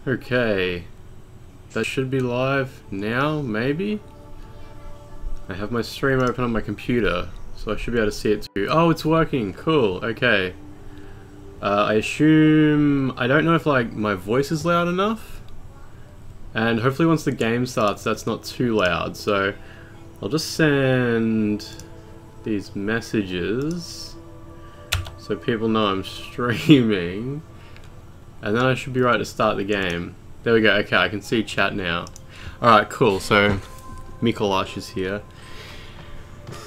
Okay. That should be live now, maybe? I have my stream open on my computer, so I should be able to see it too. Oh, it's working! Cool, okay. I assume... I don't know if like my voice is loud enough? And hopefully once the game starts that's not too loud, so... I'll just send these messages so people know I'm streaming. And then I should be right to start the game. There we go, okay, I can see chat now. Alright, cool, so Mikolash is here.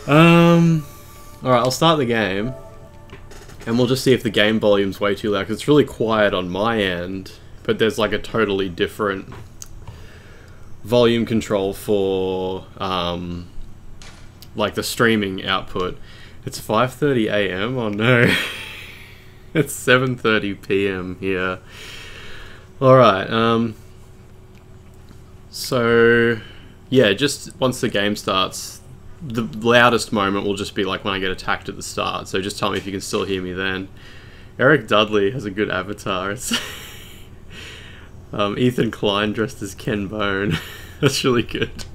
Alright, I'll start the game. And we'll just see if the game volume's way too loud, because it's really quiet on my end, but there's like a totally different volume control for like the streaming output. It's 5:30 AM, oh no. It's 7:30 PM here. Alright, so yeah, just once the game starts, the loudest moment will just be like when I get attacked at the start, so just tell me if you can still hear me then. Eric Dudley has a good avatar. It's Ethan Klein dressed as Ken Bone. That's really good.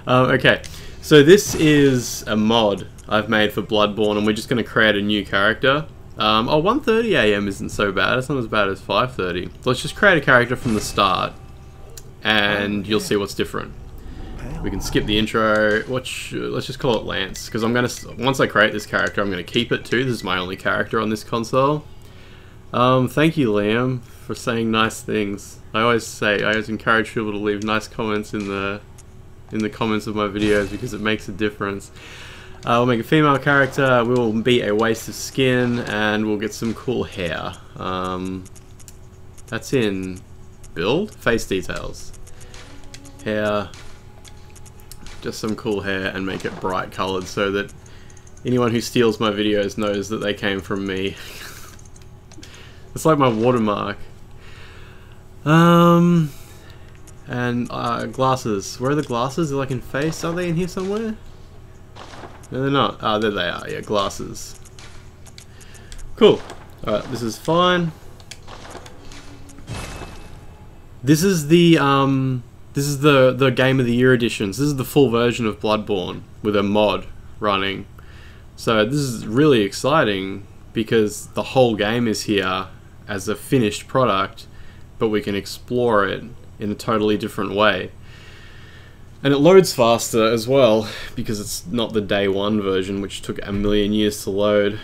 Okay, so this is a mod I've made for Bloodborne, and we're just going to create a new character. Oh, 1:30 AM isn't so bad. It's not as bad as 5:30. Let's just create a character from the start, and you'll see what's different. We can skip the intro. Let's just call it Lance, because I'm gonna, once I create this character, I'm gonna keep it too. This is my only character on this console. Thank you, Liam, for saying nice things. I always encourage people to leave nice comments in the comments of my videos, because it makes a difference. We'll make a female character. We will be a waste of skin, and we'll get some cool hair. That's in build, face details, hair. Just some cool hair, and make it bright coloured so that anyone who steals my videos knows that they came from me. It's like my watermark. And glasses. Where are the glasses? They're like in face. Are they in here somewhere? No, they're not. Ah, there they are. Yeah, glasses. Cool. Alright, this is fine. This is the Game of the Year editions. This is the full version of Bloodborne with a mod running. So this is really exciting because the whole game is here as a finished product, but we can explore it in a totally different way. And it loads faster as well, because it's not the day one version, which took a million years to load.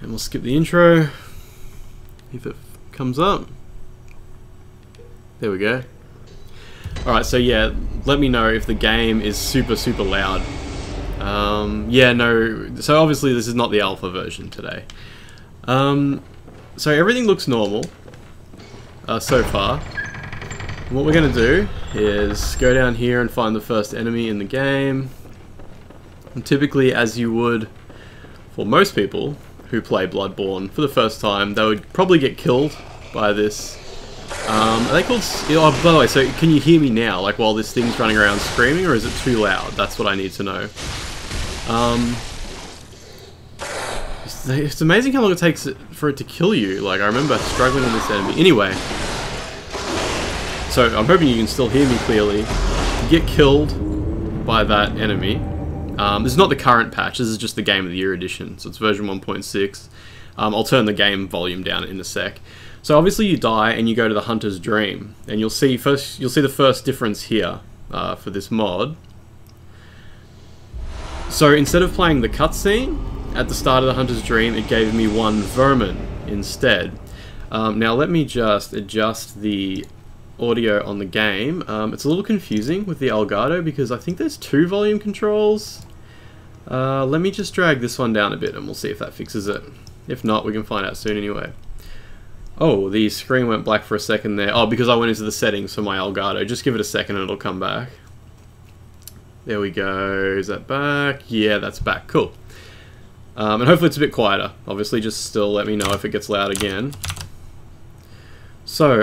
And we'll skip the intro if it comes up. There we go. Alright, so yeah, let me know if the game is super loud. Yeah, no, so obviously this is not the alpha version today. So everything looks normal so far. What we're going to do is go down here and find the first enemy in the game. And typically, as you would for most people who play Bloodborne for the first time, they would probably get killed by this. Are they called... Oh, by the way, so can you hear me now, like while this thing's running around screaming, or is it too loud? That's what I need to know. It's amazing how long it takes for it to kill you. Like, I remember struggling with this enemy. Anyway, so I'm hoping you can still hear me clearly. You get killed by that enemy. This is not the current patch, this is just the Game of the Year edition, so it's version 1.6. I'll turn the game volume down in a sec. So obviously you die and you go to the Hunter's Dream, and you'll see the first difference here for this mod. So instead of playing the cutscene at the start of the Hunter's Dream, it gave me one vermin instead. Now let me just adjust the audio on the game. It's a little confusing with the Elgato because I think there's two volume controls. Let me just drag this one down a bit and we'll see if that fixes it. If not, we can find out soon anyway. Oh, the screen went black for a second there. Oh, because I went into the settings for my Elgato. Just give it a second and it'll come back. There we go. Is that back? Yeah, that's back. Cool. And hopefully it's a bit quieter. Obviously, just still let me know if it gets loud again. So,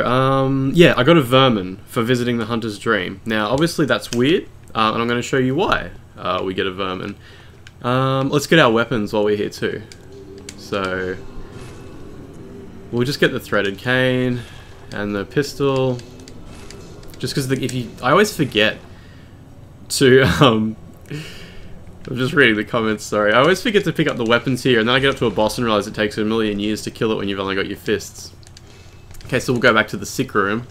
yeah, I got a vermin for visiting the Hunter's Dream. Now, obviously that's weird, and I'm going to show you why we get a vermin. Let's get our weapons while we're here too. So, we'll just get the threaded cane. And the pistol, just because I always forget to I'm just reading the comments, sorry. I always forget to pick up the weapons here, and then I get up to a boss and realize it takes a million years to kill it when you've only got your fists. Okay, so we'll go back to the sick room.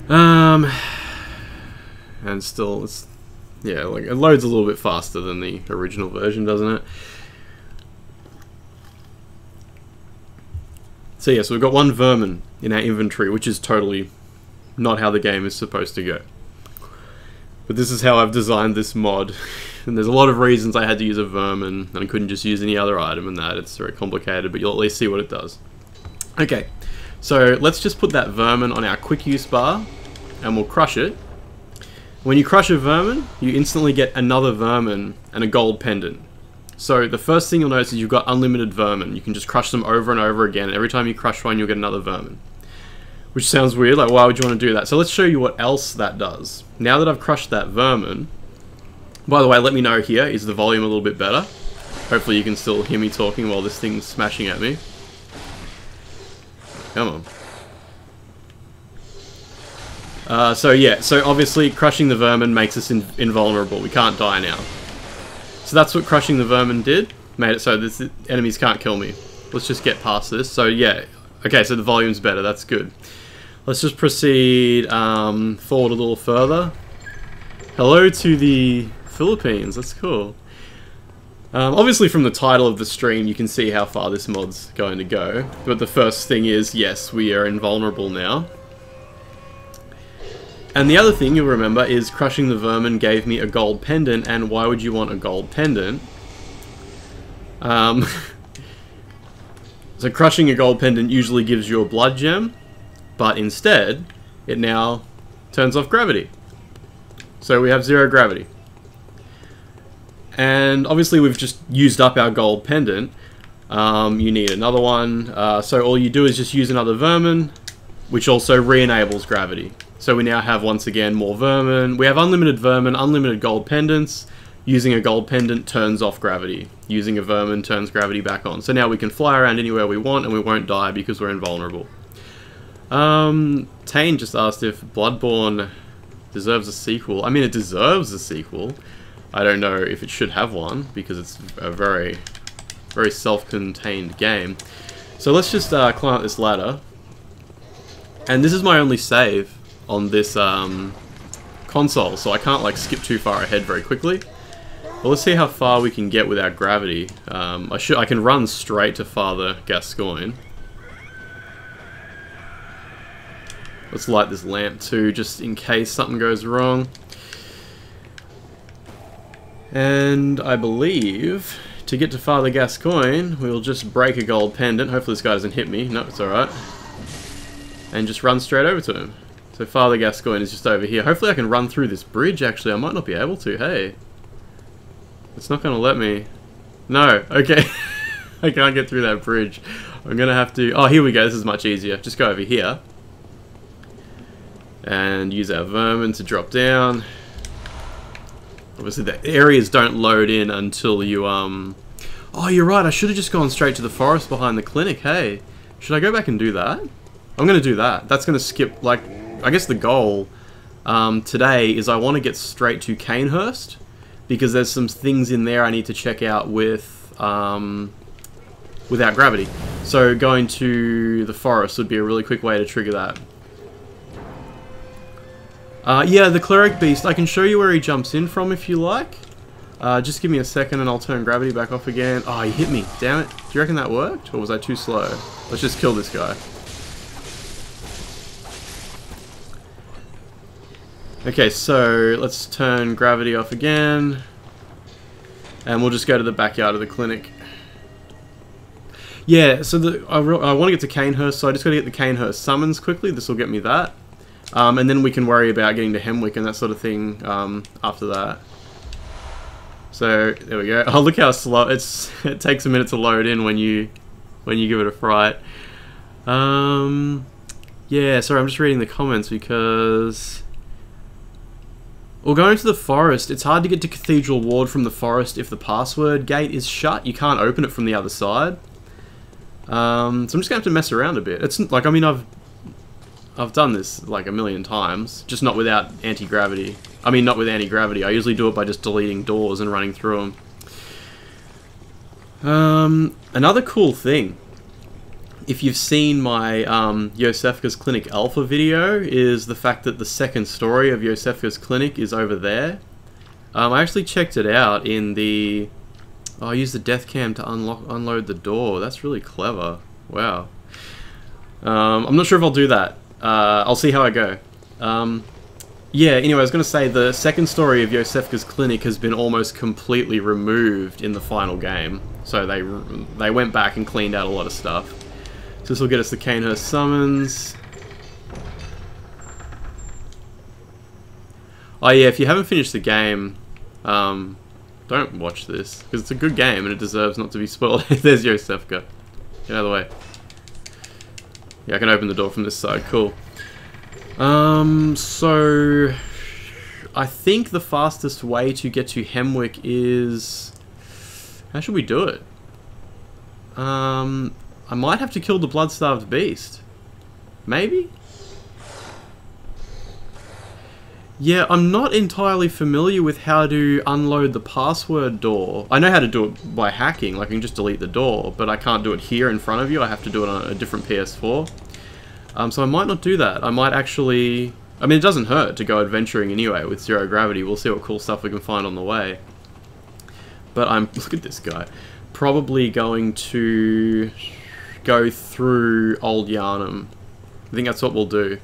And still, it's, yeah, like, it loads a little bit faster than the original version, doesn't it? So yeah, so we've got one vermin in our inventory, which is totally not how the game is supposed to go. But this is how I've designed this mod. And there's a lot of reasons I had to use a vermin, and I couldn't just use any other item and that. It's very complicated, but you'll at least see what it does. Okay, so let's just put that vermin on our quick use bar, and we'll crush it. When you crush a vermin, you instantly get another vermin and a gold pendant. So the first thing you'll notice is you've got unlimited vermin. You can just crush them over and over again, and every time you crush one, you'll get another vermin. Which sounds weird, like why would you want to do that? So let's show you what else that does. Now that I've crushed that vermin, by the way, let me know here, is the volume a little bit better? Hopefully you can still hear me talking while this thing's smashing at me. Come on. So yeah, so obviously crushing the vermin makes us invulnerable. We can't die now. So that's what crushing the vermin did. Made it so the enemies can't kill me. Let's just get past this. So yeah, okay, so the volume's better, that's good. Let's just proceed forward a little further. Hello to the Philippines, that's cool. Obviously from the title of the stream you can see how far this mod's going to go. But the first thing is, yes, we are invulnerable now. And the other thing you'll remember is crushing the vermin gave me a gold pendant, and why would you want a gold pendant? So crushing a gold pendant usually gives you a blood gem, but instead, it now turns off gravity. So we have 0 gravity. And obviously we've just used up our gold pendant. You need another one. So all you do is just use another vermin, which also re-enables gravity. So we now have, once again, more vermin. We have unlimited vermin, unlimited gold pendants. Using a gold pendant turns off gravity. Using a vermin turns gravity back on. So now we can fly around anywhere we want and we won't die because we're invulnerable. Tane just asked if Bloodborne deserves a sequel. I mean, it deserves a sequel. I don't know if it should have one because it's a very, very self-contained game. So let's just climb up this ladder. And this is my only save on this console, so I can't like skip too far ahead very quickly. But let's see how far we can get without gravity. I can run straight to Father Gascoigne. Let's light this lamp too, just in case something goes wrong. And I believe to get to Father Gascoigne, we'll just break a gold pendant. Hopefully this guy doesn't hit me. No, it's alright. And just run straight over to him. So Father Gascoigne is just over here. Hopefully I can run through this bridge, actually. I might not be able to. Hey. It's not going to let me. No. Okay. I can't get through that bridge. I'm going to have to... Oh, here we go. This is much easier. Just go over here. And use our vermin to drop down. Obviously the areas don't load in until you... Oh, you're right. I should have just gone straight to the forest behind the clinic. Hey. Should I go back and do that? I'm going to do that. That's going to skip, like... I guess the goal today is I want to get straight to Canehurst, because there's some things in there I need to check out with without gravity. So going to the forest would be a really quick way to trigger that. Yeah, the cleric beast, I can show you where he jumps in from if you like. Just give me a second and I'll turn gravity back off again. Oh, he hit me, damn it. Do you reckon that worked, or was I too slow? Let's just kill this guy. Okay, so let's turn gravity off again. And we'll just go to the backyard of the clinic. Yeah, so I want to get to Canehurst, so I just got to get the Canehurst summons quickly. This will get me that. And then we can worry about getting to Hemwick and that sort of thing after that. So, there we go. Oh, look how slow. It takes a minute to load in when you give it a fright. Yeah, sorry, I'm just reading the comments because... Well, going to the forest, it's hard to get to Cathedral Ward from the forest if the password gate is shut. You can't open it from the other side. So I'm just gonna have to mess around a bit. It's like, I mean, I've done this like a million times, just not without anti-gravity. I mean, not with anti-gravity. I usually do it by just deleting doors and running through them. Another cool thing, if you've seen my Yosefka's Clinic Alpha video, is the fact that the second story of Yosefka's Clinic is over there. I actually checked it out in the... Oh, I used the death cam to unload the door. That's really clever. Wow. I'm not sure if I'll do that. I'll see how I go. Yeah, anyway, I was going to say the second story of Yosefka's Clinic has been almost completely removed in the final game. So they went back and cleaned out a lot of stuff. So this will get us the Canehurst summons. Oh yeah, if you haven't finished the game, don't watch this, because it's a good game and it deserves not to be spoiled. There's Yosefka. Get out of the way. Yeah, I can open the door from this side. Cool. So I think the fastest way to get to Hemwick is... How should we do it? I might have to kill the blood-starved beast. Maybe? Yeah, I'm not entirely familiar with how to unload the password door. I know how to do it by hacking, like I can just delete the door, but I can't do it here in front of you. I have to do it on a different PS4. So I might not do that. I might actually... I mean, it doesn't hurt to go adventuring anyway with zero gravity. We'll see what cool stuff we can find on the way. But I'm... Look at this guy. Probably going to go through Old Yarnum. I think that's what we'll do.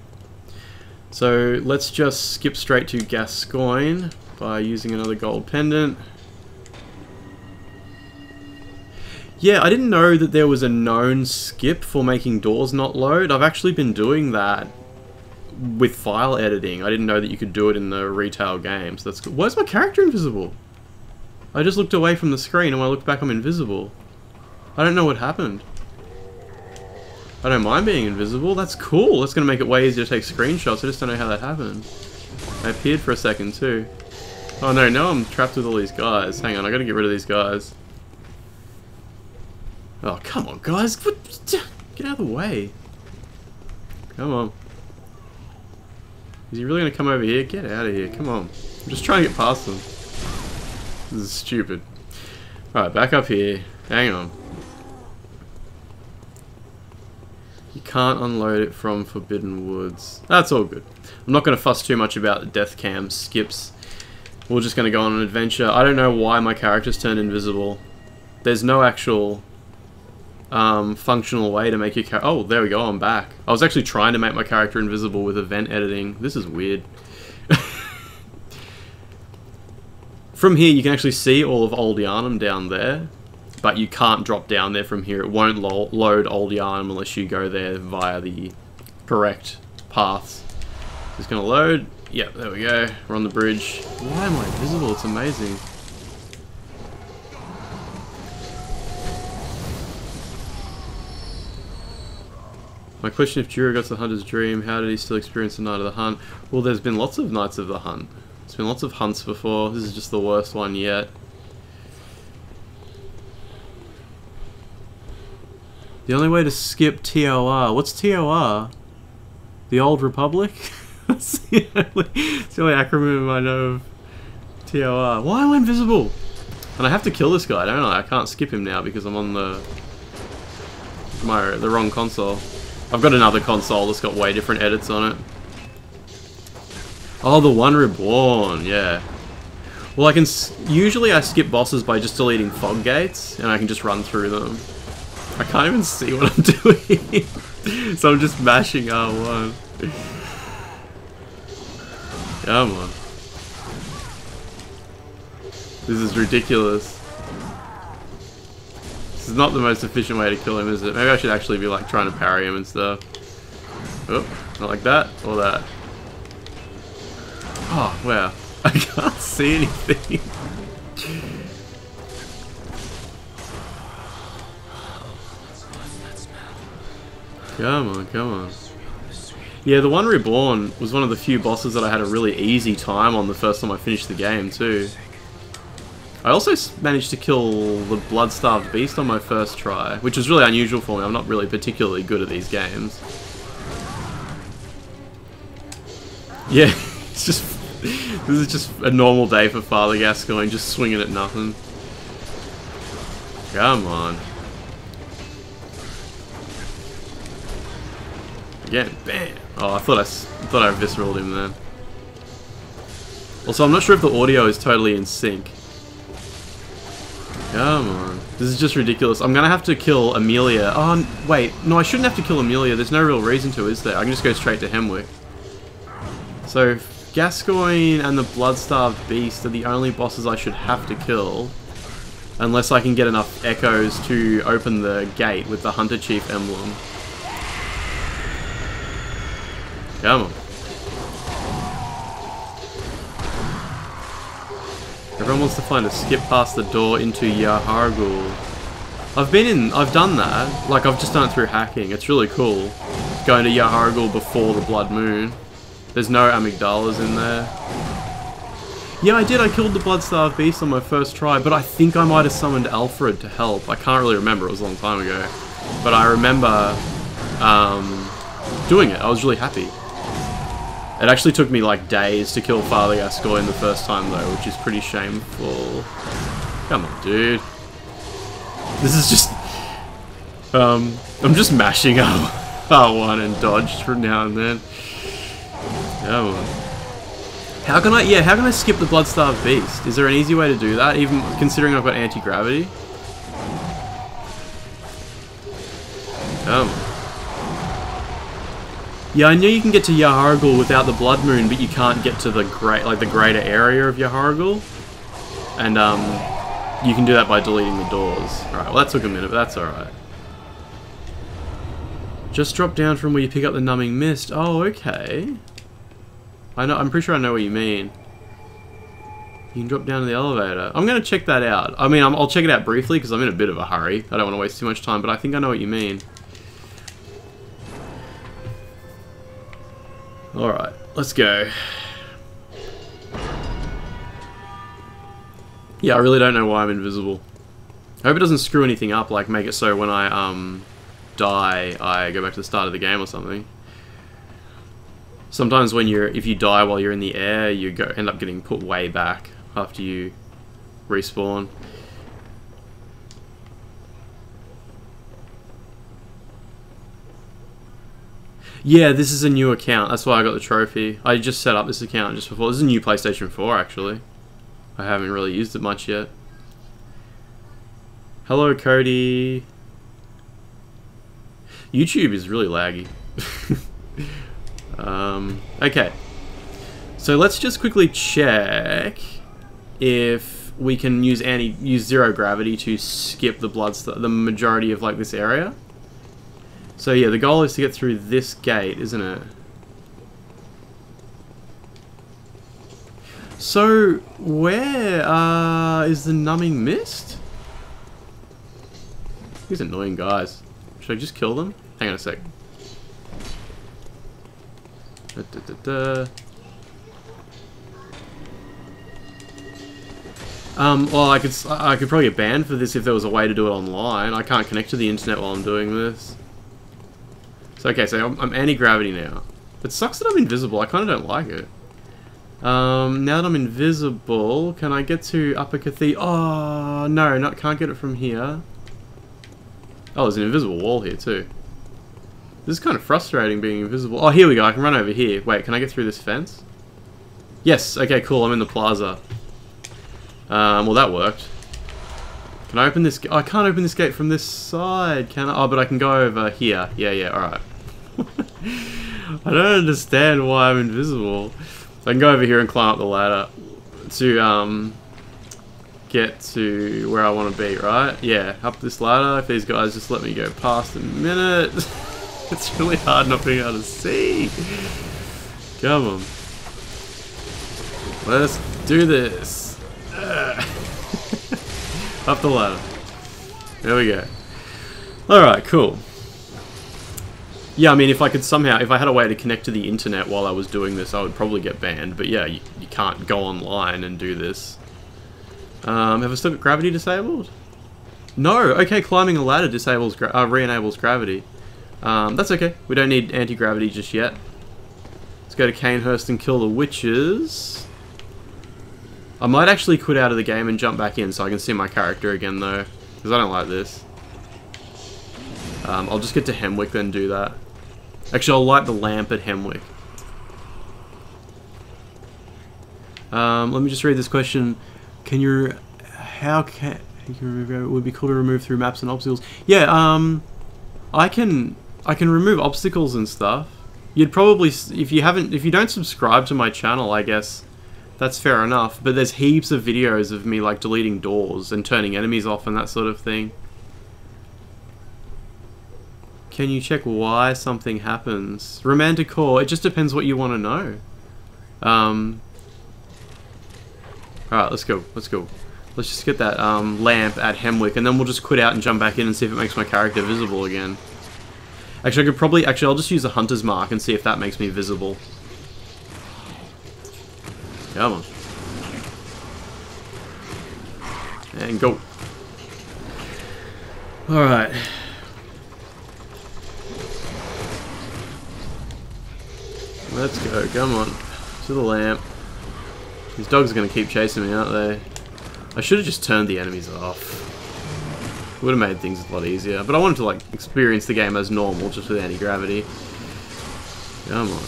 So let's just skip straight to Gascoigne by using another gold pendant. Yeah, I didn't know that there was a known skip for making doors not load. I've actually been doing that with file editing. I didn't know that you could do it in the retail games. That's cool. Why is my character invisible? I just looked away from the screen and when I look back I'm invisible. I don't know what happened. I don't mind being invisible. That's cool. That's going to make it way easier to take screenshots. I just don't know how that happened. I appeared for a second too. Oh no, now I'm trapped with all these guys. Hang on, I got to get rid of these guys. Oh, come on, guys. Get out of the way. Come on. Is he really going to come over here? Get out of here. Come on. I'm just trying to get past them. This is stupid. Alright, back up here. Hang on. You can't unload it from Forbidden Woods. That's all good. I'm not going to fuss too much about the death cam skips. We're just going to go on an adventure. I don't know why my character's turned invisible. There's no actual functional way to make your character... Oh, there we go, I'm back. I was actually trying to make my character invisible with event editing. This is weird. From here, you can actually see all of Old Yarnum down there. But you can't drop down there from here. It won't load Old Yarnum unless you go there via the correct paths. It's going to load. Yep, there we go. We're on the bridge. Why am I invisible? It's amazing. My question, if Jura got to the Hunter's Dream, how did he still experience the Night of the Hunt? Well, there's been lots of Nights of the Hunt. There's been lots of hunts before. This is just the worst one yet. The only way to skip TOR. What's TOR? The Old Republic? That's the only acronym I know of. TOR. Why am I invisible? And I have to kill this guy, don't I? I can't skip him now because I'm on the wrong console. I've got another console that's got way different edits on it. Oh, the One Reborn, yeah. Well, I can usually I skip bosses by just deleting fog gates, and I can just run through them. I can't even see what I'm doing, so I'm just mashing R1. Come on. This is ridiculous. This is not the most efficient way to kill him, is it? Maybe I should actually be like trying to parry him and stuff. Oh, not like that, or that. Oh, wow. I can't see anything. Come on, come on. Yeah, the One Reborn was one of the few bosses that I had a really easy time on the first time I finished the game, too. I also managed to kill the blood-starved beast on my first try, which was really unusual for me. I'm not really particularly good at these games. Yeah, it's just... this is just a normal day for Father Gascoigne, just swinging at nothing. Come on. Again, bam! Oh, I thought I visceraled him there. Also, I'm not sure if the audio is totally in sync. Come on. This is just ridiculous. I'm gonna have to kill Amelia. Oh, wait. No, I shouldn't have to kill Amelia. There's no real reason to, is there? I can just go straight to Hemwick. So, Gascoigne and the Blood-Starved Beast are the only bosses I should have to kill. Unless I can get enough echoes to open the gate with the Hunter Chief emblem. Come on. Everyone wants to find a skip past the door into Yahar'gul. I've done that. Like, I've just done it through hacking. It's really cool. Going to Yahar'gul before the Blood Moon. There's no amygdalas in there. Yeah, I did. I killed the Blood-Starved Beast on my first try, but I think I might have summoned Alfred to help. I can't really remember. It was a long time ago. But I remember doing it. I was really happy. It actually took me like days to kill Father Gascoigne the first time though, which is pretty shameful. Come on, dude. This is just... I'm just mashing R1 and dodge from now and then. Come on. How can I skip the Blood-Starved Beast? Is there an easy way to do that, even considering I've got anti-gravity? Come on. Yeah, I know you can get to Yahar'gul without the Blood Moon, but you can't get to the greater area of Yahar'gul. And you can do that by deleting the doors. Alright, well that took a minute, but that's alright. Just drop down from where you pick up the numbing mist. Oh, okay. I'm pretty sure I know what you mean. You can drop down to the elevator. I'm gonna check that out. I mean, I'll check it out briefly because I'm in a bit of a hurry. I don't want to waste too much time, but I think I know what you mean. Alright, let's go. Yeah, I really don't know why I'm invisible. I hope it doesn't screw anything up, like make it so when I die, I go back to the start of the game or something. Sometimes if you die while you're in the air, you end up getting put way back after you respawn. Yeah, this is a new account. That's why I got the trophy. I just set up this account just before. This is a new PlayStation 4, actually. I haven't really used it much yet. Hello, Cody. YouTube is really laggy. Okay. So let's just quickly check if we can use zero gravity to skip the majority of like this area. So yeah, the goal is to get through this gate, isn't it? So, where is the numbing mist? These annoying guys. Should I just kill them? Hang on a sec. Well, I could probably get banned for this if there was a way to do it online. I can't connect to the internet while I'm doing this. So, okay, so I'm anti-gravity now. It sucks that I'm invisible. I kind of don't like it. Now that I'm invisible, can I get to Upper Cathedral? Oh, no, can't get it from here. Oh, there's an invisible wall here, too. This is kind of frustrating being invisible. Oh, here we go. I can run over here. Wait, can I get through this fence? Yes. Okay, cool. I'm in the plaza. Well, that worked. Can I open this? Oh, I can't open this gate from this side, can I? Oh, but I can go over here. Yeah, alright. I don't understand why I'm invisible. So I can go over here and climb up the ladder to get to where I want to be, right? Yeah, up this ladder. If these guys just let me go past a minute. It's really hard not being able to see. Come on. Let's do this. Up the ladder. There we go. Alright, cool. Yeah, I mean, if I had a way to connect to the internet while I was doing this, I would probably get banned. But yeah, you can't go online and do this. Have I still got gravity disabled? No. Okay, climbing a ladder disables re-enables gravity. That's okay. We don't need anti-gravity just yet. Let's go to Canehurst and kill the witches. I might actually quit out of the game and jump back in so I can see my character again though, because I don't like this. I'll just get to Hemwick then do that. Actually, I'll light the lamp at Hemwick. Let me just read this question. How can you remove it? Would be cool to remove through maps and obstacles. Yeah, I can remove obstacles and stuff. You'd probably, if you don't subscribe to my channel, I guess that's fair enough. But there's heaps of videos of me like deleting doors and turning enemies off and that sort of thing. Can you check why something happens? Romantic core, it just depends what you want to know. Alright, let's go. Let's just get that lamp at Hemwick, and then we'll just quit out and jump back in and see if it makes my character visible again. Actually, I'll just use a hunter's mark and see if that makes me visible. Come on. And go. Alright. Let's go, come on. To the lamp. These dogs are going to keep chasing me, aren't they? I should have just turned the enemies off. It would have made things a lot easier. But I wanted to like experience the game as normal, just with anti-gravity. Come on.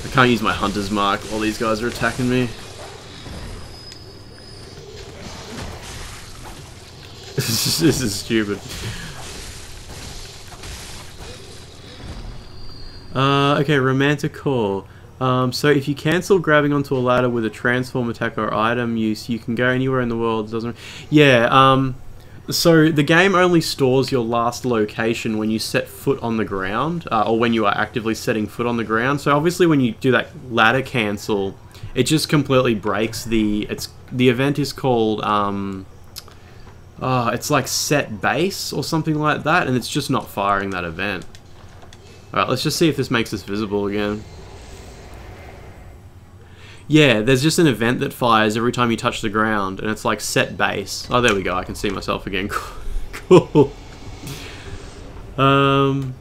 I can't use my hunter's mark while these guys are attacking me. This is stupid. Okay, romantic core. So if you cancel grabbing onto a ladder with a transform attack or item use, you can go anywhere in the world. Doesn't? Yeah. So the game only stores your last location when you set foot on the ground, or when you are actively setting foot on the ground. So obviously, when you do that ladder cancel, it just completely breaks the. The event is called. It's like set base or something like that, and it's just not firing that event. Alright, let's just see if this makes us visible again. Yeah, there's just an event that fires every time you touch the ground, and it's like set base. Oh, there we go, I can see myself again. Cool. Sorry,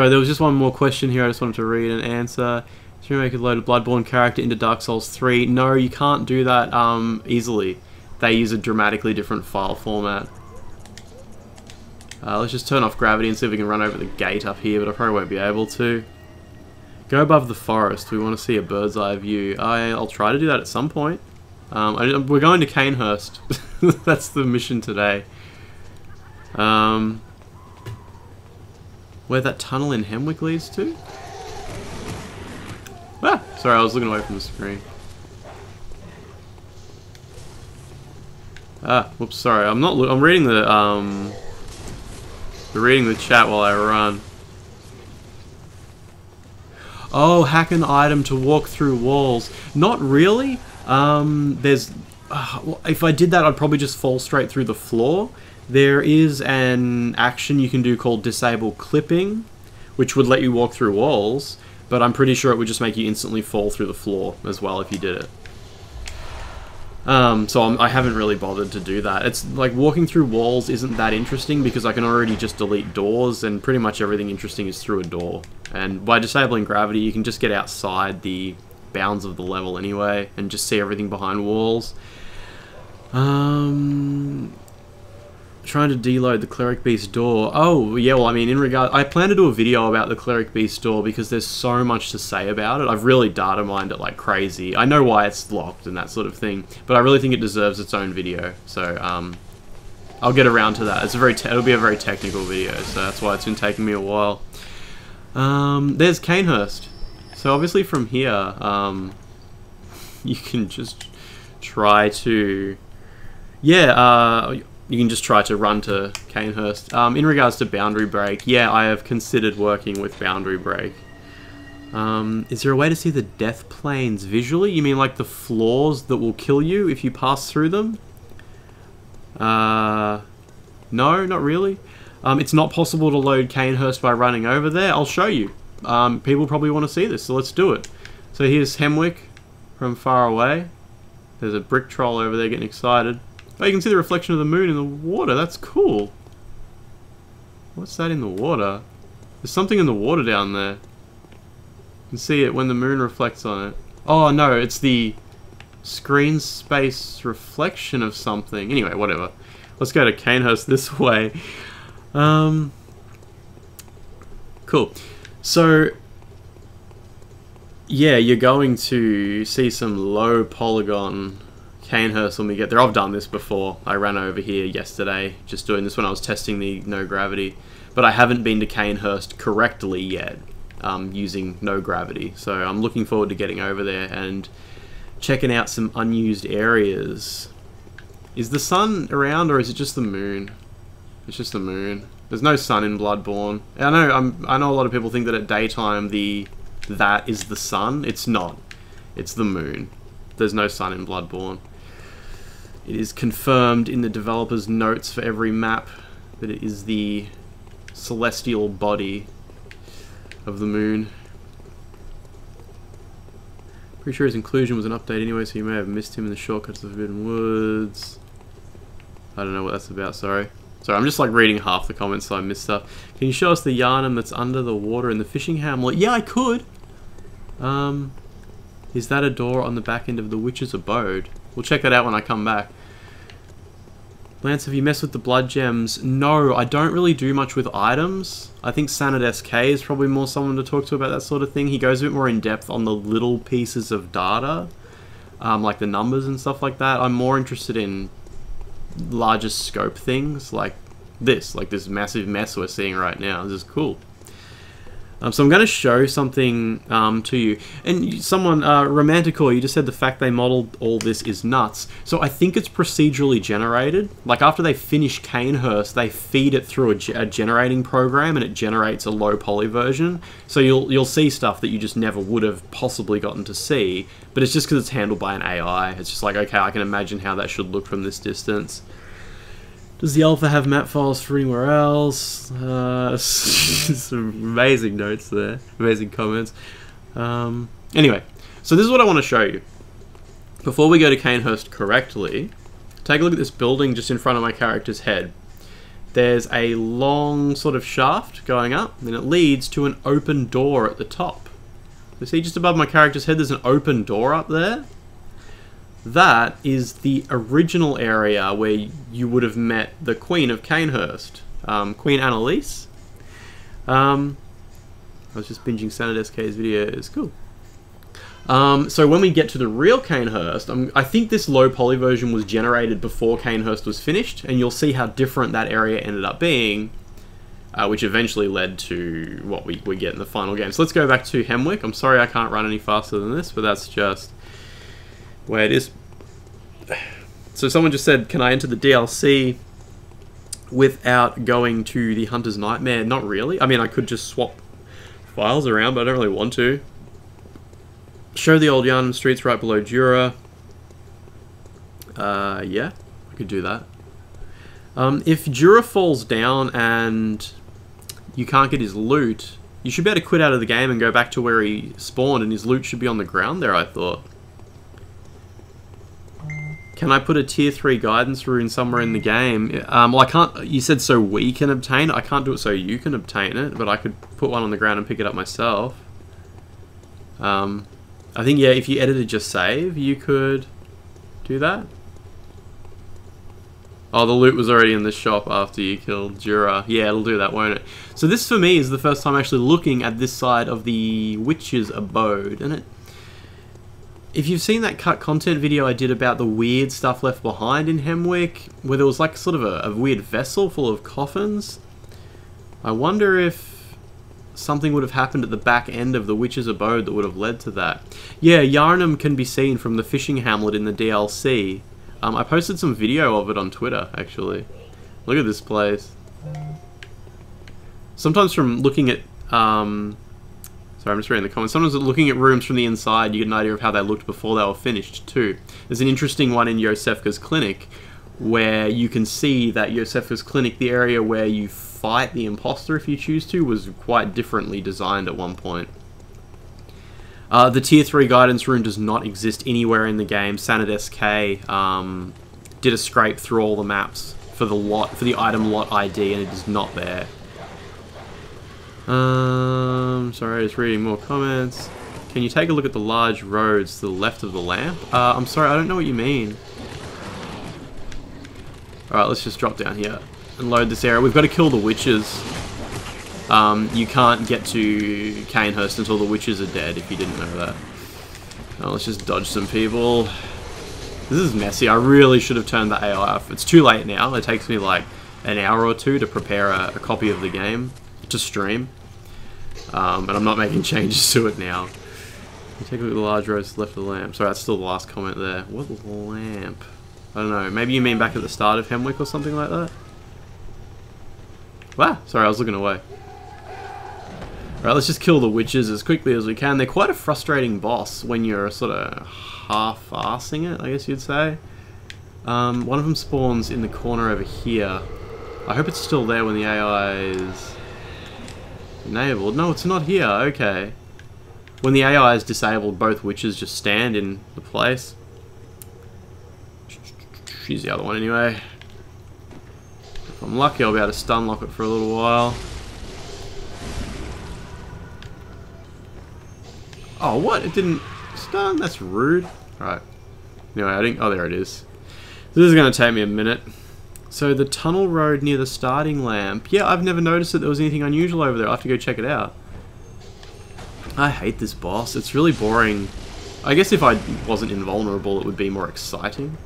there was just one more question here I just wanted to read and answer. Should you make a load of Bloodborne character into Dark Souls 3? No, you can't do that easily. They use a dramatically different file format. Let's just turn off gravity and see if we can run over the gate up here, but I probably won't be able to. Go above the forest. We want to see a bird's eye view. I'll try to do that at some point. We're going to Canehurst. That's the mission today. Where that tunnel in Hemwick leads to? Ah! Sorry, I was looking away from the screen. Ah, whoops, sorry. I'm reading the chat while I run. Oh, hack an item to walk through walls. Not really. If I did that, I'd probably just fall straight through the floor. There is an action you can do called disable clipping, which would let you walk through walls, but I'm pretty sure it would just make you instantly fall through the floor as well if you did it. So I haven't really bothered to do that. It's like walking through walls isn't that interesting because I can already just delete doors, and pretty much everything interesting is through a door. And by disabling gravity, you can just get outside the bounds of the level anyway, and just see everything behind walls. Trying to deload the Cleric Beast door. Oh, yeah, well, I mean, I plan to do a video about the Cleric Beast door because there's so much to say about it. I've really data mined it like crazy. I know why it's locked and that sort of thing, but I really think it deserves its own video. So, I'll get around to that. It'll be a very technical video, so that's why it's been taking me a while. There's Canehurst. So obviously from here, you can just try to... Yeah, you can just try to run to Canehurst. In regards to Boundary Break, yeah, I have considered working with Boundary Break. Is there a way to see the death planes visually? You mean like the floors that will kill you if you pass through them? No, not really. It's not possible to load Canehurst by running over there. I'll show you. People probably want to see this, so let's do it. So here's Hemwick from far away. There's a brick troll over there getting excited. Oh, you can see the reflection of the moon in the water. That's cool. What's that in the water? There's something in the water down there. You can see it when the moon reflects on it. Oh no, it's the screen space reflection of something. Anyway, whatever. Let's go to Canehurst this way. Cool. So, yeah, you're going to see some low polygon Canehurst when we get there. I've done this before. I ran over here yesterday, just doing this when I was testing the no gravity. But I haven't been to Canehurst correctly yet, using no gravity. So I'm looking forward to getting over there and checking out some unused areas. Is the sun around, or is it just the moon? It's just the moon. There's no sun in Bloodborne. I know a lot of people think that at daytime that is the sun. It's not. It's the moon. There's no sun in Bloodborne. It is confirmed in the developer's notes for every map that it is the celestial body of the moon. Pretty sure his inclusion was an update anyway, so you may have missed him in the shortcuts of the Forbidden Woods. I don't know what that's about, sorry. Sorry, I'm just like reading half the comments, so I missed stuff. Can you show us the Yarnum that's under the water in the fishing hamlet? Yeah, I could! Is that a door on the back end of the witch's abode? We'll check that out when I come back. Lance, have you messed with the blood gems? No, I don't really do much with items. I think Sanad SK is probably more someone to talk to about that sort of thing. He goes a bit more in depth on the little pieces of data, like the numbers and stuff like that. I'm more interested in larger scope things like this massive mess we're seeing right now. This is cool. So I'm going to show something to you. And someone, Romanticor, you just said the fact they modeled all this is nuts. So I think it's procedurally generated. Like after they finish Canehurst, they feed it through a generating program and it generates a low poly version. So you'll see stuff that you just never would have possibly gotten to see. But it's just because it's handled by an AI. It's just like, okay, I can imagine how that should look from this distance. Does the alpha have map files for anywhere else? Some amazing notes there. Amazing comments. Anyway, so this is what I want to show you. Before we go to Canehurst correctly, take a look at this building just in front of my character's head. There's a long sort of shaft going up, and it leads to an open door at the top. You see just above my character's head there's an open door up there? That is the original area where you would have met the Queen of Canehurst, Queen Annalise. I was just binging Sanad SK's video. It's cool. So when we get to the real Canehurst, I think this low poly version was generated before Canehurst was finished, and you'll see how different that area ended up being, which eventually led to what we get in the final game. So let's go back to Hemwick. I'm sorry I can't run any faster than this, but that's just where it is. So someone just said, can I enter the DLC without going to the Hunter's Nightmare? Not really. I mean, I could just swap files around, but I don't really want to. Show the old Yarnum streets right below Jura. Yeah, I could do that. If Jura falls down and you can't get his loot, you should be able to quit out of the game and go back to where he spawned, and his loot should be on the ground there, I thought. Can I put a tier 3 guidance rune somewhere in the game? Well, I can't. You said so we can obtain it. I can't do it so you can obtain it, but I could put one on the ground and pick it up myself. I think, yeah, if you edited your save, you could do that. Oh, the loot was already in the shop after you killed Jura. Yeah, it'll do that, won't it? So this, for me, is the first time actually looking at this side of the witch's abode, and if you've seen that cut content video I did about the weird stuff left behind in Hemwick, where there was like sort of a weird vessel full of coffins, I wonder if something would have happened at the back end of the witch's abode that would have led to that. Yeah, Yarnum can be seen from the fishing hamlet in the DLC. I posted some video of it on Twitter, actually. Look at this place. Sometimes from looking at... Sorry, I'm just reading the comments. Sometimes looking at rooms from the inside, you get an idea of how they looked before they were finished, too. There's an interesting one in Yosefka's clinic, where you can see that Yosefka's clinic, the area where you fight the imposter if you choose to, was quite differently designed at one point. The Tier 3 guidance rune does not exist anywhere in the game. Sanad SK did a scrape through all the maps for the item lot ID, and it is not there. Sorry, just reading more comments. Can you take a look at the large roads to the left of the lamp? I'm sorry, I don't know what you mean. Alright, let's just drop down here and load this area. We've got to kill the witches. You can't get to Canehurst until the witches are dead, if you didn't know that. Oh, let's just dodge some people. This is messy. I really should have turned the AI off. It's too late now. It takes me like an hour or two to prepare a copy of the game to stream. And I'm not making changes to it now. Take a look at the large roads to the left of the lamp. Sorry, that's still the last comment there. What lamp? I don't know. Maybe you mean back at the start of Hemwick or something like that? Wow, sorry, I was looking away. Alright, let's just kill the witches as quickly as we can. They're quite a frustrating boss when you're sort of half-arsing it, I guess you'd say. One of them spawns in the corner over here. I hope it's still there when the AI is enabled. No, it's not here. Okay. When the AI is disabled, both witches just stand in the place. She's the other one anyway. If I'm lucky, I'll be able to stun lock it for a little while. Oh, what? It didn't stun? That's rude. Alright. Anyway, I think... Oh, there it is. This is going to take me a minute. So, the tunnel road near the starting lamp. Yeah, I've never noticed that there was anything unusual over there. I'll have to go check it out. I hate this boss. It's really boring. I guess if I wasn't invulnerable, it would be more exciting.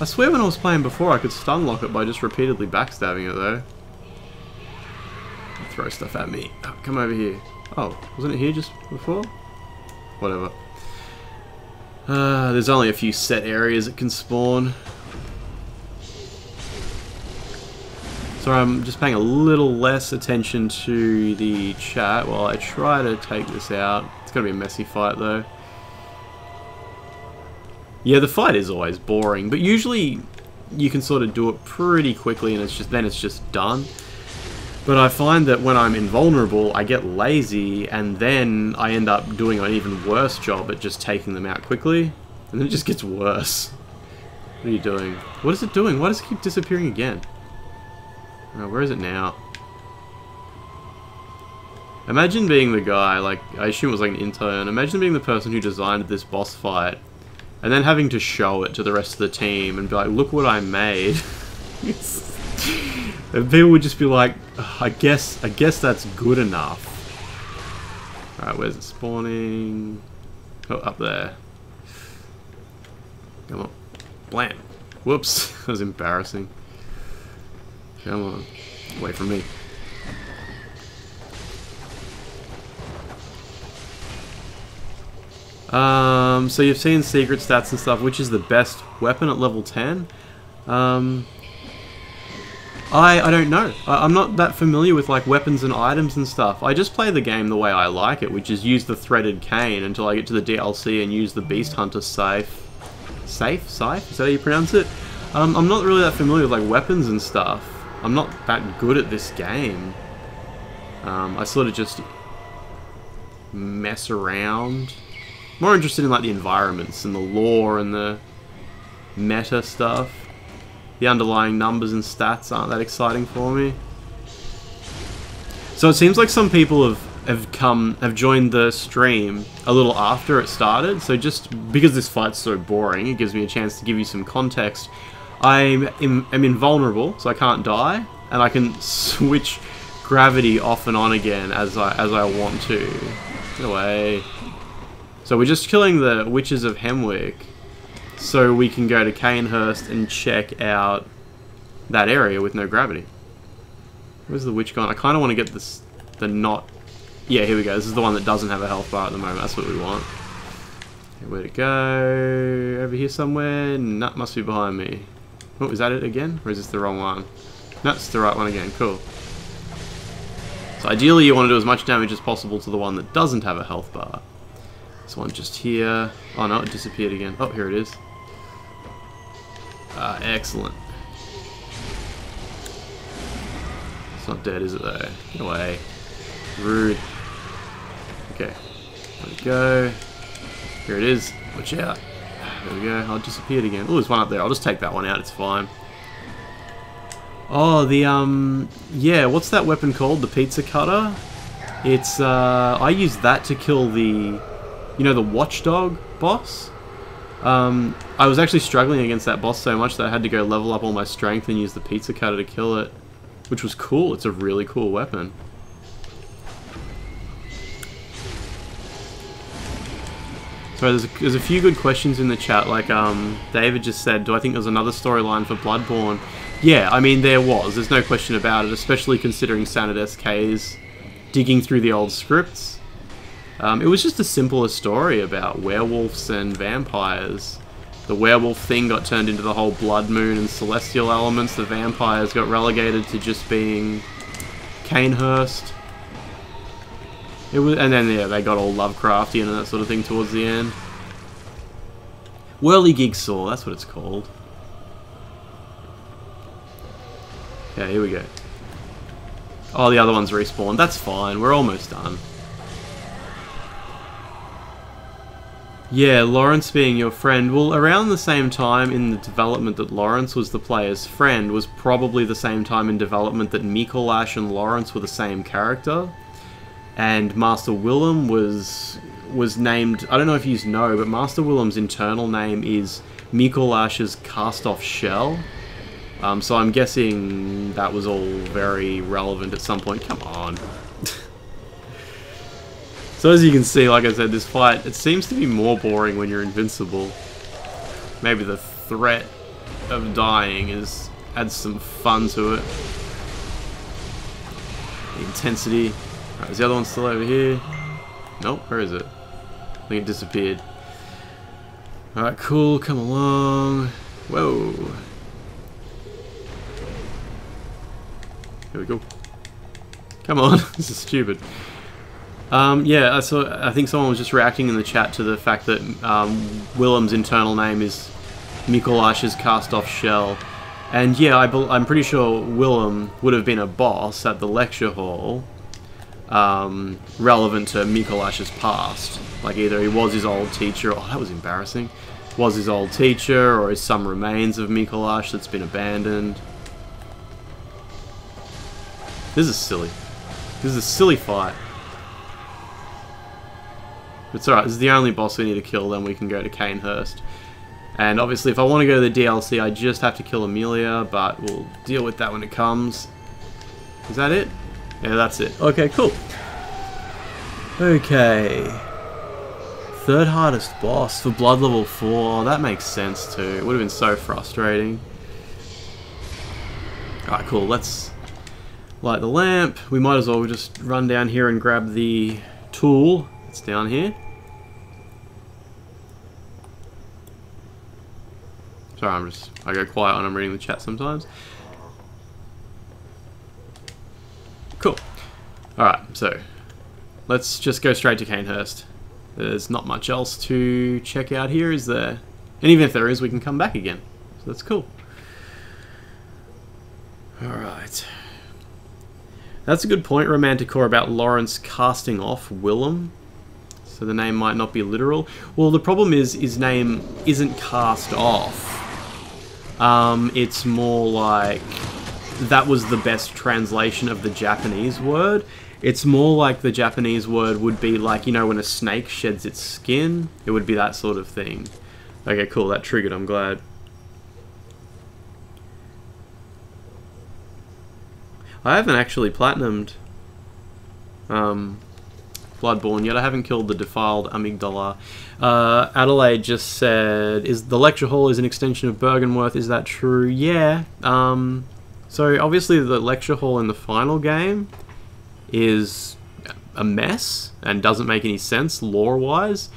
I swear when I was playing before, I could stun lock it by just repeatedly backstabbing it, though. Throw stuff at me. Oh, come over here. Oh, wasn't it here just before? Whatever. There's only a few set areas it can spawn. Sorry, I'm just paying a little less attention to the chat while I try to take this out. It's gonna be a messy fight though. Yeah, the fight is always boring, but usually you can sort of do it pretty quickly and it's just done. But I find that when I'm invulnerable, I get lazy and then I end up doing an even worse job at just taking them out quickly. And then it just gets worse. What are you doing? What is it doing? Why does it keep disappearing again? Oh, where is it now? Imagine being the guy, like, I assume it was like an intern. Imagine being the person who designed this boss fight and then having to show it to the rest of the team and be like, look what I made. And people would just be like, I guess that's good enough. Alright, where's it spawning? Oh, up there. Come on. Blam. Whoops. That was embarrassing. Come on. Away from me. So you've seen secret stats and stuff. Which is the best weapon at level 10? I don't know. I'm not that familiar with like weapons and items and stuff. I just play the game the way I like it, which is use the threaded cane until I get to the DLC and use the Beast Hunter Scythe. Scythe? Is that how you pronounce it? I'm not really that familiar with like weapons and stuff. I'm not that good at this game. I sort of just mess around. More interested in like the environments and the lore and the meta stuff. The underlying numbers and stats aren't that exciting for me. So it seems like some people have joined the stream a little after it started. So just because this fight's so boring, it gives me a chance to give you some context. I'm invulnerable, so I can't die, and I can switch gravity off and on again as I want to. Get away. So we're just killing the witches of Hemwick, so we can go to Canehurst and check out that area with no gravity. Where's the witch gone? I kind of want to get this, the not... Yeah, here we go. This is the one that doesn't have a health bar at the moment. That's what we want. Okay, where'd it go? Over here somewhere? No, it must be behind me. Oh, is that it again? Or is this the wrong one? No, it's the right one again. Cool. So ideally you want to do as much damage as possible to the one that doesn't have a health bar. This one just here. Oh no, it disappeared again. Oh, here it is. Excellent. It's not dead, is it though? Get away. Rude. Okay. There we go. Here it is. Watch out. There we go. Oh, it disappeared again. Oh, there's one up there. I'll just take that one out. It's fine. Oh, the, yeah, what's that weapon called? The pizza cutter? It's, I used that to kill the, you know, the watchdog boss? I was actually struggling against that boss so much that I had to go level up all my strength and use the pizza cutter to kill it. Which was cool. It's a really cool weapon. So there's a few good questions in the chat, like David just said, do I think there's another storyline for Bloodborne? Yeah, I mean there was, there's no question about it, especially considering Sanad SK's digging through the old scripts. It was just a simpler story about werewolves and vampires. The werewolf thing got turned into the whole blood moon and celestial elements, the vampires got relegated to just being Canehurst. It was, and then yeah, they got all Lovecraftian and that sort of thing towards the end. Whirligig-Saw, that's what it's called. Okay, here we go. Oh, the other one's respawned. That's fine, we're almost done. Yeah, Lawrence being your friend. Well, around the same time in the development that Lawrence was the player's friend was probably the same time in development that Mikolash and Lawrence were the same character. And Master Willem was named, I don't know if you know, but Master Willem's internal name is Mikolash's cast-off shell. So I'm guessing that was all very relevant at some point. Come on. So as you can see, like I said, this fight, it seems to be more boring when you're invincible. Maybe the threat of dying adds some fun to it. The intensity. Alright, is the other one still over here? Nope, where is it? I think it disappeared. Alright, cool, come along. Whoa. Here we go. Come on, this is stupid. Yeah, I think someone was just reacting in the chat to the fact that Willem's internal name is Mikolash's cast-off shell. And yeah, I'm pretty sure Willem would have been a boss at the lecture hall, relevant to Mikolash's past. Like either he was his old teacher, oh that was embarrassing, was his old teacher, or is some remains of Mikolash that's been abandoned. This is silly. This is a silly fight. It's alright, this is the only boss we need to kill, then we can go to Canehurst. And obviously if I want to go to the DLC, I just have to kill Amelia, but we'll deal with that when it comes. Is that it? Yeah, that's it. Okay, cool. Okay. Third hardest boss for Blood level 4. Oh, that makes sense too. It would have been so frustrating. Alright, cool. Let's light the lamp. We might as well just run down here and grab the tool. It's down here. Sorry, I go quiet when I'm reading the chat sometimes. Cool. Alright, so let's just go straight to Canehurst. There's not much else to check out here, is there? And even if there is, we can come back again. So that's cool. Alright. That's a good point, Romanticore, about Lawrence casting off Willem. So the name might not be literal. Well, the problem is his name isn't cast off. It's more like that was the best translation of the Japanese word. It's more like the Japanese word would be like, you know, when a snake sheds its skin, it would be that sort of thing. Okay, cool, that triggered, I'm glad. I haven't actually platinumed Bloodborne yet. I haven't killed the defiled amygdala. Adelaide just said, "Is the lecture hall is an extension of Byrgenwerth? Is that true?" Yeah. So obviously the lecture hall in the final game is a mess and doesn't make any sense lore-wise.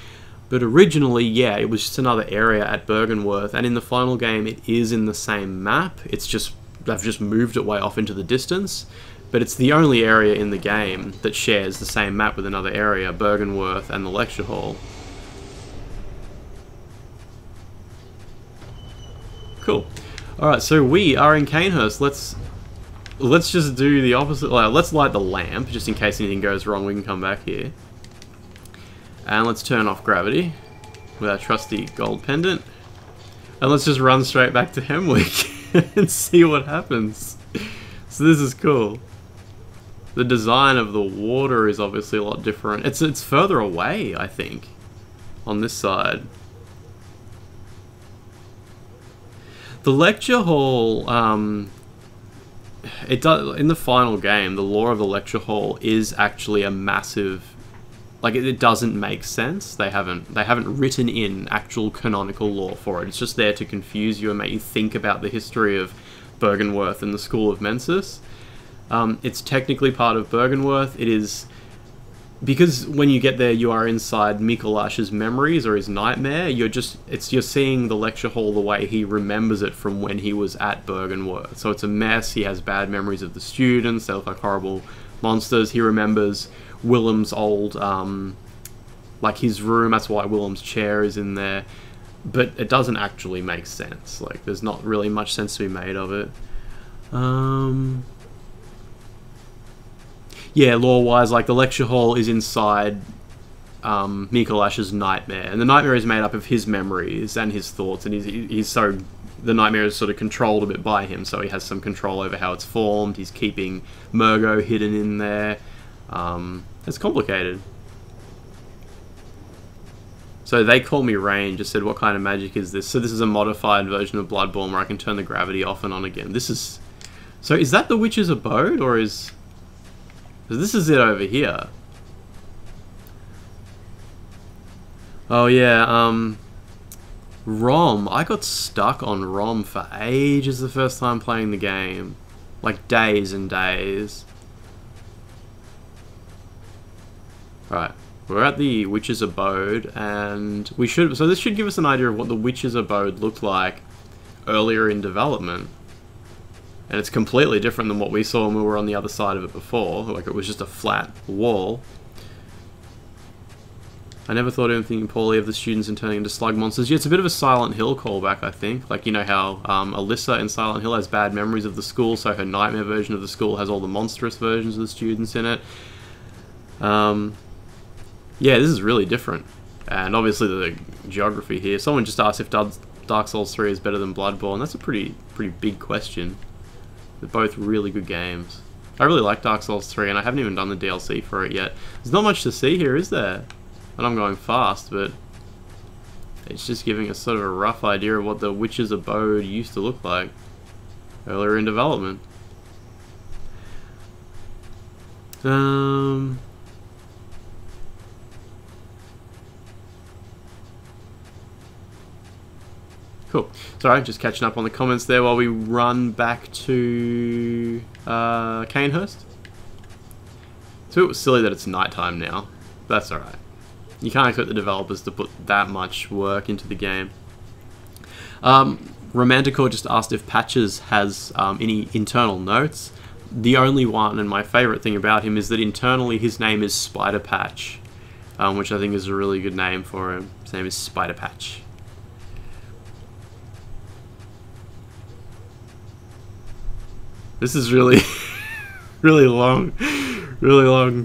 But originally, yeah, it was just another area at Byrgenwerth, and in the final game it is in the same map. It's just they've just moved it way off into the distance. But it's the only area in the game that shares the same map with another area, Byrgenwerth and the lecture hall. Cool. Alright, so we are in Canehurst. Let's just do the opposite. Let's light the lamp, just in case anything goes wrong, we can come back here. And let's turn off gravity with our trusty gold pendant. And let's just run straight back to Hemwick and see what happens. So this is cool. The design of the water is obviously a lot different. It's further away, I think, on this side. The lecture hall, it does, in the final game, the lore of the lecture hall is actually a massive, like it doesn't make sense. They haven't written in actual canonical lore for it. It's just there to confuse you and make you think about the history of Byrgenwerth and the School of Mensis. It's technically part of Byrgenwerth. It is, because when you get there, you are inside Mikolash's memories or his nightmare. You're seeing the lecture hall the way he remembers it from when he was at Byrgenwerth. So it's a mess. He has bad memories of the students. They look like horrible monsters. He remembers Willem's old, like his room. That's why Willem's chair is in there. But it doesn't actually make sense. Like, there's not really much sense to be made of it. Yeah, lore-wise, like, the lecture hall is inside Mikolash's nightmare, and the nightmare is made up of his memories and his thoughts, and the nightmare is sort of controlled a bit by him, so he has some control over how it's formed. He's keeping Murgo hidden in there. It's complicated. So They Call Me Rain just said, what kind of magic is this? So this is a modified version of Bloodborne where I can turn the gravity off and on again. So is that the witch's abode, or is... This is it over here. Oh yeah, ROM. I got stuck on ROM for ages the first time playing the game. Like days and days. Right, we're at the witch's abode, and so this should give us an idea of what the witch's abode looked like earlier in development. And it's completely different than what we saw when we were on the other side of it before. Like, it was just a flat wall. I never thought anything poorly of the students in turning into slug monsters. Yeah, it's a bit of a Silent Hill callback, I think. Like, you know how Alyssa in Silent Hill has bad memories of the school, so her nightmare version of the school has all the monstrous versions of the students in it. Yeah, this is really different. And obviously the geography here. Someone just asked if Dark Souls 3 is better than Bloodborne. That's a pretty big question. They're both really good games. I really like Dark Souls 3, and I haven't even done the DLC for it yet. There's not much to see here, is there? And I'm going fast, but it's just giving us sort of a rough idea of what the witch's abode used to look like earlier in development. Cool. Sorry, just catching up on the comments there while we run back to Canehurst. So it was silly that it's nighttime now. That's alright. You can't expect the developers to put that much work into the game. Romanticor just asked if Patches has any internal notes. The only one, and my favourite thing about him, is that internally his name is Spider Patch, which I think is a really good name for him. His name is Spider Patch. This is really, really long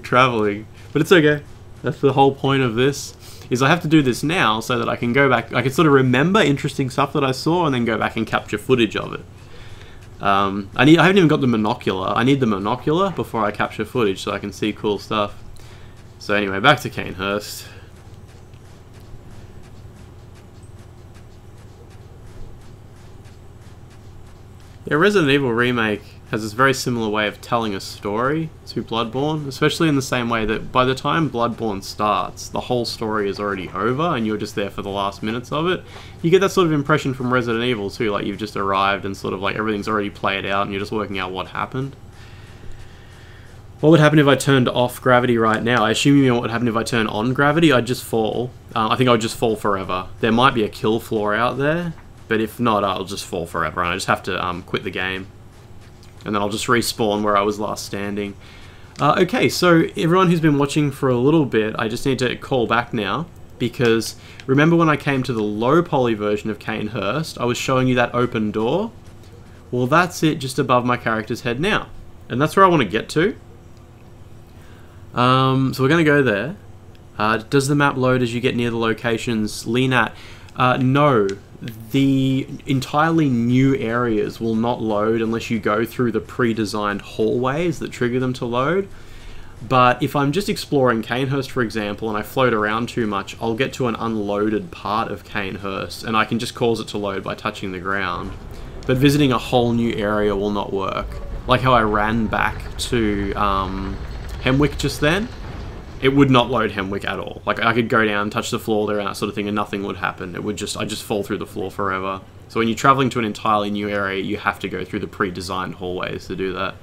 traveling, but it's okay. That's the whole point of this, is I have to do this now so that I can go back, I can sort of remember interesting stuff that I saw and then go back and capture footage of it. I haven't even got the monocular. I need the monocular before I capture footage so I can see cool stuff. So anyway, back to Canehurst. Yeah, Resident Evil Remake has this very similar way of telling a story to Bloodborne, especially in the same way that by the time Bloodborne starts, the whole story is already over and you're just there for the last minutes of it. You get that sort of impression from Resident Evil too, like you've just arrived and sort of like everything's already played out and you're just working out what happened. What would happen if I turned off gravity right now? I assume you know what would happen if I turn on gravity. I'd just fall. I think I would just fall forever. There might be a kill floor out there, but if not, I'll just fall forever and I just have to quit the game. And then I'll just respawn where I was last standing. Okay, so everyone who's been watching for a little bit, I just need to call back now, because remember when I came to the low poly version of Canehurst, I was showing you that open door? Well, that's it just above my character's head now. And that's where I want to get to. So we're going to go there. Does the map load as you get near the locations? Lenat, no. The entirely new areas will not load unless you go through the pre-designed hallways that trigger them to load. But if I'm just exploring Canehurst, for example, and I float around too much, I'll get to an unloaded part of Canehurst, and I can just cause it to load by touching the ground. But visiting a whole new area will not work. Like how I ran back to Hemwick just then. It would not load Hemwick at all. Like, I could go down, touch the floor there and that sort of thing, and nothing would happen. It would just, I'd just fall through the floor forever. So when you're traveling to an entirely new area, you have to go through the pre-designed hallways to do that.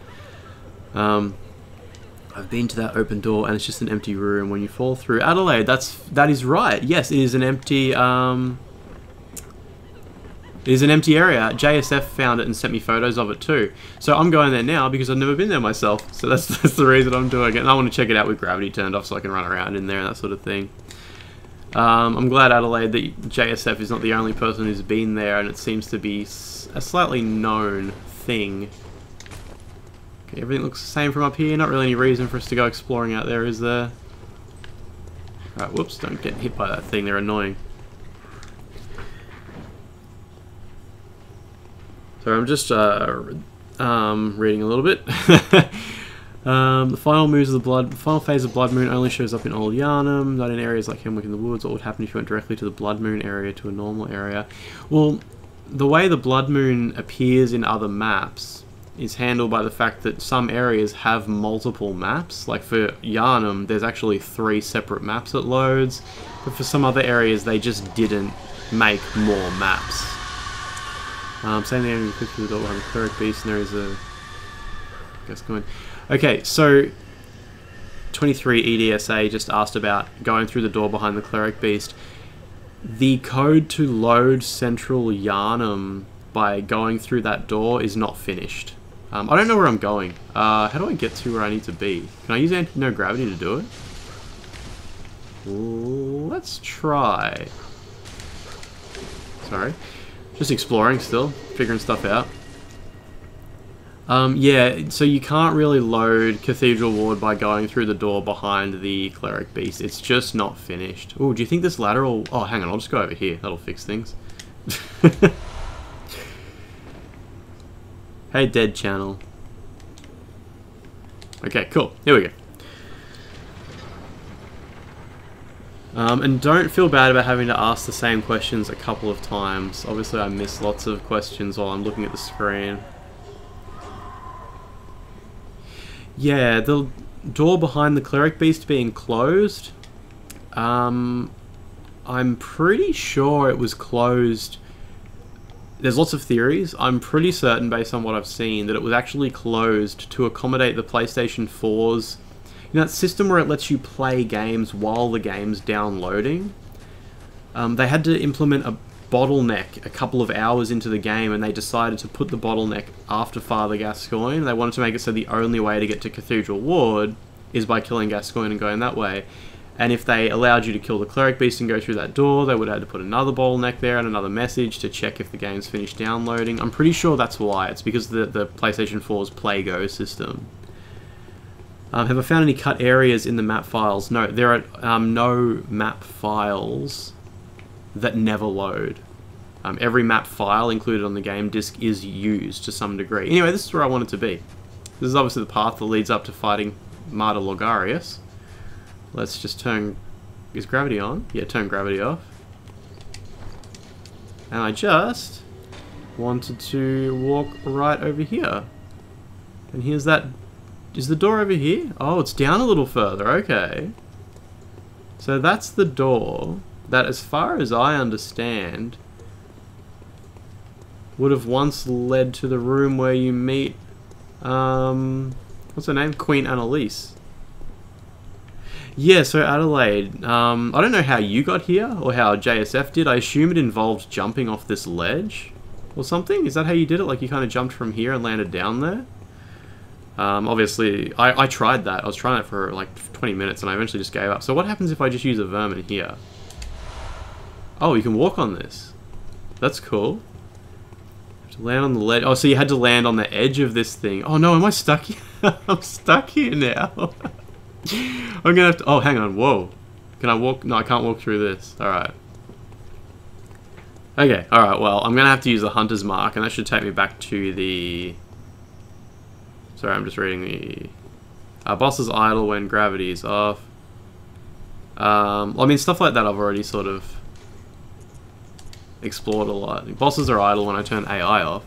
I've been to that open door, and it's just an empty room when you fall through. Adelaide, that is right. Yes, it is an empty, it is an empty area. JSF found it and sent me photos of it too. So I'm going there now because I've never been there myself. So that's the reason I'm doing it. And I want to check it out with gravity turned off so I can run around in there and that sort of thing. I'm glad, Adelaide, that JSF is not the only person who's been there, and it seems to be a slightly known thing. Okay, everything looks the same from up here. Not really any reason for us to go exploring out there, is there? Alright, whoops, don't get hit by that thing. They're annoying. So I'm just reading a little bit. The final phase of Blood Moon only shows up in Old Yarnum, not in areas like Hemwick in the Woods. What would happen if you went directly to the Blood Moon area, to a normal area? Well, the way the Blood Moon appears in other maps is handled by the fact that some areas have multiple maps. Like for Yarnum, there's actually 3 separate maps it loads, but for some other areas they just didn't make more maps. Same thing, you click through the door behind the Cleric Beast, and there is a... guess going. Okay, so 23 EDSA just asked about going through the door behind the Cleric Beast. The code to load Central Yarnum by going through that door is not finished. I don't know where I'm going. How do I get to where I need to be? Can I use anti-gravity to do it? Let's try. Sorry. Just exploring still, figuring stuff out. Yeah, so you can't really load Cathedral Ward by going through the door behind the Cleric Beast. It's just not finished. Oh, do you think this ladder will... Oh, hang on, I'll just go over here. That'll fix things. Hey, Dead Channel. Okay, cool. Here we go. And don't feel bad about having to ask the same questions a couple of times. Obviously, I miss lots of questions while I'm looking at the screen. Yeah, the door behind the Cleric Beast being closed. I'm pretty sure it was closed. There's lots of theories. I'm pretty certain, based on what I've seen, that it was actually closed to accommodate the PlayStation 4's... You know, that system where it lets you play games while the game's downloading? They had to implement a bottleneck a couple of hours into the game, and they decided to put the bottleneck after Father Gascoigne. They wanted to make it so the only way to get to Cathedral Ward is by killing Gascoigne and going that way. And if they allowed you to kill the Cleric Beast and go through that door, they would have had to put another bottleneck there and another message to check if the game's finished downloading. I'm pretty sure that's why. It's because of the PlayStation 4's Play Go system. Have I found any cut areas in the map files? No, there are no map files that never load. Every map file included on the game disc is used to some degree. Anyway, this is where I want it to be. This is obviously the path that leads up to fighting Martyr Logarius. Let's just turn... Is gravity on? Yeah, turn gravity off. And I just wanted to walk right over here. And here's that... Is the door over here? Oh, it's down a little further. Okay. So that's the door that, as far as I understand, would have once led to the room where you meet... what's her name? Queen Annalise. Yeah, so Adelaide, I don't know how you got here, or how JSF did. I assume it involved jumping off this ledge, or something? Is that how you did it? Like, you kind of jumped from here and landed down there? Obviously, I tried that. I was trying it for, like, 20 minutes, and I eventually just gave up. So what happens if I just use a vermin here? Oh, you can walk on this. That's cool. Have to land on the ledge. Oh, so you had to land on the edge of this thing. Oh, no, am I stuck here? I'm stuck here now. I'm gonna have to... Oh, hang on. Whoa. Can I walk? No, I can't walk through this. Alright. Okay, alright, well, I'm gonna have to use the Hunter's Mark, and that should take me back to the... Sorry, I'm just reading the... boss is idle when gravity is off. Well, I mean, stuff like that I've already sort of explored a lot. Bosses are idle when I turn AI off.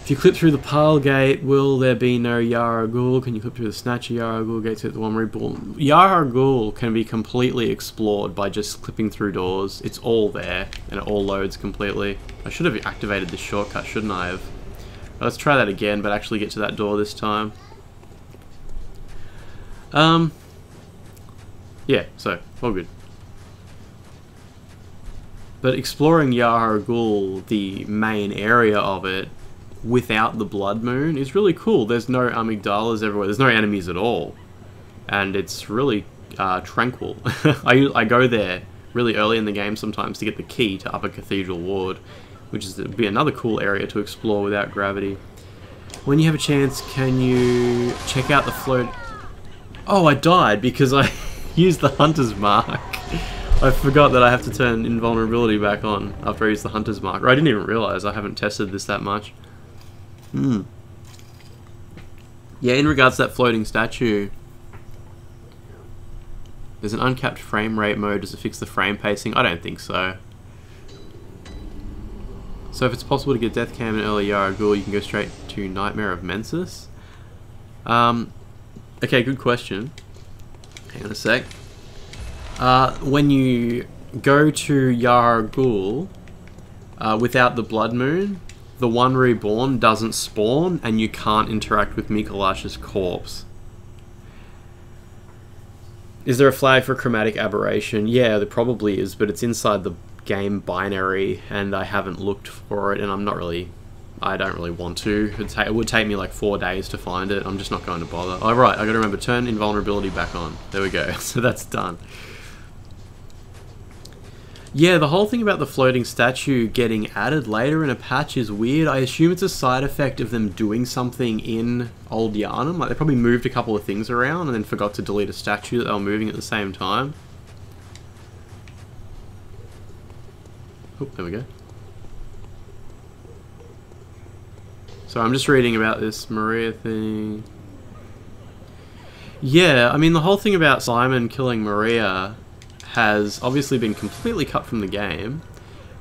If you clip through the Pile Gate, will there be no Yara Ghul? Can you clip through the Snatcher Yara Ghul gate to hit the one reborn? Yara Ghul can be completely explored by just clipping through doors. It's all there, and it all loads completely. I should have activated this shortcut, shouldn't I have? Let's try that again, but actually get to that door this time. Yeah, so, all good. But exploring Yara Ghul, the main area of it, without the Blood Moon is really cool. There's no amygdalas everywhere. There's no enemies at all. And it's really tranquil. I go there really early in the game sometimes to get the key to Upper Cathedral Ward, which is be another cool area to explore without gravity. When you have a chance, can you check out the float... Oh, I died because I used the Hunter's Mark. I forgot that I have to turn invulnerability back on after I use the Hunter's Mark. Or I didn't even realize. I haven't tested this that much. Yeah, in regards to that floating statue, there's an uncapped frame rate mode. Does it fix the frame pacing? I don't think so. So if it's possible to get Death Cam in early Yara Ghul, you can go straight to Nightmare of Mensis. Okay, good question. Hang on a sec. When you go to Yara Ghul without the Blood Moon, the one reborn doesn't spawn, and you can't interact with Mikolash's corpse. Is there a flag for chromatic aberration? Yeah, there probably is, but it's inside the game binary, and I haven't looked for it, and I don't really want to. It would take me like 4 days to find it. I'm just not going to bother. Oh, right, I gotta remember, turn invulnerability back on. There we go. So that's done. Yeah, the whole thing about the floating statue getting added later in a patch is weird. I assume it's a side effect of them doing something in Old Yharnam. Like, they probably moved a couple of things around and then forgot to delete a statue that they were moving at the same time. Oh, there we go. So I'm just reading about this Maria thing. Yeah, I mean, the whole thing about Simon killing Maria has obviously been completely cut from the game.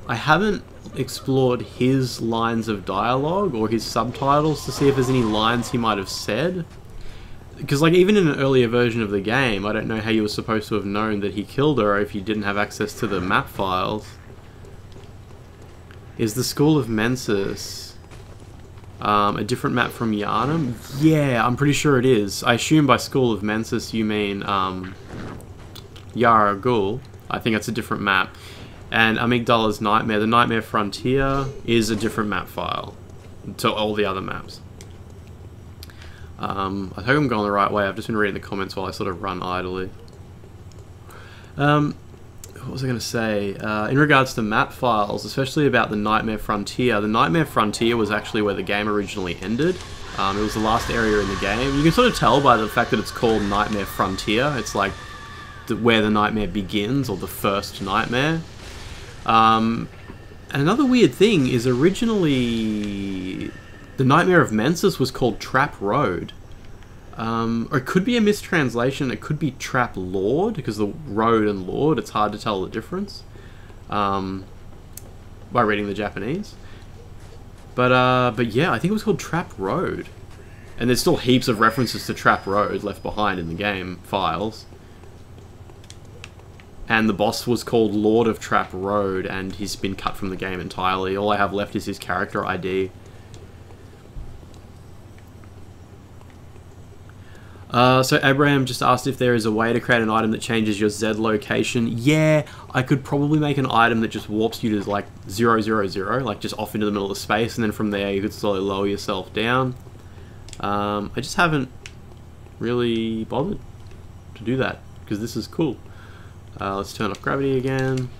I haven't explored his lines of dialogue or his subtitles to see if there's any lines he might have said. Because, like, even in an earlier version of the game, I don't know how you were supposed to have known that he killed her if you didn't have access to the map files. Is the School of Mensis a different map from Yharnam? Yeah, I'm pretty sure it is. I assume by School of Mensis you mean Yara Ghul. I think that's a different map. And Amygdala's Nightmare, the Nightmare Frontier, is a different map file to all the other maps. I hope I'm going the right way. I've just been reading the comments while I sort of run idly. What was I going to say? In regards to map files, especially about the Nightmare Frontier, the Nightmare Frontier was actually where the game originally ended. It was the last area in the game. You can sort of tell by the fact that it's called Nightmare Frontier. It's like where the nightmare begins, or the first nightmare. And another weird thing is originally the Nightmare of Mensis was called Trap Road. Or it could be a mistranslation, it could be Trap Lord, because the road and Lord, it's hard to tell the difference by reading the Japanese. But yeah, I think it was called Trap Road. And there's still heaps of references to Trap Road left behind in the game files. And the boss was called Lord of Trap Road, and he's been cut from the game entirely. All I have left is his character ID. So Abraham just asked if there is a way to create an item that changes your Z location. Yeah, I could probably make an item that just warps you to like 000, like just off into the middle of space, and then from there you could slowly lower yourself down. I just haven't really bothered to do that, because this is cool. Let's turn off gravity again.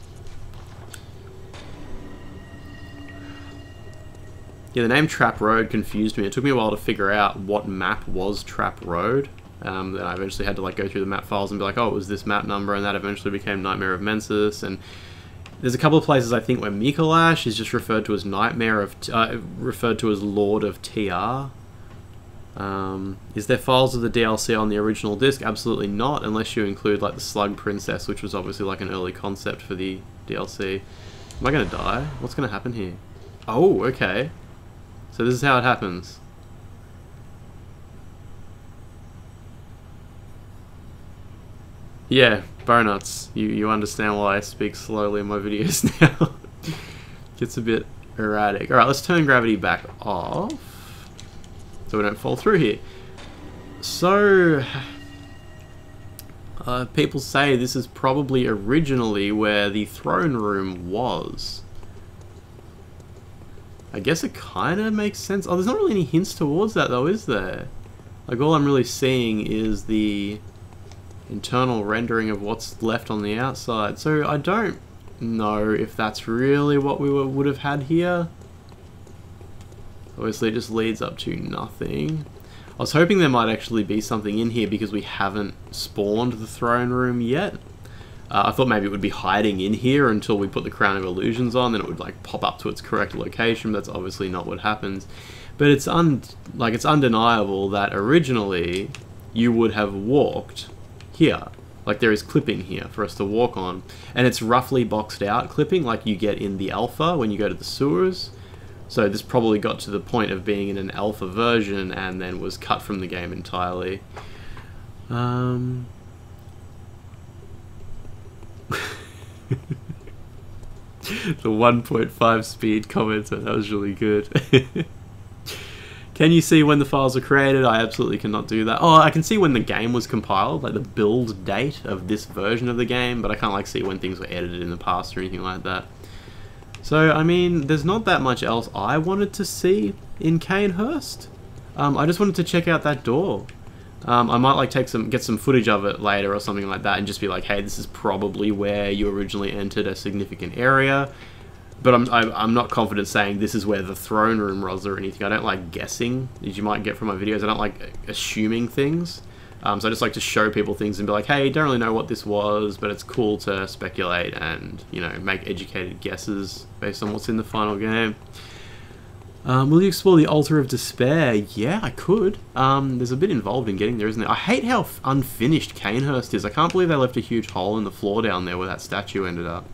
Yeah, the name Trap Road confused me. It took me a while to figure out what map was Trap Road. Then I eventually had to like go through the map files and be like, oh, it was this map number, and that eventually became Nightmare of Mensis. And there's a couple of places I think where Mikolash is just referred to as referred to as Lord of TR. Is there files of the DLC on the original disc? Absolutely not, unless you include like the Slug Princess, which was obviously like an early concept for the DLC. Am I gonna die? What's gonna happen here? Oh, okay. So this is how it happens. Yeah, Bonuts. You understand why I speak slowly in my videos now. Gets a bit erratic. Alright, let's turn gravity back off, so we don't fall through here. So, people say this is probably originally where the throne room was. I guess it kind of makes sense. Oh, there's not really any hints towards that though, is there? Like, all I'm really seeing is the internal rendering of what's left on the outside. So I don't know if that's really what we would have had here. Obviously it just leads up to nothing. I was hoping there might actually be something in here because we haven't spawned the throne room yet. I thought maybe it would be hiding in here until we put the Crown of Illusions on, then it would like pop up to its correct location. That's obviously not what happens. But it's undeniable that originally you would have walked here. Like, there is clipping here for us to walk on, and it's roughly boxed out clipping like you get in the alpha when you go to the sewers. So this probably got to the point of being in an alpha version and then was cut from the game entirely. The 1.5 speed commenter, that was really good. Can you see when the files were created? I absolutely cannot do that. Oh, I can see when the game was compiled, like the build date of this version of the game, but I can't like see when things were edited in the past or anything like that. So, I mean, there's not that much else I wanted to see in Canehurst. I just wanted to check out that door. I might like get some footage of it later or something like that and just be like, hey, this is probably where you originally entered a significant area. But I'm not confident saying this is where the throne room was or anything. I don't like guessing, as you might get from my videos. I don't like assuming things. So I just like to show people things and be like, hey, don't really know what this was, but it's cool to speculate and, you know, make educated guesses based on what's in the final game. Will you explore the Altar of Despair? Yeah, I could. There's a bit involved in getting there, isn't there? I hate how unfinished Canehurst is. I can't believe they left a huge hole in the floor down there where that statue ended up.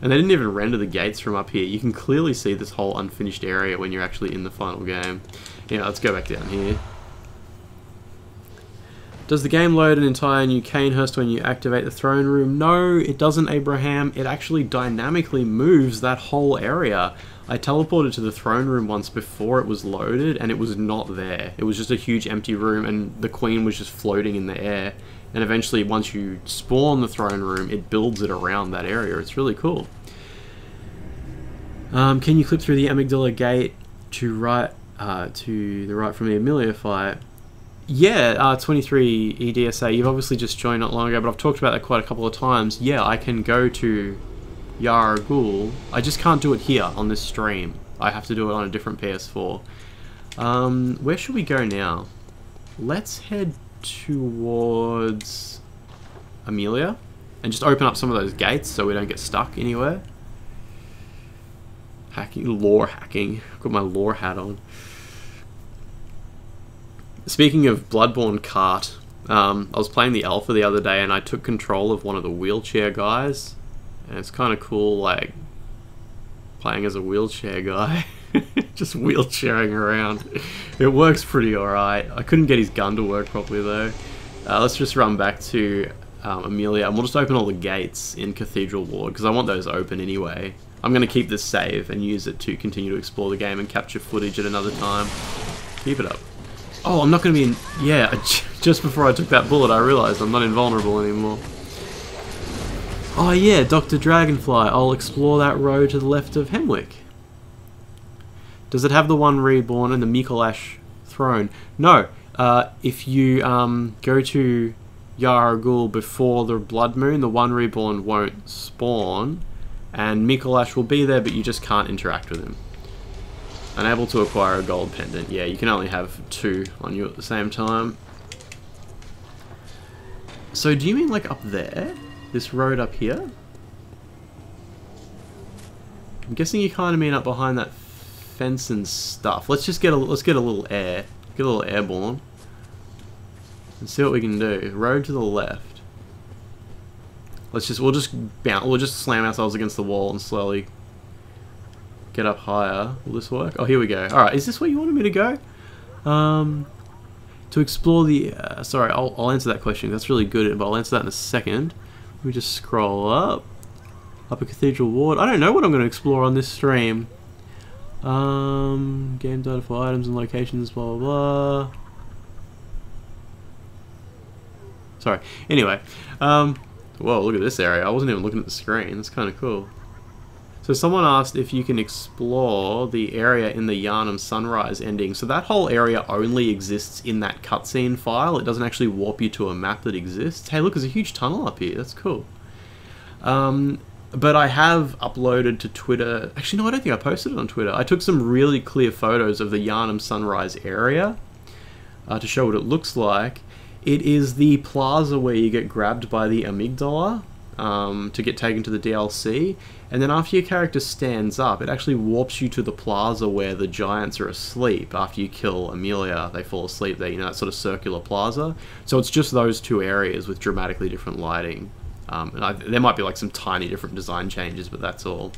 And they didn't even render the gates from up here. You can clearly see this whole unfinished area when you're actually in the final game. Yeah, let's go back down here. Does the game load an entire new Canehurst when you activate the throne room? No, it doesn't, Abraham. It actually dynamically moves that whole area. I teleported to the throne room once before it was loaded, and it was not there. It was just a huge empty room, and the Queen was just floating in the air. And eventually, once you spawn the throne room, it builds it around that area. It's really cool. Can you clip through the Amygdala Gate to the right from the Amelia fight? Yeah, 23 EDSA, you've obviously just joined not long ago, but I've talked about that quite a couple of times. Yeah, I can go to Yara Ghul. I just can't do it here on this stream. I have to do it on a different PS4. Where should we go now? Let's head towards Amelia and just open up some of those gates so we don't get stuck anywhere. Lore hacking. I've got my lore hat on. Speaking of Bloodborne cart, I was playing the alpha the other day and I took control of one of the wheelchair guys, and it's kind of cool, like playing as a wheelchair guy. Just wheelchairing around. It works pretty alright. I couldn't get his gun to work properly though. Let's just run back to Amelia, and we'll just open all the gates in Cathedral Ward because I want those open anyway. I'm going to keep this save and use it to continue to explore the game and capture footage at another time. Keep it up. Oh, I'm not going to be in... Yeah, just before I took that bullet I realised I'm not invulnerable anymore. Oh yeah, Dr. Dragonfly. I'll explore that road to the left of Hemwick. Does it have the One Reborn and the Mikolash throne? No. If you go to Yara Ghul before the Blood Moon, the One Reborn won't spawn, and Mikolash will be there, but you just can't interact with him. Unable to acquire a gold pendant. Yeah, you can only have two on you at the same time. So do you mean like up there? This road up here? I'm guessing you kind of mean up behind that fence and stuff. Let's just get a little air. Get a little airborne. And see what we can do. Road to the left. We'll just slam ourselves against the wall and slowly get up higher. Will this work? Oh, here we go. Alright, is this where you wanted me to go? To explore the... sorry, I'll answer that question. That's really good, but I'll answer that in a second. Let me just scroll up. Upper Cathedral Ward. I don't know what I'm going to explore on this stream. Game data for items and locations, blah, blah, blah. Sorry. Anyway. Whoa, look at this area. I wasn't even looking at the screen. That's kind of cool. So someone asked if you can explore the area in the Yharnam Sunrise ending. So that whole area only exists in that cutscene file. It doesn't actually warp you to a map that exists. Hey, look, there's a huge tunnel up here. That's cool. But I have uploaded to Twitter... Actually, no, I don't think I posted it on Twitter. I took some really clear photos of the Yharnam Sunrise area to show what it looks like. It is the plaza where you get grabbed by the amygdala to get taken to the DLC. And then after your character stands up, it actually warps you to the plaza where the giants are asleep. After you kill Amelia, they fall asleep there. You know, that sort of circular plaza. So it's just those two areas with dramatically different lighting. There might be like some tiny different design changes, but that's all.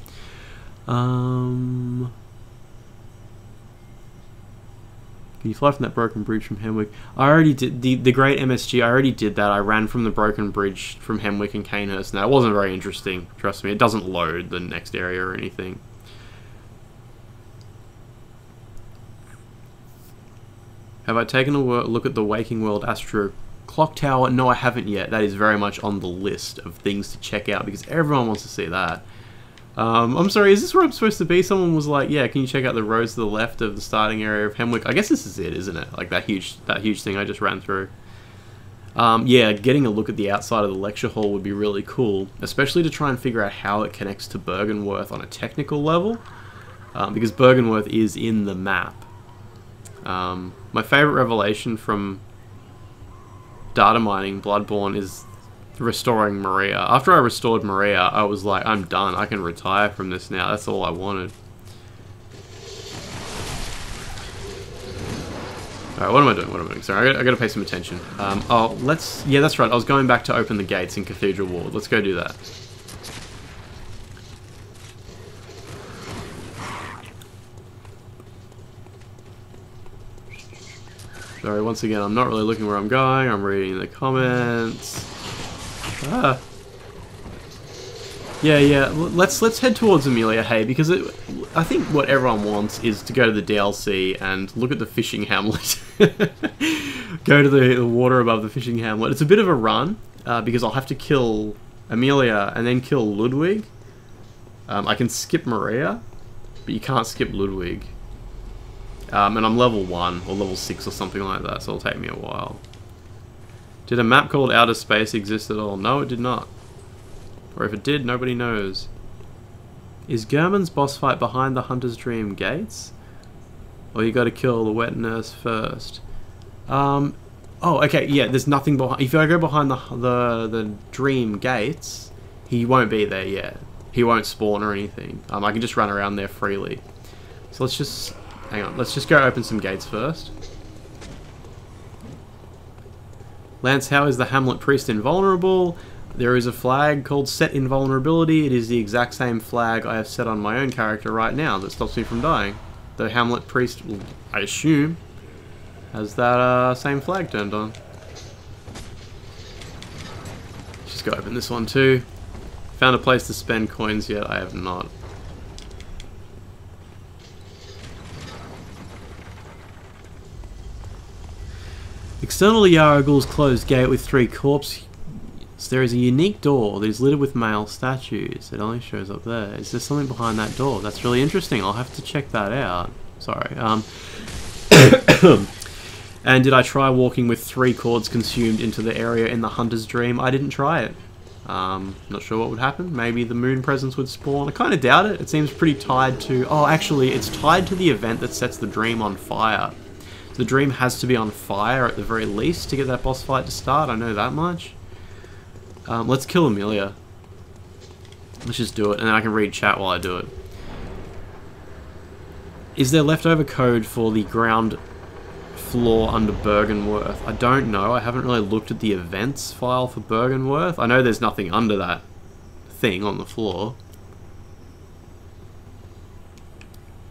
Can you fly from that broken bridge from Hemwick? I already did the Great MSG. I already did that. I ran from the broken bridge from Hemwick and Canehurst. Now, it wasn't very interesting. Trust me, it doesn't load the next area or anything. Have I taken a look at the Waking World Astro Clock Tower? No, I haven't yet. That is very much on the list of things to check out because everyone wants to see that. I'm sorry, is this where I'm supposed to be? Someone was like, yeah, can you check out the roads to the left of the starting area of Hemwick? I guess this is it, isn't it? Like that huge thing I just ran through. Yeah, getting a look at the outside of the lecture hall would be really cool, especially to try and figure out how it connects to Byrgenwerth on a technical level, because Byrgenwerth is in the map. My favorite revelation from data mining Bloodborne is restoring Maria. After I restored Maria, I was like, I'm done. I can retire from this now. That's all I wanted. Alright, what am I doing? What am I doing? Sorry, I gotta pay some attention. Yeah, that's right. I was going back to open the gates in Cathedral Ward. Let's go do that. Sorry, once again, I'm not really looking where I'm going. I'm reading the comments. Yeah. Let's head towards Amelia Hay because I think what everyone wants is to go to the DLC and look at the fishing hamlet. Go to the water above the fishing hamlet. It's a bit of a run because I'll have to kill Amelia and then kill Ludwig. I can skip Maria, but you can't skip Ludwig. And I'm level 1 or level 6 or something like that, so it'll take me a while. Did a map called Outer Space exist at all? No, it did not. Or if it did, nobody knows. Is German's boss fight behind the Hunter's Dream gates? Or you gotta kill the wet nurse first? Oh, okay, yeah, there's nothing behind... If I go behind the Dream gates, he won't be there yet. He won't spawn or anything. I can just run around there freely. So let's just... Hang on, let's just go open some gates first. Lance, how is the Hamlet Priest invulnerable? There is a flag called Set Invulnerability. It is the exact same flag I have set on my own character right now that stops me from dying. The Hamlet Priest, I assume, has that same flag turned on. Let's just go open this one too. Found a place to spend coins yet? I have not. External to Yaragul's closed gate with 3 corpses, there is a unique door that is littered with male statues. It only shows up there. Is there something behind that door? That's really interesting. I'll have to check that out. Sorry. And did I try walking with 3 cords consumed into the area in the Hunter's Dream? I didn't try it. Not sure what would happen. Maybe the moon presence would spawn. I kind of doubt it. It seems pretty tied to... Oh, actually, it's tied to the event that sets the dream on fire. The dream has to be on fire at the very least to get that boss fight to start, I know that much. Let's kill Amelia. Let's just do it, and then I can read chat while I do it. Is there leftover code for the ground floor under Bergenworth? I don't know. I haven't really looked at the events file for Bergenworth. I know there's nothing under that thing on the floor.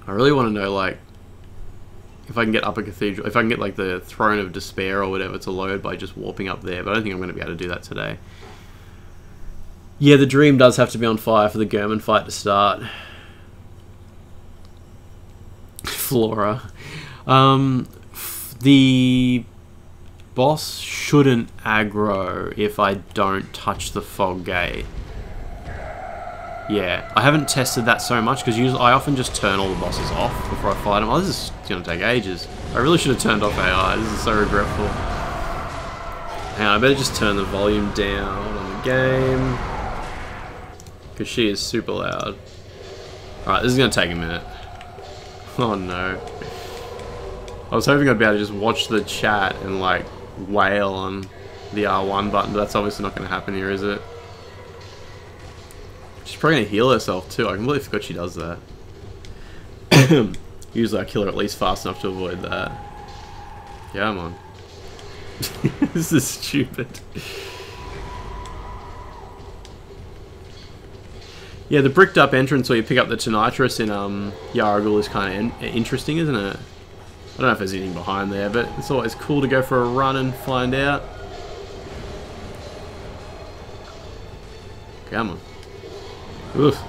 I really want to know, like, if I can get Upper Cathedral, if I can get, like, the Throne of Despair or whatever to load by just warping up there, but I don't think I'm going to be able to do that today. Yeah, the dream does have to be on fire for the German fight to start. Flora. The boss shouldn't aggro if I don't touch the fog gate. Yeah, I haven't tested that so much because usually I often just turn all the bosses off before I fight them. Oh, this is going to take ages. I really should have turned off AI. This is so regretful. Hang on, I better just turn the volume down on the game because she is super loud. Alright, this is going to take a minute. Oh no. I was hoping I'd be able to just watch the chat and like wail on the R1 button, but that's obviously not going to happen here, is it? She's probably going to heal herself too. I completely forgot she does that. Usually I kill her at least fast enough to avoid that. Yeah, I'm on. This is stupid. Yeah, the bricked up entrance where you pick up the Tonitrus in Yargul is kind of interesting, isn't it? I don't know if there's anything behind there, but it's always cool to go for a run and find out. Come on. Oof.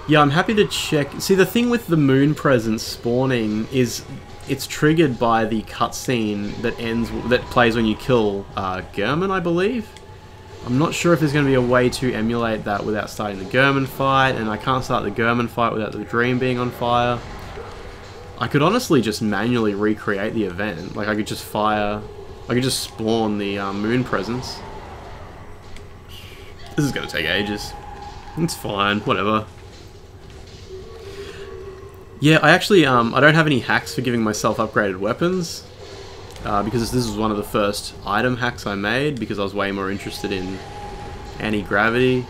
Yeah, I'm happy to check. See, the thing with the moon presence spawning is it's triggered by the cutscene that plays when you kill German, I believe. I'm not sure if there's going to be a way to emulate that without starting the German fight, and I can't start the German fight without the dream being on fire. I could honestly just manually recreate the event. Like, I could just spawn the moon presence. This is going to take ages. It's fine, whatever. Yeah, I actually, I don't have any hacks for giving myself upgraded weapons. Because this was one of the first item hacks I made, because I was way more interested in anti-gravity.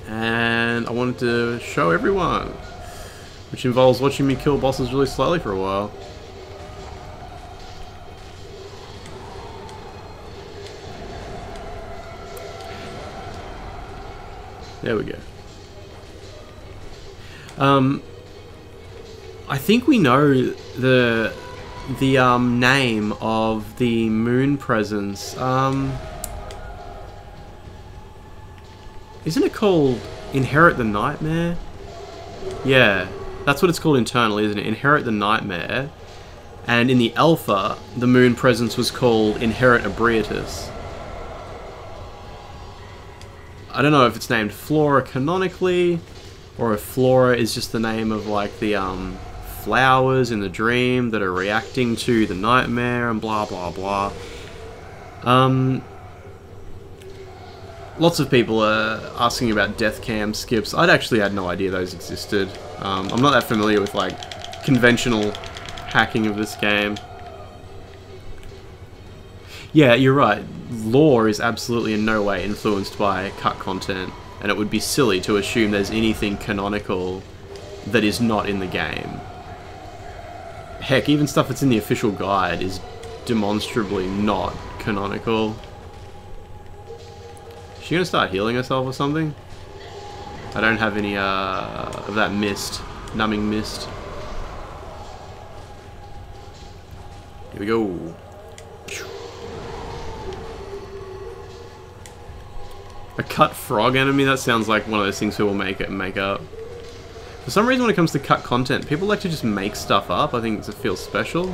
And I wanted to show everyone. Which involves watching me kill bosses really slowly for a while. There we go. I think we know the name of the moon presence. Isn't it called Inherit the Nightmare? Yeah, that's what it's called internally, isn't it? Inherit the Nightmare. And in the alpha, the moon presence was called Inherit Ebrietus. I don't know if it's named Flora canonically, or if Flora is just the name of like the flowers in the dream that are reacting to the nightmare and blah blah blah. Lots of people are asking about death cam skips. I'd actually had no idea those existed. I'm not that familiar with like conventional hacking of this game. Yeah, you're right. Lore is absolutely in no way influenced by cut content, and it would be silly to assume there's anything canonical that is not in the game. Heck, even stuff that's in the official guide is demonstrably not canonical. Is she gonna start healing herself or something? I don't have any of that mist, numbing mist. Here we go. A cut frog enemy? That sounds like one of those things people make up. For some reason, when it comes to cut content, people like to just make stuff up. I think it feels special.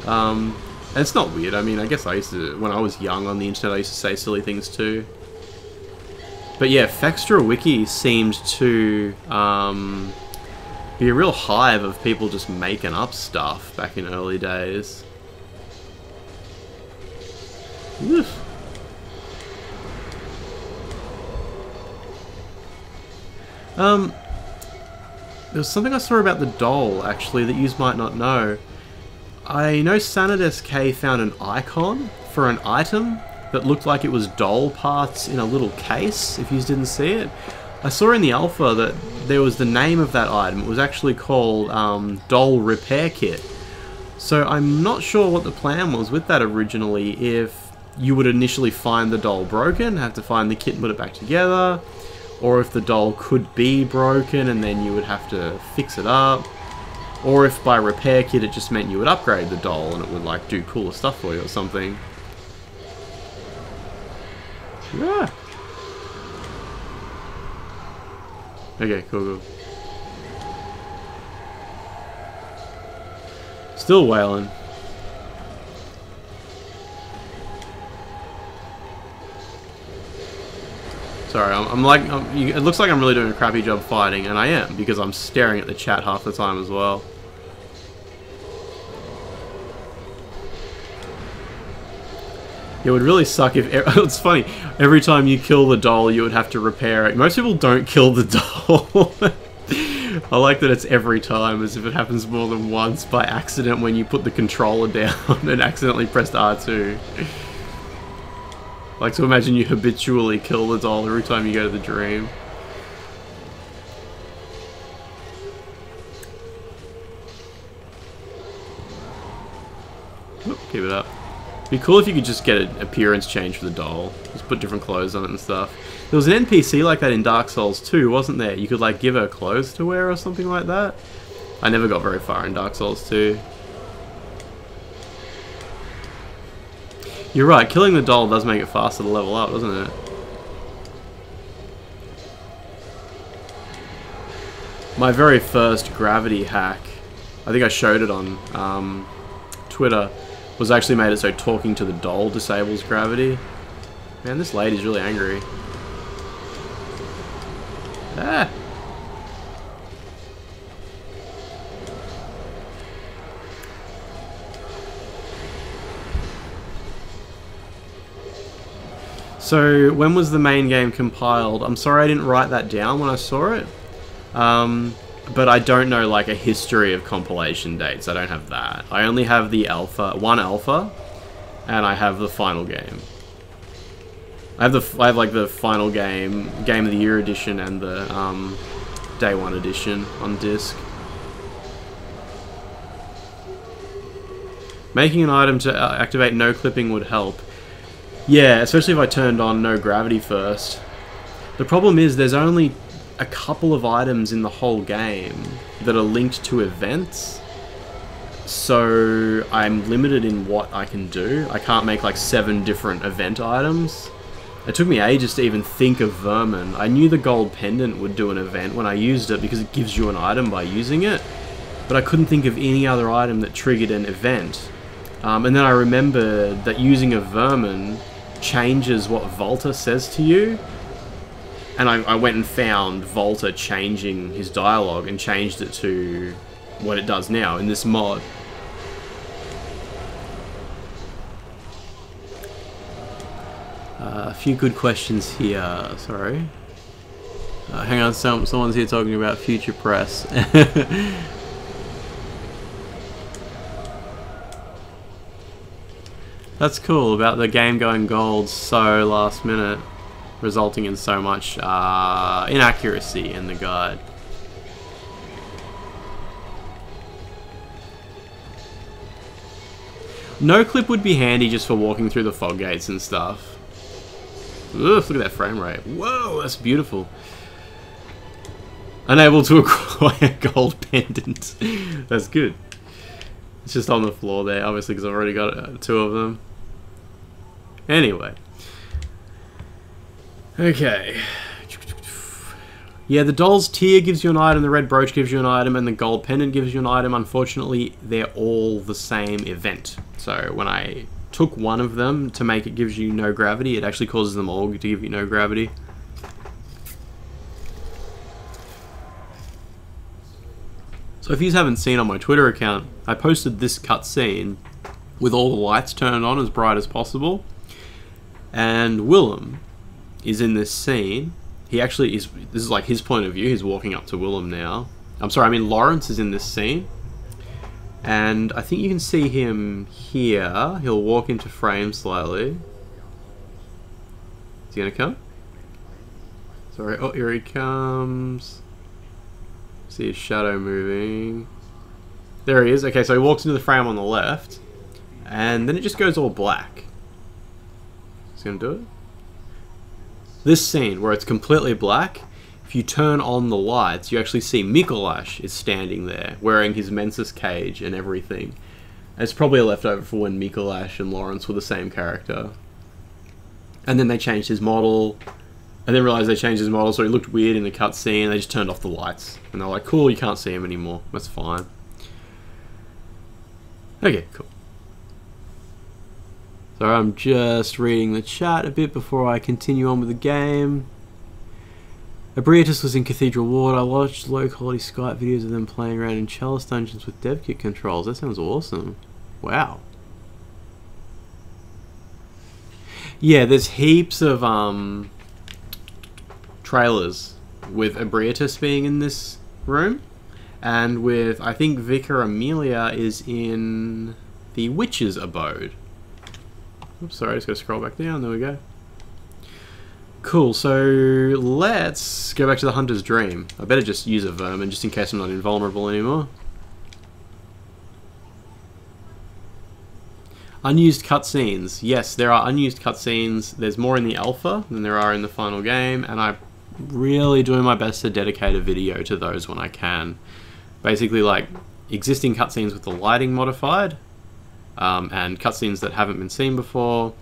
And it's not weird. I mean, I guess I used to, when I was young on the internet, I used to say silly things too. But yeah, Fextra Wiki seemed to be a real hive of people just making up stuff back in early days. Oof. There was something I saw about the doll, actually, that you might not know. I know SanitSK found an icon for an item that looked like it was doll parts in a little case, if you didn't see it. I saw in the alpha that there was the name of that item. It was actually called Doll Repair Kit. So I'm not sure what the plan was with that originally, if you would initially find the doll broken, have to find the kit and put it back together, or if the doll could be broken and then you would have to fix it up, or if by repair kit it just meant you would upgrade the doll and it would like do cooler stuff for you or something. Yeah. Okay, cool. Still wailing. Sorry, it looks like I'm really doing a crappy job fighting, and I am, because I'm staring at the chat half the time as well. It would really suck if... It's funny, every time you kill the doll, you would have to repair it. Most people don't kill the doll. I like that it's every time, as if it happens more than once by accident when you put the controller down and accidentally pressed R2. Like to imagine you habitually kill the doll every time you go to the dream. Oop, keep it up. It'd be cool if you could just get an appearance change for the doll. Just put different clothes on it and stuff. There was an NPC like that in Dark Souls 2, wasn't there? You could like give her clothes to wear or something like that. I never got very far in Dark Souls 2. You're right, killing the doll does make it faster to level up, doesn't it? My very first gravity hack, I think I showed it on Twitter, was actually made it so talking to the doll disables gravity. Man, this lady's really angry. Ah! So, when was the main game compiled? I'm sorry I didn't write that down when I saw it. But I don't know like a history of compilation dates. I don't have that. I only have the alpha, one alpha, and I have the final game. I have like the final game, Game of the Year edition, and the Day 1 edition on disc. Making an item to activate no clipping would help. Yeah, especially if I turned on no gravity first. The problem is there's only a couple of items in the whole game that are linked to events. So I'm limited in what I can do. I can't make like 7 different event items. It took me ages to even think of Vermin. I knew the gold pendant would do an event when I used it because it gives you an item by using it. But I couldn't think of any other item that triggered an event. And then I remembered that using a Vermin changes what Volta says to you. And I went and found Volta changing his dialogue and changed it to what it does now in this mod. A few good questions here, sorry. Hang on, someone's here talking about future press. That's cool, about the game going gold so last minute, resulting in so much inaccuracy in the guide. No clip would be handy just for walking through the fog gates and stuff. Ugh, look at that frame rate. Whoa, that's beautiful. Unable to acquire gold pendant. That's good. It's just on the floor there, obviously, because I've already got 2 of them. Anyway. Okay. Yeah, the doll's tear gives you an item, the red brooch gives you an item, and the gold pendant gives you an item. Unfortunately, they're all the same event. So when I took one of them to make it gives you no gravity, it actually causes them all to give you no gravity. So if you haven't seen on my Twitter account, I posted this cutscene with all the lights turned on as bright as possible. And Willem is in this scene. He actually is, this is like his point of view, he's walking up to Willem now. I'm sorry, I mean Lawrence is in this scene. And I think you can see him here. He'll walk into frame slightly. Is he gonna come? Sorry, oh, here he comes. See his shadow moving. There he is. Okay, so he walks into the frame on the left, and then it just goes all black. He's gonna do it. This scene where it's completely black, if you turn on the lights, you actually see Mikolash is standing there, wearing his Mensis cage and everything. And it's probably a leftover for when Mikolash and Lawrence were the same character. And then they changed his model, and then realized they changed his model, so he looked weird in the cutscene, and they just turned off the lights. And they're like, cool, you can't see him anymore. That's fine. Okay, cool. So I'm just reading the chat a bit before I continue on with the game. Abriatus was in Cathedral Ward. I watched low-quality Skype videos of them playing around in Chalice dungeons with dev kit controls. That sounds awesome. Wow. Yeah, there's heaps of trailers with Abriatus being in this room, and with, I think, Vicar Amelia is in the Witch's Abode. Oops, sorry, I just gotta scroll back down. There we go. Cool, so let's go back to the Hunter's Dream. I better just use a vermin just in case I'm not invulnerable anymore. Unused cutscenes. Yes, there are unused cutscenes. There's more in the alpha than there are in the final game, and I'm really doing my best to dedicate a video to those when I can. Basically, like, existing cutscenes with the lighting modified, and cutscenes that haven't been seen before.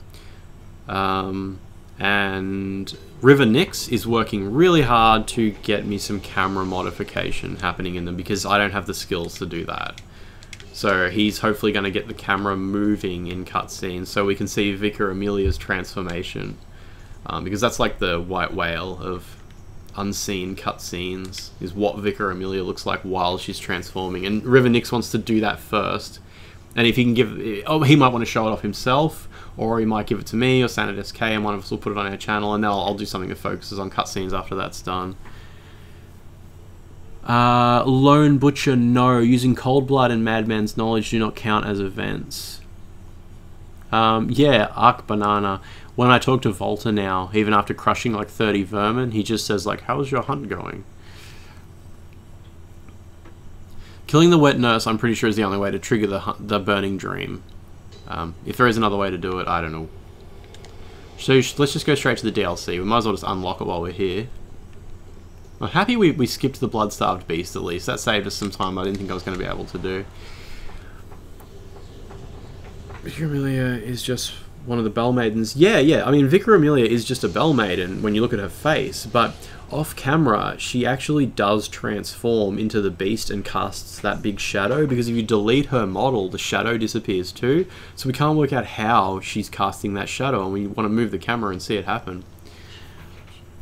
And River Nix is working really hard to get me some camera modification happening in them, because I don't have the skills to do that. So he's hopefully going to get the camera moving in cutscenes so we can see Vicar Amelia's transformation. Because that's like the white whale of unseen cutscenes, is what Vicar Amelia looks like while she's transforming. And River Nix wants to do that first. And if he can give... Oh, he might want to show it off himself, or he might give it to me, or Sanit SK, and one of us will put it on our channel, and then I'll do something that focuses on cutscenes after that's done. Lone Butcher, no. Using Cold Blood and Madman's knowledge do not count as events. Yeah, Arc Banana. When I talk to Volta now, even after crushing like 30 vermin, he just says like, how's your hunt going? Killing the wet nurse, I'm pretty sure, is the only way to trigger the burning dream. If there is another way to do it, I don't know. So let's just go straight to the DLC. We might as well just unlock it while we're here. I'm happy we skipped the blood-starved beast at least. That saved us some time I didn't think I was going to be able to do. Vicar Amelia is just one of the Bell Maidens. Yeah. I mean, Vicar Amelia is just a Bell Maiden when you look at her face, but off camera, she actually does transform into the beast and casts that big shadow, because if you delete her model, the shadow disappears too. So we can't work out how she's casting that shadow, and we want to move the camera and see it happen.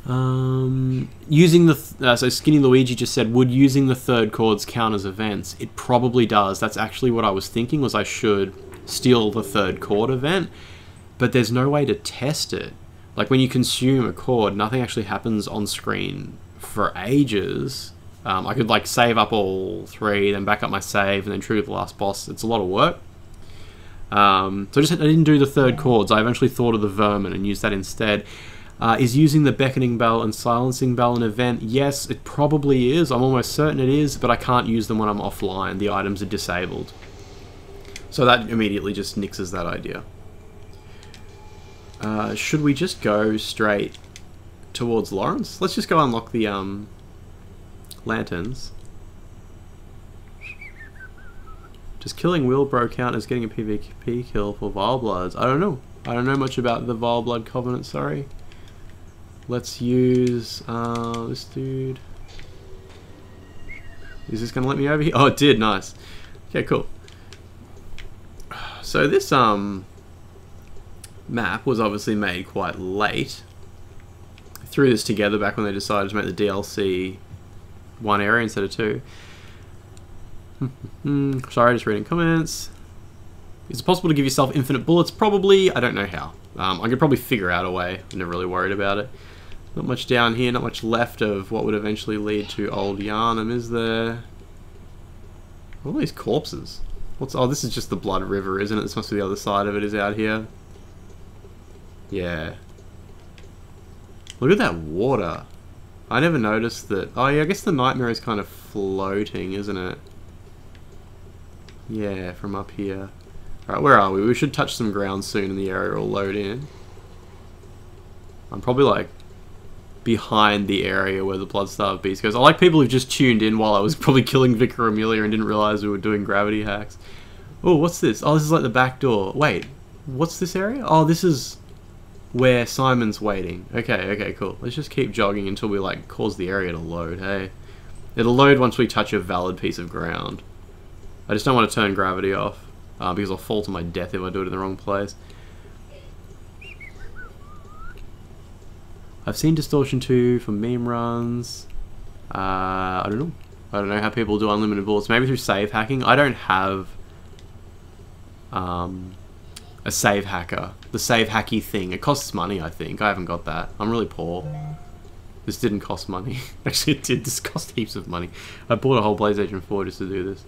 Using the... so Skinny Luigi just said, would using the third chords count as events? It probably does. That's actually what I was thinking, was I should steal the third chord event, but there's no way to test it. Like, when you consume a chord, nothing actually happens on screen for ages. I could, like, save up all three, then back up my save, and then trigger the last boss. It's a lot of work. So I didn't do the third chords. I eventually thought of the vermin and used that instead. Is using the beckoning bell and silencing bell an event? Yes, it probably is. I'm almost certain it is, but I can't use them when I'm offline. The items are disabled. So that immediately just nixes that idea. Should we just go straight towards Lawrence? Let's just go unlock the lanterns. Does killing Wilbro count as getting a PvP kill for Vile Bloods? I don't know. I don't know much about the Vile Blood Covenant, sorry. Let's use this dude. Is this going to let me over here? Oh, it did. Nice. Okay, cool. So this map was obviously made quite late. I threw this together back when they decided to make the DLC one area instead of two. Sorry, just reading comments. Is it possible to give yourself infinite bullets? Probably. I don't know how. I could probably figure out a way. I'm never really worried about it. Not much down here, not much left of what would eventually lead to Old Yarnum, is there? All these corpses. What's... Oh, this is just the Blood River, isn't it? This must be the other side of it, is out here. Yeah. Look at that water. I never noticed that. Oh yeah, I guess the nightmare is kind of floating, isn't it? Yeah, from up here. Alright, where are we? We should touch some ground soon and the area will load in. I'm probably like behind the area where the Bloodstarved Beast goes. I like people who've just tuned in while I was probably killing Vicar Amelia and didn't realize we were doing gravity hacks. Oh, what's this? Oh, this is like the back door. Wait, what's this area? Oh, this is where Simon's waiting. Okay, cool. Let's just keep jogging until we like cause the area to load, hey? It'll load once we touch a valid piece of ground. I just don't want to turn gravity off because I'll fall to my death if I do it in the wrong place. I've seen Distortion 2 for meme runs. I don't know. I don't know how people do unlimited bullets. Maybe through save hacking. I don't have a save hacker. The save hacky thing. It costs money, I think. I haven't got that. I'm really poor. This didn't cost money. Actually, it did. This cost heaps of money. I bought a whole PlayStation 4 just to do this.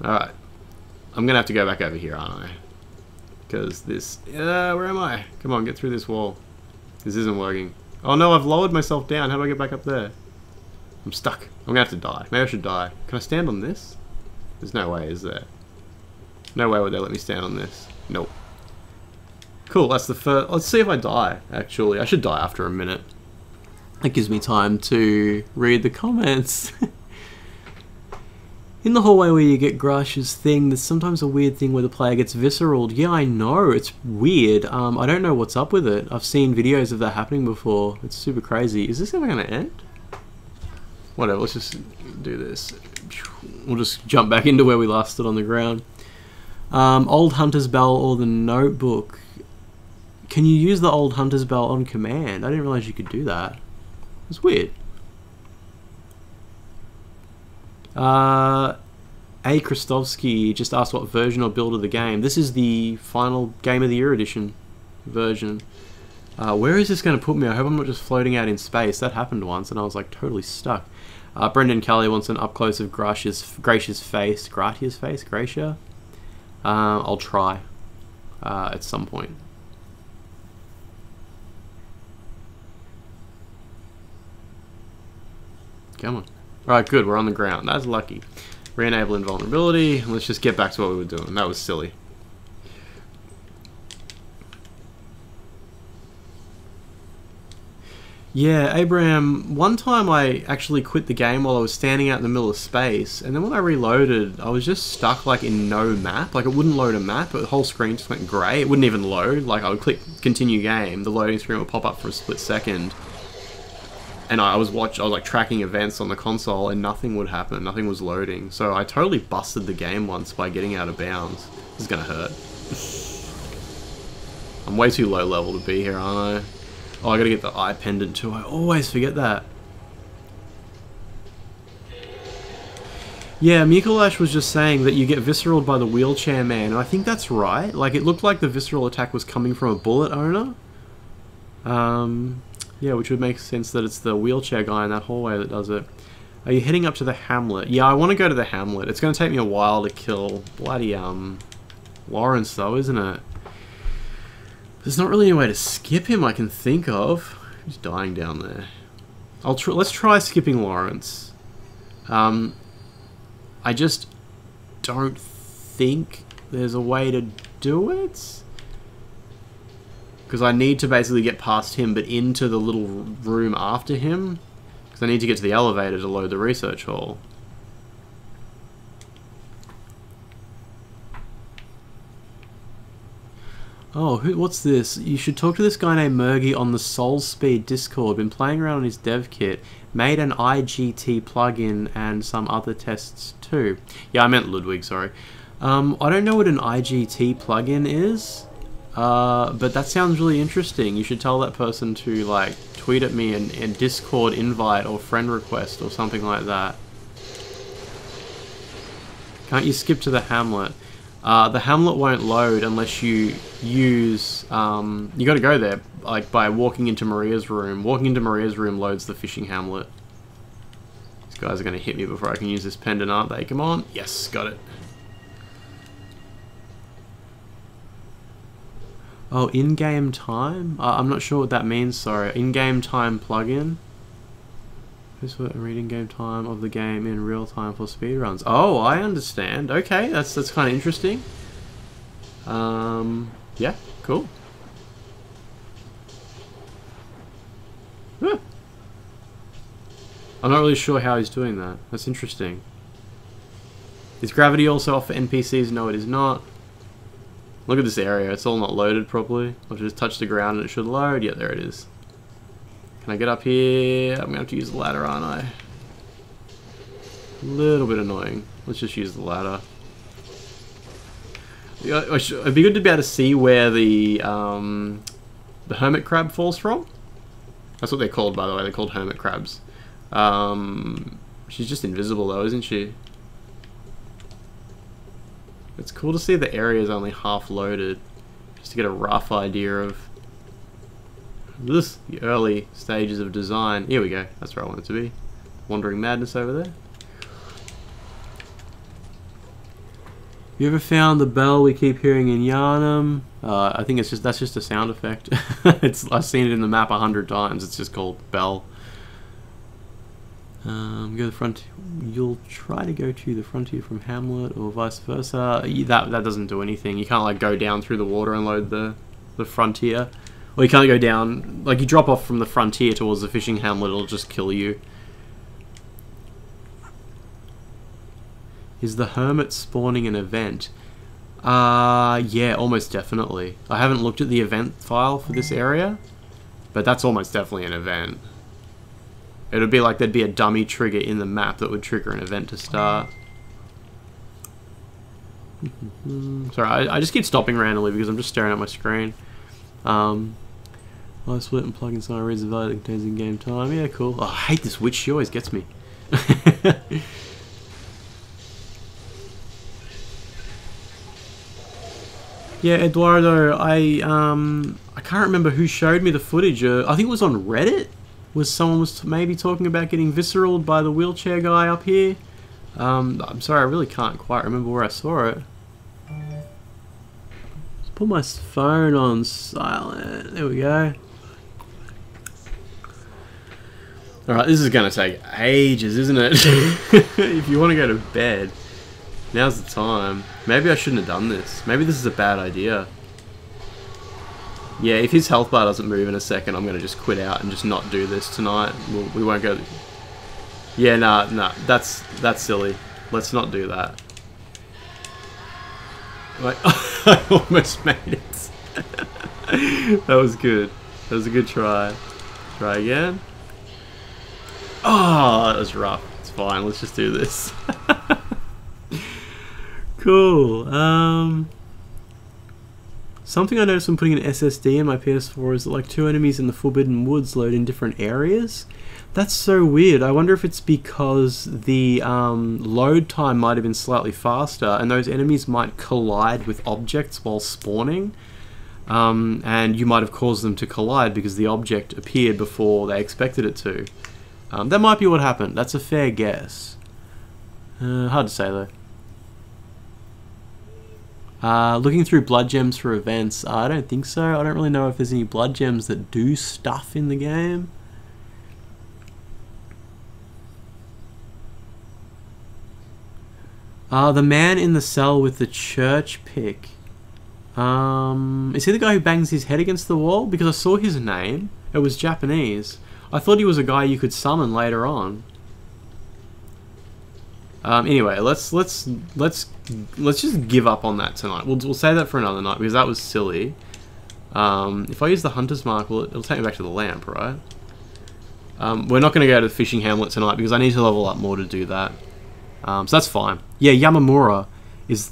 Alright. I'm going to have to go back over here, aren't I? Because this... where am I? Come on, get through this wall. This isn't working. Oh no, I've lowered myself down. How do I get back up there? I'm stuck. I'm going to have to die. Maybe I should die. Can I stand on this? There's no way, is there? No way would they let me stand on this. Nope. Cool, that's the first... Let's see if I die, actually. I should die after a minute. That gives me time to read the comments. In the hallway where you get Grush's thing, there's sometimes a weird thing where the player gets visceraled. Yeah, I know, it's weird. I don't know what's up with it. I've seen videos of that happening before. It's super crazy. Is this ever going to end? Whatever, let's just do this. We'll just jump back into where we last stood on the ground. Old Hunter's Bell or the Notebook. Can you use the Old Hunter's Bell on command? I didn't realize you could do that. It's weird. A. Kristovsky just asked what version or build of the game. This is the final Game of the Year edition version. Where is this going to put me? I hope I'm not just floating out in space. That happened once and I was like totally stuck. Brendan Kelly wants an up close of Gratia's face. Gratia's face? Gratia? I'll try at some point. Come on. Alright, good, we're on the ground. That's lucky. Re-enable invulnerability. Let's just get back to what we were doing. That was silly. Yeah, Abraham, one time I actually quit the game while I was standing out in the middle of space, and then when I reloaded, I was just stuck like in no map. Like it wouldn't load a map, but the whole screen just went grey. It wouldn't even load. Like I would click continue game, the loading screen would pop up for a split second. And I was like tracking events on the console and nothing would happen, nothing was loading. So I totally busted the game once by getting out of bounds. This is gonna hurt. I'm way too low level to be here, aren't I? Oh, I gotta get the eye pendant too. I always forget that. Yeah, Mikolash was just saying that you get visceraled by the wheelchair man, and I think that's right. Like, it looked like the visceral attack was coming from a bullet owner. Yeah, which would make sense that it's the wheelchair guy in that hallway that does it. Are you heading up to the Hamlet? Yeah, I want to go to the Hamlet. It's going to take me a while to kill bloody, Lawrence, though, isn't it? There's not really any way to skip him I can think of. He's dying down there. Let's try skipping Lawrence. I just don't think there's a way to do it. Because I need to basically get past him, but into the little room after him. Because I need to get to the elevator to load the research hall. Oh, what's this? You should talk to this guy named Mergy on the SoulSpeed Discord. Been playing around on his dev kit. Made an IGT plugin and some other tests too. Yeah, I meant Ludwig, sorry. I don't know what an IGT plugin is. But that sounds really interesting. You should tell that person to like tweet at me and Discord invite or friend request or something like that. Can't you skip to the Hamlet? The Hamlet won't load unless you use, you gotta go there, like by walking into Maria's room. Walking into Maria's room loads the fishing Hamlet. These guys are going to hit me before I can use this pendant, aren't they? Come on. Yes, got it. Oh, in-game time? I'm not sure what that means, sorry. In-game time plugin. This will read in-game time of the game in real time for speedruns. Oh, I understand. Okay, that's kind of interesting. Yeah, cool. Huh. I'm not really sure how he's doing that. That's interesting. Is gravity also off for NPCs? No, it is not. Look at this area. It's all not loaded properly. I'll just touch the ground and it should load. Yeah, there it is. Can I get up here? I'm going to have to use the ladder, aren't I? A little bit annoying. Let's just use the ladder. It'd be good to be able to see where the hermit crab falls from. That's what they're called, by the way. They're called hermit crabs. She's just invisible though, isn't she? It's cool to see the area is only half loaded, just to get a rough idea of the early stages of design. Here we go. That's where I want it to be. Wandering Madness over there. You ever found the bell we keep hearing in Yarnum? I think that's just a sound effect. I've seen it in the map 100 times. It's just called bell. Go to the front. You'll try to go to the frontier from Hamlet, or vice versa. That doesn't do anything. You can't like go down through the water and load the frontier, or you can't go down. Like you drop off from the frontier towards the fishing hamlet, it'll just kill you. Is the hermit spawning an event? Yeah, almost definitely. I haven't looked at the event file for this area, but that's almost definitely an event. It would be like there'd be a dummy trigger in the map that would trigger an event to start. Sorry, I just keep stopping randomly because I'm just staring at my screen. I'll split and plug in some reads the value that contains in-game time. Yeah, cool. Oh, I hate this witch. She always gets me. Yeah, Eduardo, I can't remember who showed me the footage. I think it was on Reddit. Someone was maybe talking about getting visceraled by the wheelchair guy up here. I'm sorry, I really can't quite remember where I saw it. Let's put my phone on silent. There we go. Alright, this is going to take ages, isn't it? If you want to go to bed, now's the time. Maybe I shouldn't have done this. Maybe this is a bad idea. Yeah, if his health bar doesn't move in a second, I'm going to just quit out and just not do this tonight. We won't go... Yeah, nah, that's silly. Let's not do that. Like, I almost made it. That was good. That was a good try. Try again. Oh, that was rough. It's fine, let's just do this. Cool. Something I noticed when putting an SSD in my PS4 is that like 2 enemies in the Forbidden Woods load in different areas. That's so weird. I wonder if it's because the load time might have been slightly faster and those enemies might collide with objects while spawning. And you might have caused them to collide because the object appeared before they expected it to. That might be what happened. That's a fair guess. Hard to say though. Looking through blood gems for events, I don't think so. I don't really know if there's any blood gems that do stuff in the game. The man in the cell with the church pick. Is he the guy who bangs his head against the wall? Because I saw his name. It was Japanese. I thought he was a guy you could summon later on. Anyway, let's just give up on that tonight. We'll say that for another night because that was silly. If I use the hunter's mark, it'll take me back to the lamp, right? We're not going to go to the fishing hamlet tonight because I need to level up more to do that. So that's fine. Yeah, Yamamura is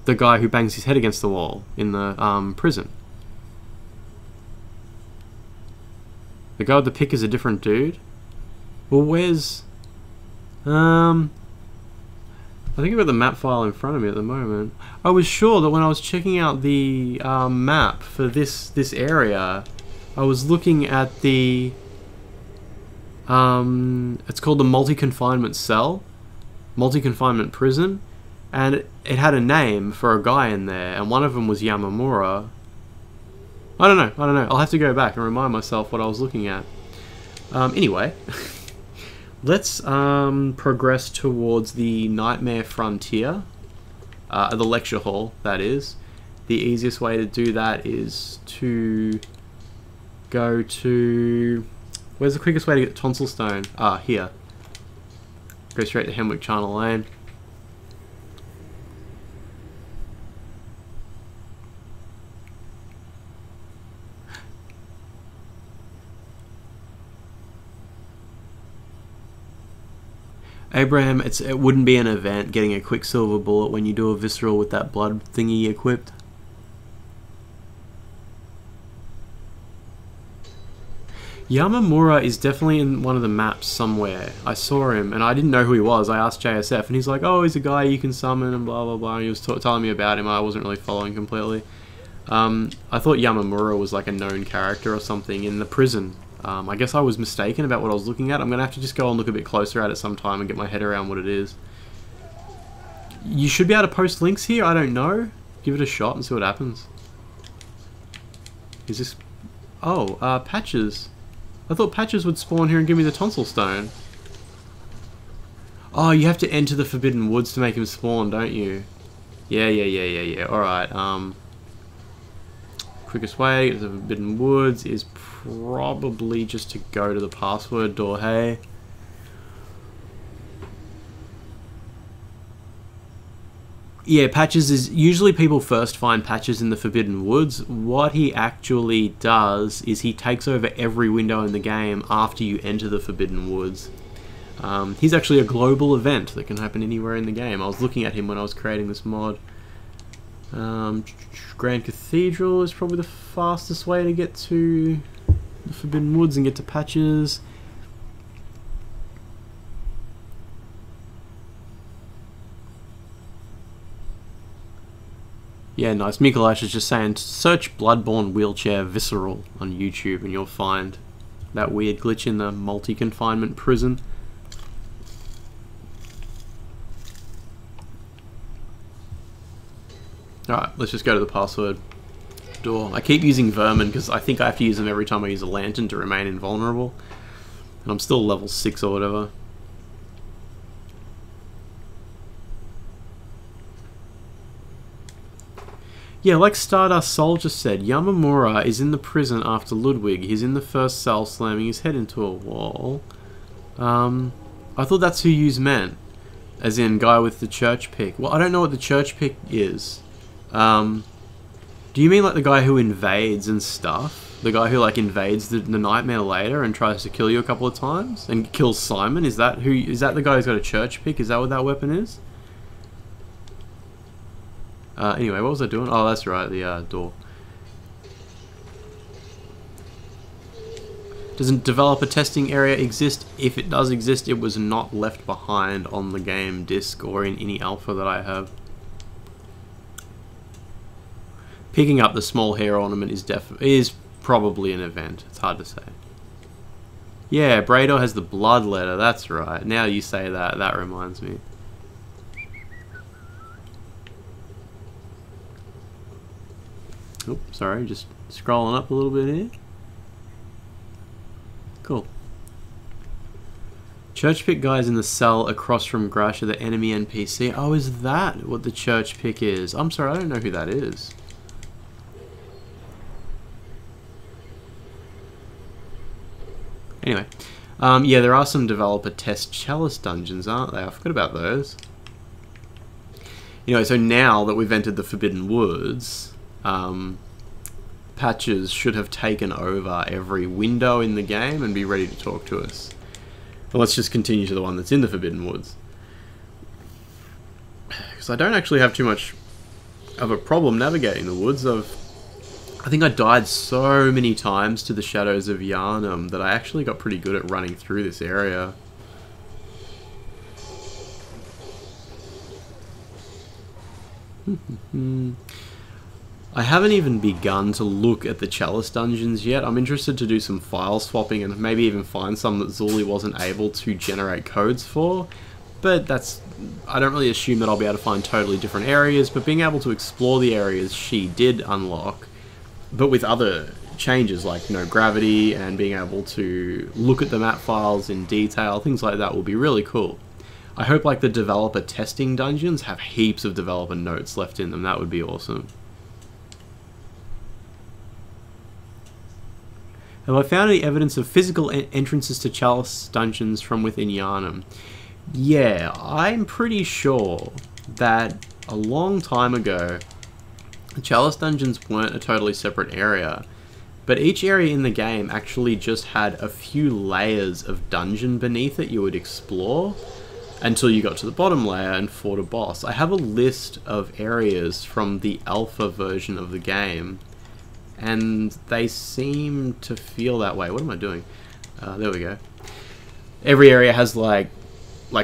the guy who bangs his head against the wall in the prison. The guy with the pick is a different dude. Well, where's... I think I've got the map file in front of me at the moment. I was sure that when I was checking out the map for this area, I was looking at the It's called the multi-confinement cell, multi-confinement prison, and it had a name for a guy in there, and one of them was Yamamura. I don't know. I'll have to go back and remind myself what I was looking at. Anyway, let's progress towards the Nightmare Frontier, the lecture hall, that is. The easiest way to do that is to go to... Where's the quickest way to get Tonsil Stone? Ah, here. Go straight to Hemwick Charnel Lane. Abraham, it wouldn't be an event getting a Quicksilver bullet when you do a visceral with that blood thingy equipped. Yamamura is definitely in one of the maps somewhere. I saw him and I didn't know who he was. I asked JSF and he's like, oh, he's a guy you can summon and blah blah blah. And he was telling me about him. I wasn't really following completely. I thought Yamamura was like a known character or something in the prison. I guess I was mistaken about what I was looking at. I'm going to have to just go and look a bit closer at it sometime and get my head around what it is. You should be able to post links here, I don't know. Give it a shot and see what happens. Is this... Oh, Patches. I thought Patches would spawn here and give me the Tonsil Stone. Oh, you have to enter the Forbidden Woods to make him spawn, don't you? Yeah. Alright, quickest way to get to the Forbidden Woods is probably just to go to the password door, hey? Yeah, Patches is... Usually people first find Patches in the Forbidden Woods. What he actually does is he takes over every window in the game after you enter the Forbidden Woods. He's actually a global event that can happen anywhere in the game. I was looking at him when I was creating this mod. Grand Cathedral is probably the fastest way to get to the Forbidden Woods and get to Patches. Yeah, nice. Mikolash is just saying, search Bloodborne wheelchair visceral on YouTube and you'll find that weird glitch in the multi-confinement prison. Alright, let's just go to the password door. I keep using Vermin because I think I have to use them every time I use a lantern to remain invulnerable. And I'm still level 6 or whatever. Yeah, like Stardust Soul just said, Yamamura is in the prison after Ludwig. He's in the first cell slamming his head into a wall. I thought that's who you meant. As in, guy with the church pick. Well, I don't know what the church pick is. Do you mean like the guy who invades and stuff? The guy who like invades the nightmare later and tries to kill you a couple of times? And kills Simon? Is that the guy who's got a church pick? Is that what that weapon is? Anyway, what was I doing? Oh, that's right, the door. Doesn't developer testing area exist? If it does exist, it was not left behind on the game disc or in any alpha that I have. Picking up the small hair ornament is probably an event. It's hard to say. Yeah, Brador has the blood letter. That's right. Now you say that, that reminds me. Oh, sorry, just scrolling up a little bit here. Cool. Church pick guys in the cell across from Grash are the enemy NPC. Oh, is that what the church pick is? I'm sorry, I don't know who that is. Anyway, yeah, there are some developer test chalice dungeons, aren't there? I forgot about those. Anyway, so now that we've entered the Forbidden Woods, Patches should have taken over every window in the game and be ready to talk to us. But let's just continue to the one that's in the Forbidden Woods. Because I don't actually have too much of a problem navigating the woods. I think I died so many times to the Shadows of Yharnam that I actually got pretty good at running through this area. I haven't even begun to look at the Chalice dungeons yet. I'm interested to do some file swapping and maybe even find some that Zuli wasn't able to generate codes for. But that's... I don't really assume that I'll be able to find totally different areas, but being able to explore the areas she did unlock, but with other changes like gravity and being able to look at the map files in detail, things like that will be really cool. I hope like the developer testing dungeons have heaps of developer notes left in them. That would be awesome. Have I found any evidence of physical entrances to Chalice dungeons from within Yharnam? Yeah, I'm pretty sure that a long time ago, Chalice dungeons weren't a totally separate area, but each area in the game actually just had a few layers of dungeon beneath it you would explore until you got to the bottom layer and fought a boss. I have a list of areas from the alpha version of the game, and they seem to feel that way. What am I doing? There we go. Every area has like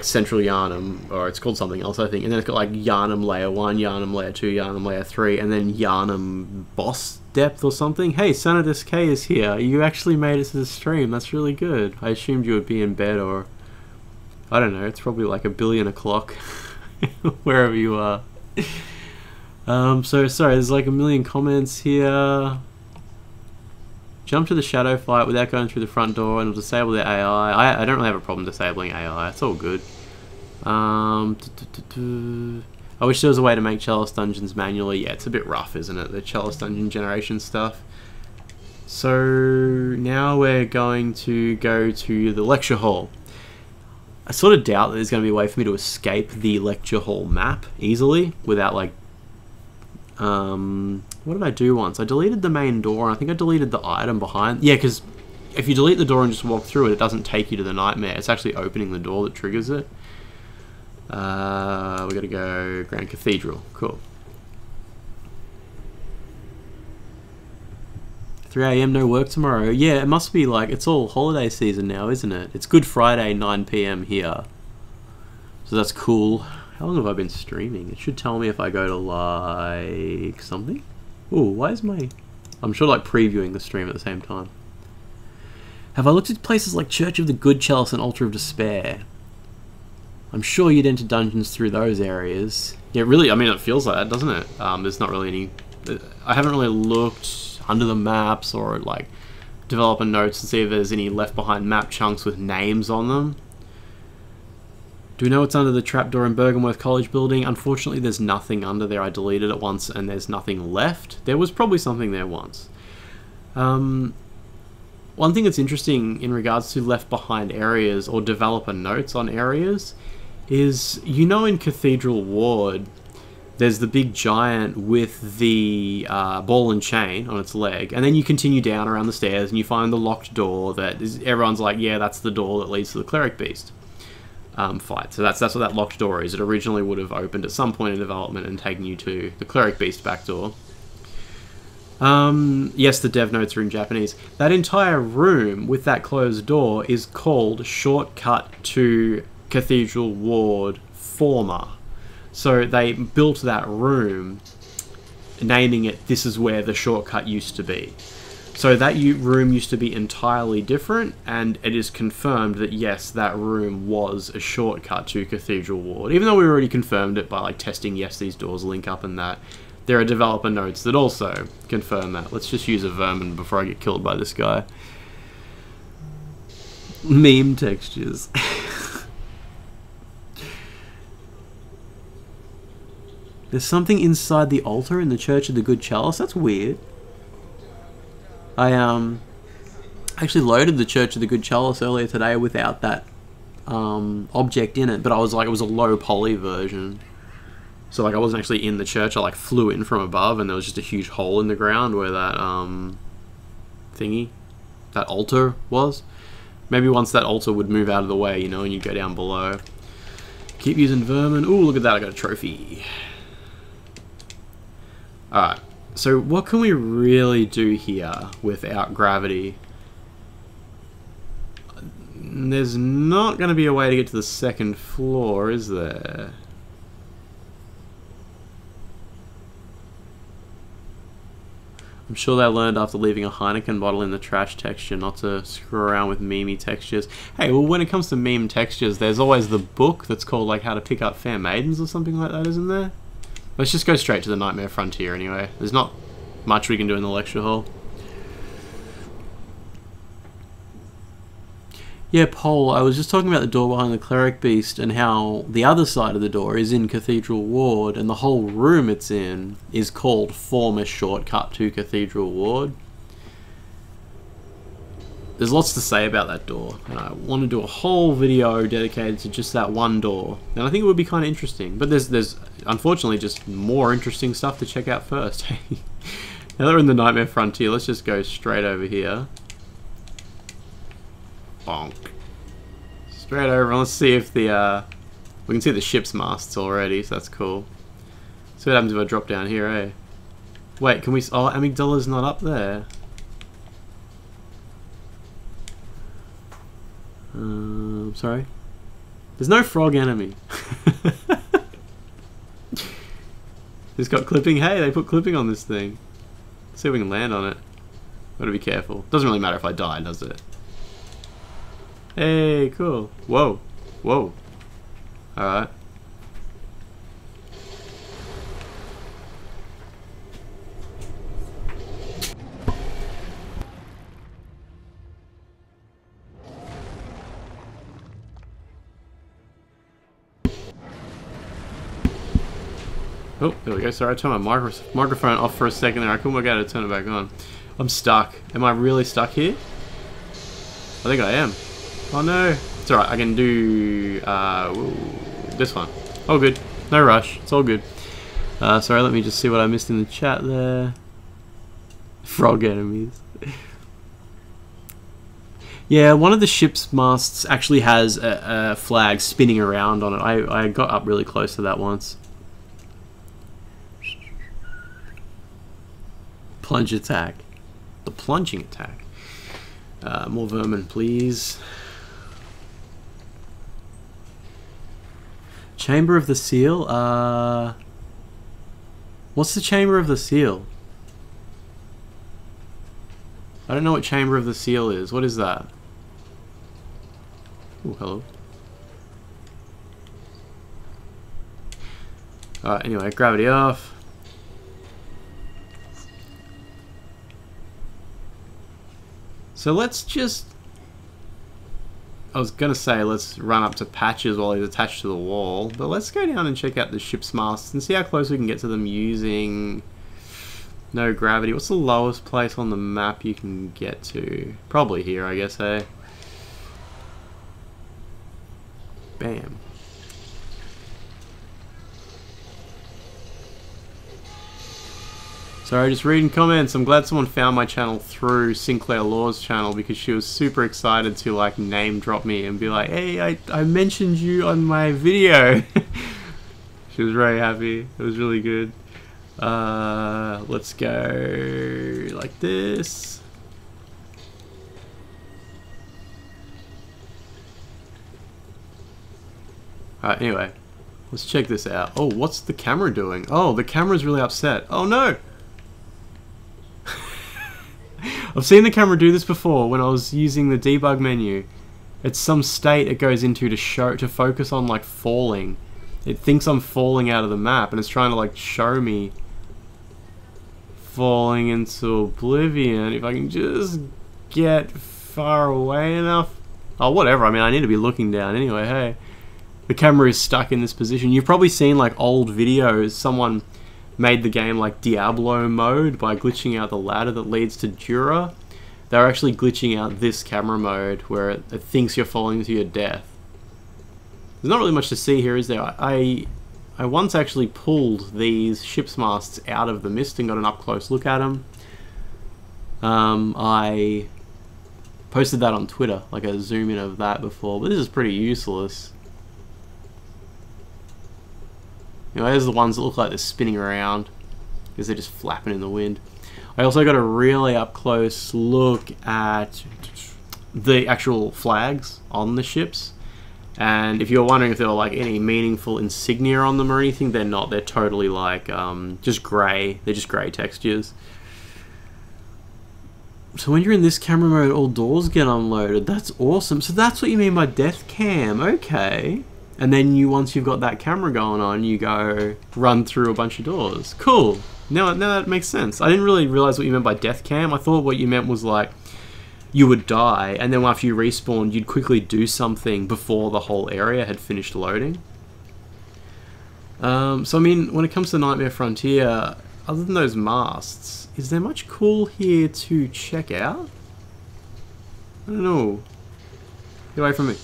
Central Yharnam, or it's called something else, I think, and then it's got like Yharnam Layer 1, Yharnam Layer 2, Yharnam Layer 3, and then Yharnam Boss Depth or something. Hey, Senatus K is here. You actually made it to the stream. That's really good. I assumed you would be in bed, or I don't know, it's probably like 1,000,000,000 o'clock wherever you are. So sorry, there's like 1,000,000 comments here. Jump to the shadow fight without going through the front door and it'll disable their AI. I don't really have a problem disabling AI, it's all good. I wish there was a way to make Chalice dungeons manually. Yeah, it's a bit rough, isn't it? The Chalice dungeon generation stuff. So now we're going to go to the lecture hall. I sort of doubt that there's going to be a way for me to escape the lecture hall map easily without like... what did I do once? I deleted the main door and I think I deleted the item behind... Yeah, because if you delete the door and just walk through it, it doesn't take you to the nightmare. It's actually opening the door that triggers it. We gotta go Grand Cathedral. Cool. 3 AM, no work tomorrow. Yeah, it must be like, it's all holiday season now, isn't it? It's Good Friday, 9 PM here. So that's cool. How long have I been streaming? It should tell me if I go to like something. Ooh, why is my... I'm sure like previewing the stream at the same time. Have I looked at places like Church of the Good Chalice and Altar of Despair? I'm sure you'd enter dungeons through those areas. Yeah, really, I mean, it feels like that, doesn't it? There's not really any... I haven't really looked under the maps or like developer notes to see if there's any left behind map chunks with names on them. Do we know what's under the trapdoor in Bergenworth College building? Unfortunately, there's nothing under there. I deleted it once and there's nothing left. There was probably something there once. One thing that's interesting in regards to left behind areas or developer notes on areas is, you know, in Cathedral Ward, there's the big giant with the ball and chain on its leg, and then you continue down around the stairs and you find the locked door that is, everyone's like, yeah, that's the door that leads to the Cleric Beast fight. So that's what that locked door is. It originally would have opened at some point in development and taken you to the Cleric Beast back door. Yes, the dev notes are in Japanese. That entire room with that closed door is called Shortcut to Cathedral Ward Former. So they built that room, naming it, this is where the shortcut used to be. So that room used to be entirely different, and it is confirmed that yes, that room was a shortcut to Cathedral Ward. Even though we already confirmed it by like testing, yes, these doors link up and that, there are developer notes that also confirm that. Let's just use a vermin before I get killed by this guy. Meme textures. There's something inside the altar in the Church of the Good Chalice. That's weird. I actually loaded the Church of the Good Chalice earlier today without that object in it, but I was like, it was a low poly version. So like I wasn't actually in the church, I like flew in from above and there was just a huge hole in the ground where that thingy, that altar was. Maybe once that altar would move out of the way, you know, and you'd go down below. Keep using vermin. Ooh, look at that, I got a trophy. Alright, so what can we really do here without gravity? There's not going to be a way to get to the second floor, is there? I'm sure they learned after leaving a Heineken bottle in the trash texture not to screw around with memey textures. Hey, well, when it comes to meme textures, there's always the book that's called like How to Pick Up Fair Maidens or something like that, isn't there? Let's just go straight to the Nightmare Frontier anyway. There's not much we can do in the lecture hall. Yeah, Paul, I was just talking about the door behind the Cleric Beast and how the other side of the door is in Cathedral Ward and the whole room it's in is called Former Shortcut to Cathedral Ward. There's lots to say about that door, and I want to do a whole video dedicated to just that one door, and I think it would be kind of interesting, but there's unfortunately just more interesting stuff to check out first. Now that we're in the Nightmare Frontier, let's just go straight over here. Bonk. Straight over, and let's see if the, we can see the ship's masts already, so that's cool. See what happens if I drop down here, eh? Wait, can we, oh, Amygdala's not up there. Sorry. There's no frog enemy. It's got clipping, hey, they put clipping on this thing. Let's see if we can land on it. Gotta be careful. Doesn't really matter if I die, does it? Hey, cool. Whoa. Whoa. Alright. Oh, there we go. Sorry, I turned my microphone off for a second there. I couldn't work out how to turn it back on. I'm stuck. Am I really stuck here? I think I am. Oh no. It's alright, I can do this one. All good. No rush. It's all good. Sorry, let me just see what I missed in the chat there. Frog enemies. Yeah, one of the ship's masts actually has a flag spinning around on it. I got up really close to that once. Plunge attack. The plunging attack. More vermin, please. Chamber of the Seal? What's the Chamber of the Seal? I don't know what Chamber of the Seal is. What is that? Oh, hello. Alright, anyway, gravity off. So let's just... I was gonna say let's run up to Patches while he's attached to the wall, but let's go down and check out the ship's masts and see how close we can get to them using no gravity. What's the lowest place on the map you can get to? Probably here, I guess, hey? Bam. Sorry, just reading comments. I'm glad someone found my channel through Sinclair Law's channel because she was super excited to like name drop me and be like, hey, I mentioned you on my video. She was very happy. It was really good. Let's go like this. Alright, anyway. Let's check this out. Oh, what's the camera doing? Oh, the camera's really upset. Oh no! I've seen the camera do this before when I was using the debug menu. It's some state it goes into to focus on like falling. It thinks I'm falling out of the map and it's trying to like show me falling into oblivion. If I can just get far away enough. Oh, whatever. I mean, I need to be looking down anyway, hey. The camera is stuck in this position. You've probably seen like old videos. Someone made the game like Diablo mode by glitching out the ladder that leads to Dura. They're actually glitching out this camera mode where it thinks you're falling to your death. There's not really much to see here, is there? I once actually pulled these ship's masts out of the mist and got an up-close look at them. I posted that on Twitter, like a zoom in of that before, but this is pretty useless. You know, there's the ones that look like they're spinning around because they're just flapping in the wind. I also got a really up close look at the actual flags on the ships, and if you're wondering if there were like any meaningful insignia on them or anything, they're not. They're totally like just grey. They're just grey textures. So when you're in this camera mode, all doors get unloaded. That's awesome. So that's what you mean by death cam. Okay. And then once you've got that camera going on, you go run through a bunch of doors. Cool. Now that makes sense. I didn't really realize what you meant by death cam. I thought what you meant was like you would die, and then after you respawned, you'd quickly do something before the whole area had finished loading. So I mean, when it comes to Nightmare Frontier, other than those masts, is there much cool here to check out? I don't know. Get away from me.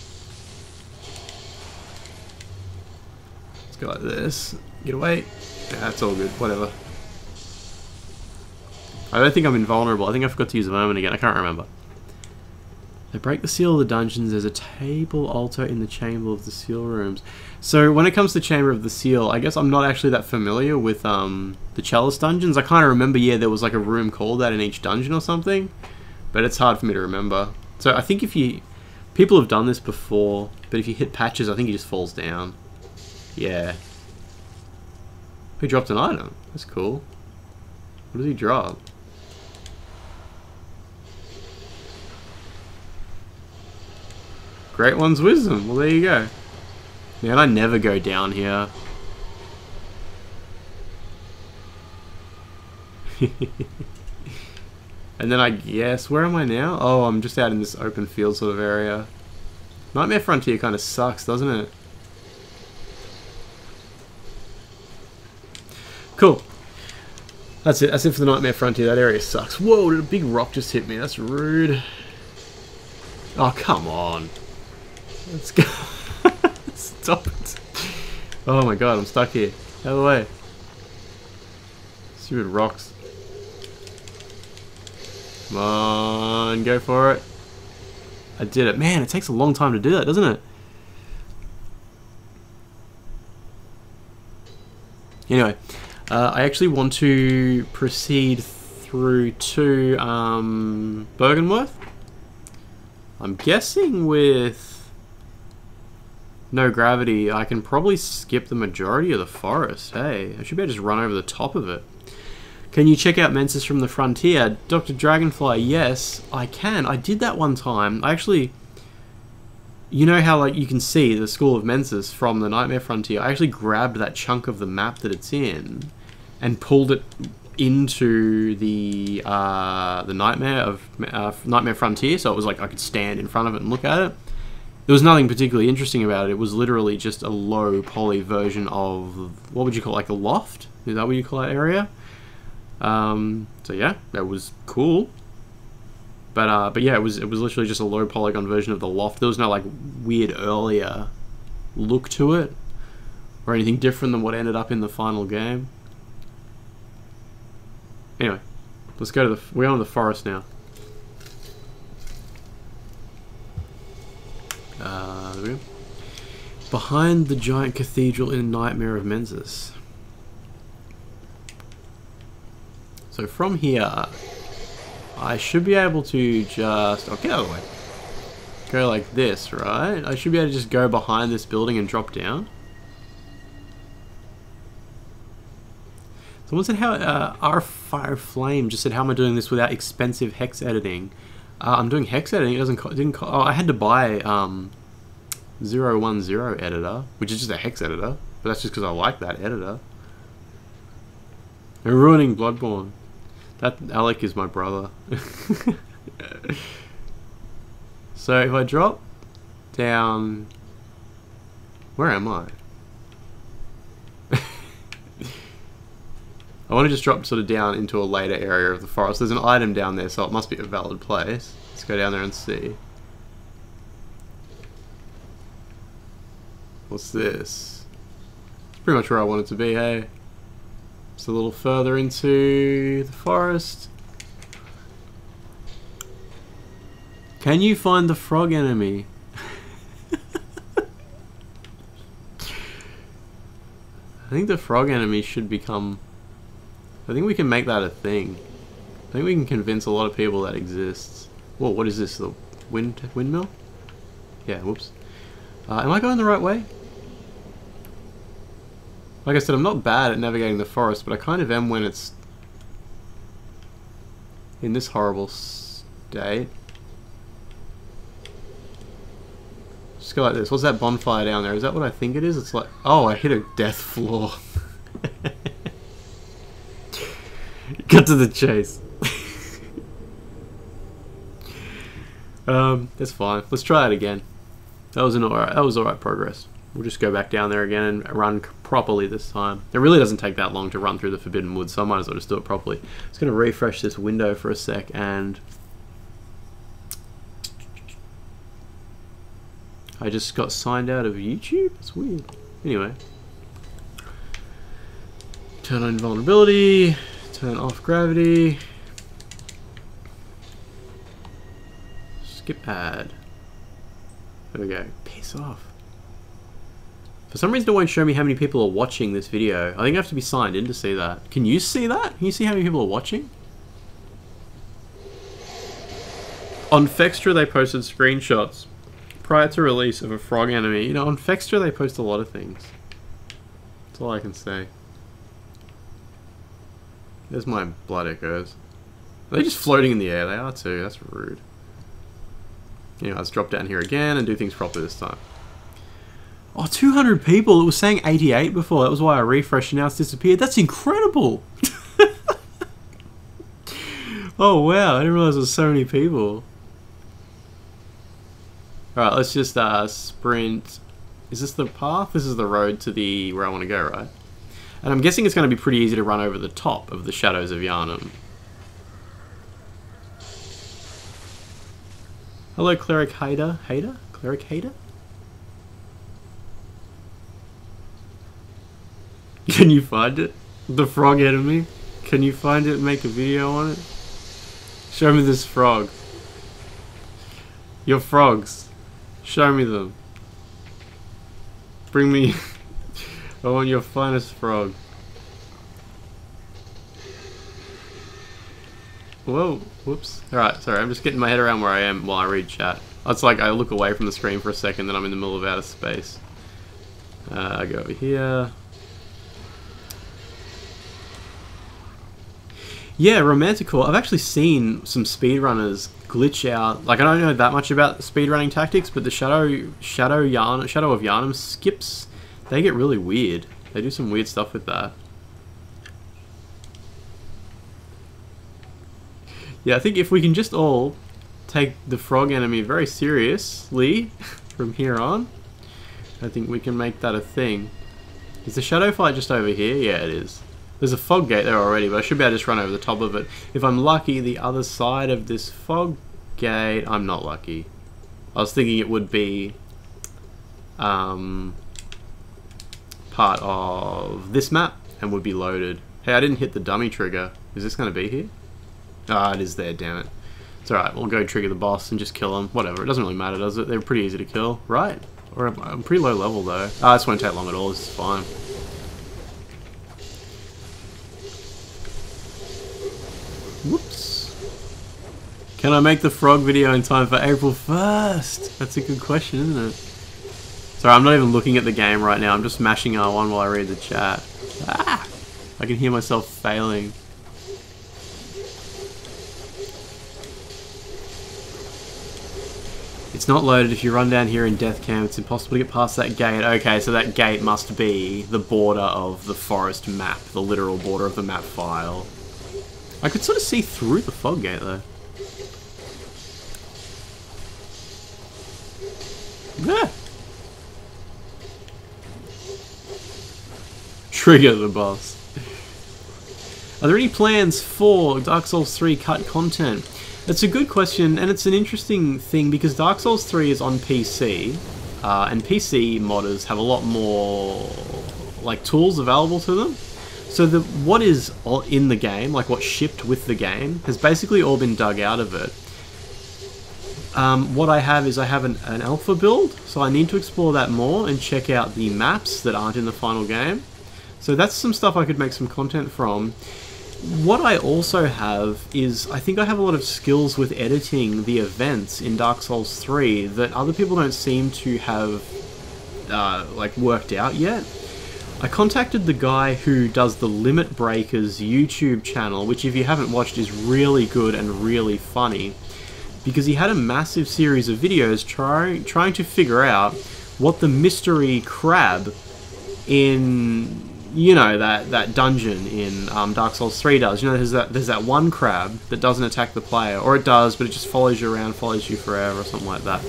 Let's go like this. Get away. That's all good. Whatever. I don't think I'm invulnerable. I think I forgot to use a moment again. I can't remember. They break the seal of the dungeons. There's a table altar in the chamber of the seal rooms. So when it comes to Chamber of the Seal, I guess I'm not actually that familiar with the Chalice dungeons. I kind of remember, yeah, there was like a room called that in each dungeon or something, but it's hard for me to remember. So I think people have done this before, but if you hit patches, I think he just falls down. Yeah. He dropped an item. That's cool. What does he drop? Great One's Wisdom. Well, there you go. Man, I never go down here. And then I guess, where am I now? Oh, I'm just out in this open field sort of area. Nightmare Frontier kind of sucks, doesn't it? Cool. That's it. That's it for the Nightmare Frontier. That area sucks. Whoa, did a big rock just hit me? That's rude. Oh, come on. Let's go. Stop it. Oh my god, I'm stuck here. Out of the way. Stupid rocks. Come on, go for it. I did it. Man, it takes a long time to do that, doesn't it? Anyway, I actually want to proceed through to Bergenworth. I'm guessing with no gravity, I can probably skip the majority of the forest. Hey, I should be able to just run over the top of it. Can you check out Mensis from the Frontier? Dr. Dragonfly, yes, I can. I did that one time. I actually... You know how like you can see the School of Mensis from the Nightmare Frontier? I actually grabbed that chunk of the map that it's in and pulled it into the Nightmare Frontier, so it was like I could stand in front of it and look at it. There was nothing particularly interesting about it. It was literally just a low poly version of, what would you call it, like a loft? Is that what you call that area? So yeah, that was cool. But yeah, it was literally just a low polygon version of the loft. There was no like weird earlier look to it or anything different than what ended up in the final game. Anyway, let's go to we're on the forest now. There we go. Behind the giant cathedral in Nightmare of Mensis. So from here, I should be able to just... Oh, get out of the way. Go like this, right? I should be able to just go behind this building and drop down. Someone said how... Our Fire Flame just said, how am I doing this without expensive hex editing? I'm doing hex editing. It oh, I had to buy 010 editor, which is just a hex editor, but that's just because I like that editor. They're ruining Bloodborne. That Alec is my brother. So if I drop down, where am I? I want to just drop sort of down into a later area of the forest. There's an item down there, so it must be a valid place. Let's go down there and see. What's this? It's pretty much where I want it to be, hey? Just a little further into the forest. Can you find the frog enemy? I think the frog enemy should become... I think we can make that a thing. I think we can convince a lot of people that exists. Whoa, what is this? The windmill? Yeah, whoops. Am I going the right way? Like I said, I'm not bad at navigating the forest, but I kind of am when it's in this horrible update. Just go like this. What's that bonfire down there? Is that what I think it is? It's like... Oh, I hit a death floor. Cut to the chase. That's fine. Let's try it again. That was alright progress. We'll just go back down there again and run properly this time. It really doesn't take that long to run through the Forbidden Woods, so I might as well just do it properly. Just going to refresh this window for a sec, and I just got signed out of YouTube? That's weird. Anyway. Turn on invulnerability. Turn off gravity. Skip ad. There we go. Piss off. For some reason it won't show me how many people are watching this video. I think I have to be signed in to see that. Can you see that? Can you see how many people are watching? On Fextra they posted screenshots prior to release of a frog enemy. You know, on Fextra they post a lot of things. That's all I can say. There's my blood echoes. Are they just floating in the air? They are too. That's rude. Anyway, let's drop down here again and do things properly this time. Oh, 200 people. It was saying 88 before. That was why I refreshed and now it's disappeared. That's incredible. Oh, wow. I didn't realize there was so many people. Alright, let's just sprint. Is this the path? This is the road to the where I want to go, right? And I'm guessing it's going to be pretty easy to run over the top of the Shadows of Yharnam. Hello, Cleric Hater. Hater? Cleric Hater? Can you find it? The frog enemy? Can you find it and make a video on it? Show me this frog. Your frogs. Show me them. Bring me... I want your finest frog. Whoa, whoops. Alright, sorry, I'm just getting my head around where I am while I read chat. It's like I look away from the screen for a second, then I'm in the middle of outer space. I go over here. Yeah, Romanticore. I've actually seen some speedrunners glitch out. Like, I don't know that much about speedrunning tactics, but the Shadow of Yharnam skips, they get really weird. They do some weird stuff with that. Yeah, I think if we can just all take the frog enemy very seriously from here on, I think we can make that a thing. Is the shadow fight just over here? Yeah, it is. There's a fog gate there already, but I should be able to just run over the top of it. If I'm lucky, the other side of this fog gate... I'm not lucky. I was thinking it would be part of this map and would be loaded. Hey, I didn't hit the dummy trigger. Is this going to be here? Ah, it is there, damn it. It's alright, we'll go trigger the boss and just kill him. Whatever, it doesn't really matter, does it? They're pretty easy to kill, right? Or I'm pretty low level, though. Ah, this won't take long at all, this is fine. Whoops. Can I make the frog video in time for April 1st? That's a good question, isn't it? Sorry, I'm not even looking at the game right now. I'm just mashing R1 while I read the chat. Ah! I can hear myself failing. It's not loaded. If you run down here in Death Camp, it's impossible to get past that gate. Okay, so that gate must be the border of the forest map, the literal border of the map file. I could sort of see through the fog gate, though. Yeah. Trigger the boss. Are there any plans for Dark Souls 3 cut content? It's a good question, and it's an interesting thing because Dark Souls 3 is on PC, and PC modders have a lot more like tools available to them. So what is in the game, like what shipped with the game, has basically all been dug out of it. What I have is I have an alpha build, so I need to explore that more and check out the maps that aren't in the final game. So that's some stuff I could make some content from. What I also have is, I think I have a lot of skills with editing the events in Dark Souls 3 that other people don't seem to have like worked out yet. I contacted the guy who does the Limit Breakers YouTube channel, which if you haven't watched is really good and really funny. because he had a massive series of videos trying to figure out what the mystery crab in, you know, that dungeon in Dark Souls 3 does. You know, there's that one crab that doesn't attack the player, or it does, but it just follows you around, follows you forever, or something like that.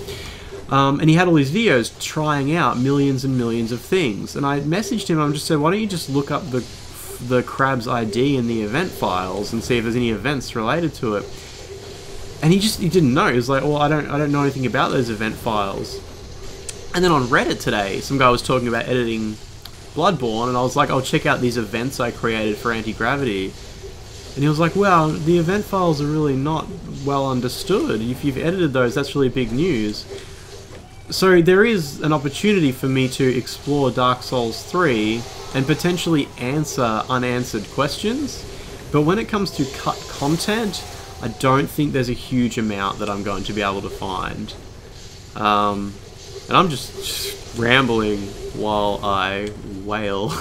And he had all these videos trying out millions and millions of things. And I messaged him, I just said, why don't you just look up the crab's ID in the event files and see if there's any events related to it. And he didn't know. He was like, well, I don't know anything about those event files. And then on Reddit today, some guy was talking about editing Bloodborne, and I was like, I'll check out these events I created for anti-gravity. And he was like, well, the event files are really not well understood. If you've edited those, that's really big news. So there is an opportunity for me to explore Dark Souls 3 and potentially answer unanswered questions. But when it comes to cut content, I don't think there's a huge amount that I'm going to be able to find. And I'm just rambling while I wail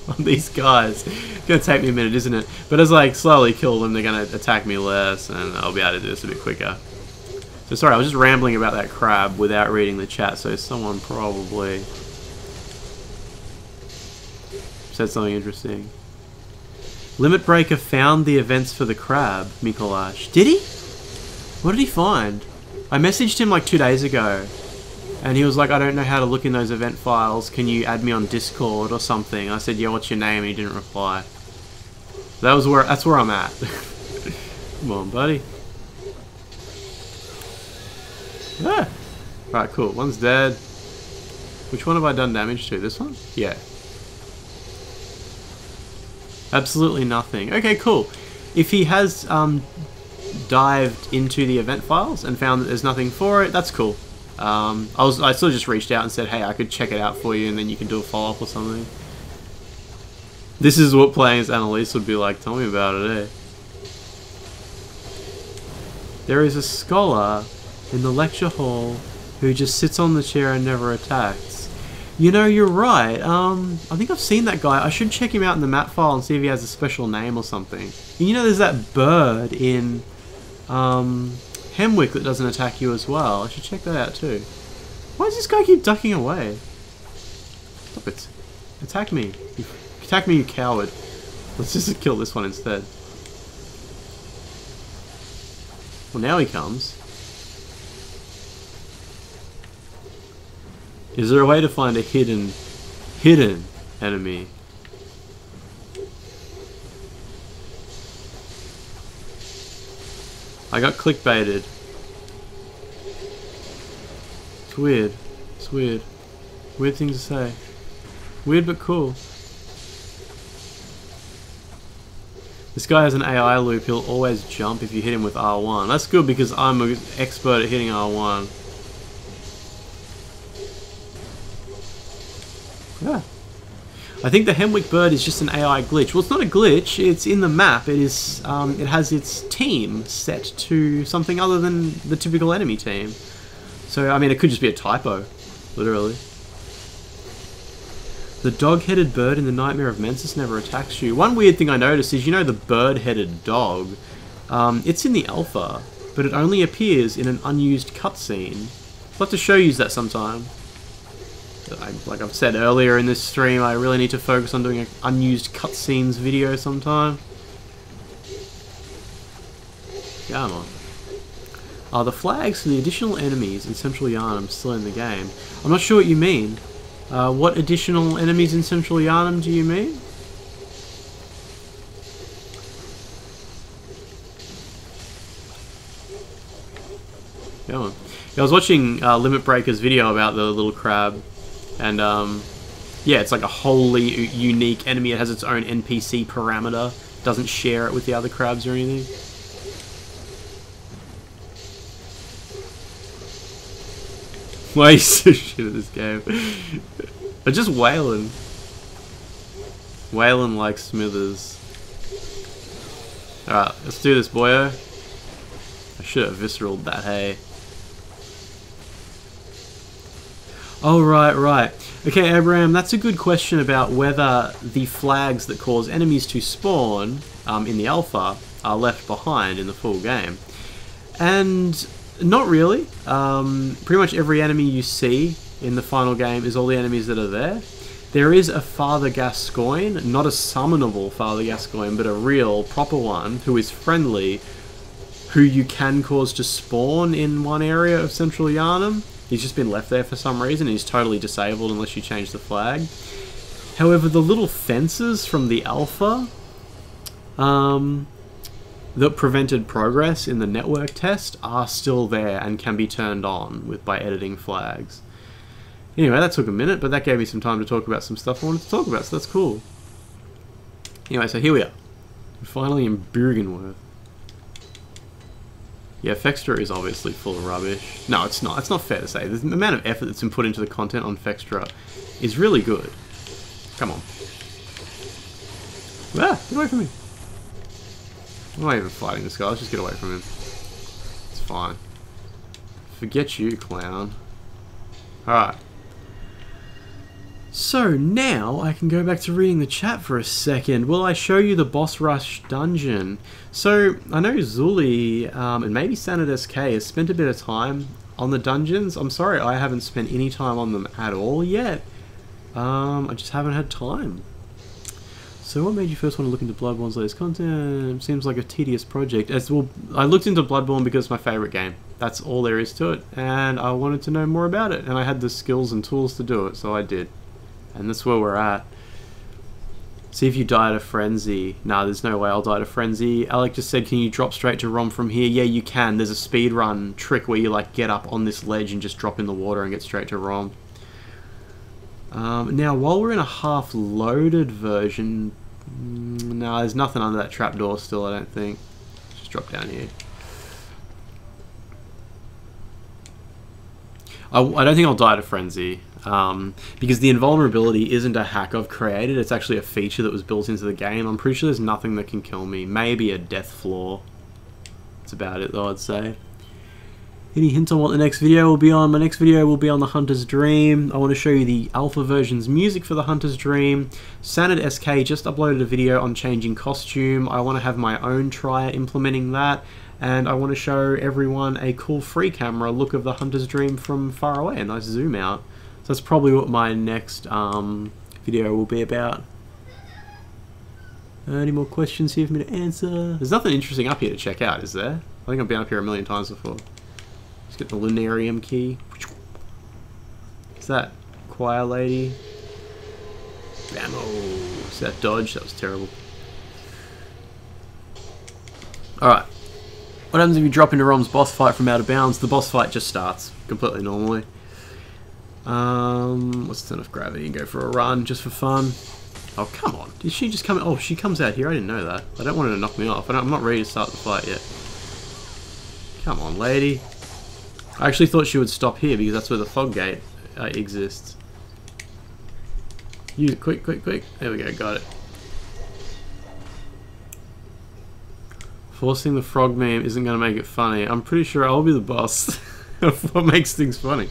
on these guys. It's going to take me a minute, isn't it? But as I slowly kill them, they're going to attack me less, and I'll be able to do this a bit quicker. So sorry, I was just rambling about that crab without reading the chat, so someone probably said something interesting. Limit Breaker found the events for the crab, Mikolash. Did he? What did he find? I messaged him like 2 days ago, and he was like, I don't know how to look in those event files. Can you add me on Discord or something? I said, yeah, what's your name? And he didn't reply. That's where I'm at. Come on, buddy. Yeah. Right, cool. One's dead. Which one have I done damage to? This one? Yeah. Absolutely nothing. Okay, cool. If he has dived into the event files and found that there's nothing for it, that's cool. I sort of just reached out and said, hey, I could check it out for you, and then you can do a follow-up or something. This is what playing as Annalise would be like. Tell me about it, eh? There is a scholar in the lecture hall who just sits on the chair and never attacks. You know, you're right. I think I've seen that guy. I should check him out in the map file and see if he has a special name or something. And you know, there's that bird in Hemwick that doesn't attack you as well. I should check that out too. Why does this guy keep ducking away? Stop it. Attack me. Attack me, you coward. Let's just kill this one instead. Well, now he comes. Is there a way to find a hidden enemy? I got clickbaited. It's weird. It's weird. Weird thing to say. Weird but cool. This guy has an AI loop. He'll always jump if you hit him with R1. That's good because I'm an expert at hitting R1. Yeah. I think the Hemwick bird is just an AI glitch. Well, it's not a glitch. It's in the map. It is. It has its team set to something other than the typical enemy team. So, I mean, it could just be a typo, literally. The dog-headed bird in the Nightmare of Mensis never attacks you. One weird thing I noticed is, you know, the bird-headed dog. It's in the alpha, but it only appears in an unused cutscene. I'll have to show you that sometime. Like I've said earlier in this stream, I really need to focus on doing an unused cutscenes video sometime. Come on. The flags for the additional enemies in Central Yharnam still in the game? I'm not sure what you mean. What additional enemies in Central Yharnam do you mean? Come on. Yeah, I was watching Limit Breaker's video about the little crab. And, yeah, it's like a wholly unique enemy. It has its own NPC parameter. Doesn't share it with the other crabs or anything. Why are you so shit at this game? I'm just wailing. Wailing like Smithers. Alright, let's do this, boyo. I should have visceraled that, hey. Oh, right. Okay, Abraham, that's a good question about whether the flags that cause enemies to spawn in the alpha are left behind in the full game. And Not really. Pretty much every enemy you see in the final game is all the enemies that are there. There is a Father Gascoigne, not a summonable Father Gascoigne, but a real, proper one, who is friendly, who you can cause to spawn in one area of Central Yharnam. He's just been left there for some reason, and he's totally disabled unless you change the flag. However, the little fences from the alpha that prevented progress in the network test are still there and can be turned on by editing flags. Anyway, that took a minute, but that gave me some time to talk about some stuff I wanted to talk about, so that's cool. Anyway, so here we are. We're finally in Byrgenwerth. Yeah, Fextra is obviously full of rubbish. No, it's not. It's not fair to say. The amount of effort that's been put into the content on Fextra is really good. Come on. Ah, get away from me. I'm not even fighting this guy. Let's just get away from him. It's fine. Forget you, clown. Alright. So now I can go back to reading the chat for a second. Will I show you the boss rush dungeon? So I know Zuli and maybe Sanad SK has spent a bit of time on the dungeons. I'm sorry I haven't spent any time on them at all yet. I just haven't had time. So what made you first want to look into Bloodborne's latest content? Seems like a tedious project. As well, I looked into Bloodborne because it's my favourite game. That's all there is to it, and I wanted to know more about it, and I had the skills and tools to do it, so I did. And that's where we're at. See if you die to Frenzy. Nah, there's no way I'll die to Frenzy. Alec just said, can you drop straight to Rom from here? Yeah, you can. There's a speedrun trick where you like get up on this ledge and just drop in the water and get straight to Rom. Now, while we're in a half-loaded version... no, there's nothing under that trapdoor still, I don't think. Just drop down here. I don't think I'll die to Frenzy. Because the invulnerability isn't a hack I've created, it's actually a feature that was built into the game. I'm pretty sure there's nothing that can kill me. Maybe a death flaw. That's about it though, I'd say. Any hint on what the next video will be on? My next video will be on the Hunter's Dream. I want to show you the alpha version's music for the Hunter's Dream. Sanad SK just uploaded a video on changing costume. I want to have my own try at implementing that. And I want to show everyone a cool free camera look of the Hunter's Dream from far away, a nice zoom out. So that's probably what my next video will be about. Any more questions here for me to answer? There's nothing interesting up here to check out, is there? I think I've been up here a million times before. Let's get the Lunarium key. Is that choir lady? Bammo! Is that dodge? That was terrible. Alright. What happens if you drop into Rom's boss fight from out of bounds? The boss fight just starts completely normally. Let's turn off gravity and go for a run just for fun. Oh, come on. Did she just come? Oh, she comes out here. I didn't know that. I don't want her to knock me off. I'm not ready to start the fight yet. Come on, lady. I actually thought she would stop here because that's where the fog gate exists. Use it quick, quick, quick. There we go, got it. Forcing the frog meme isn't going to make it funny. I'm pretty sure I'll be the boss of what makes things funny.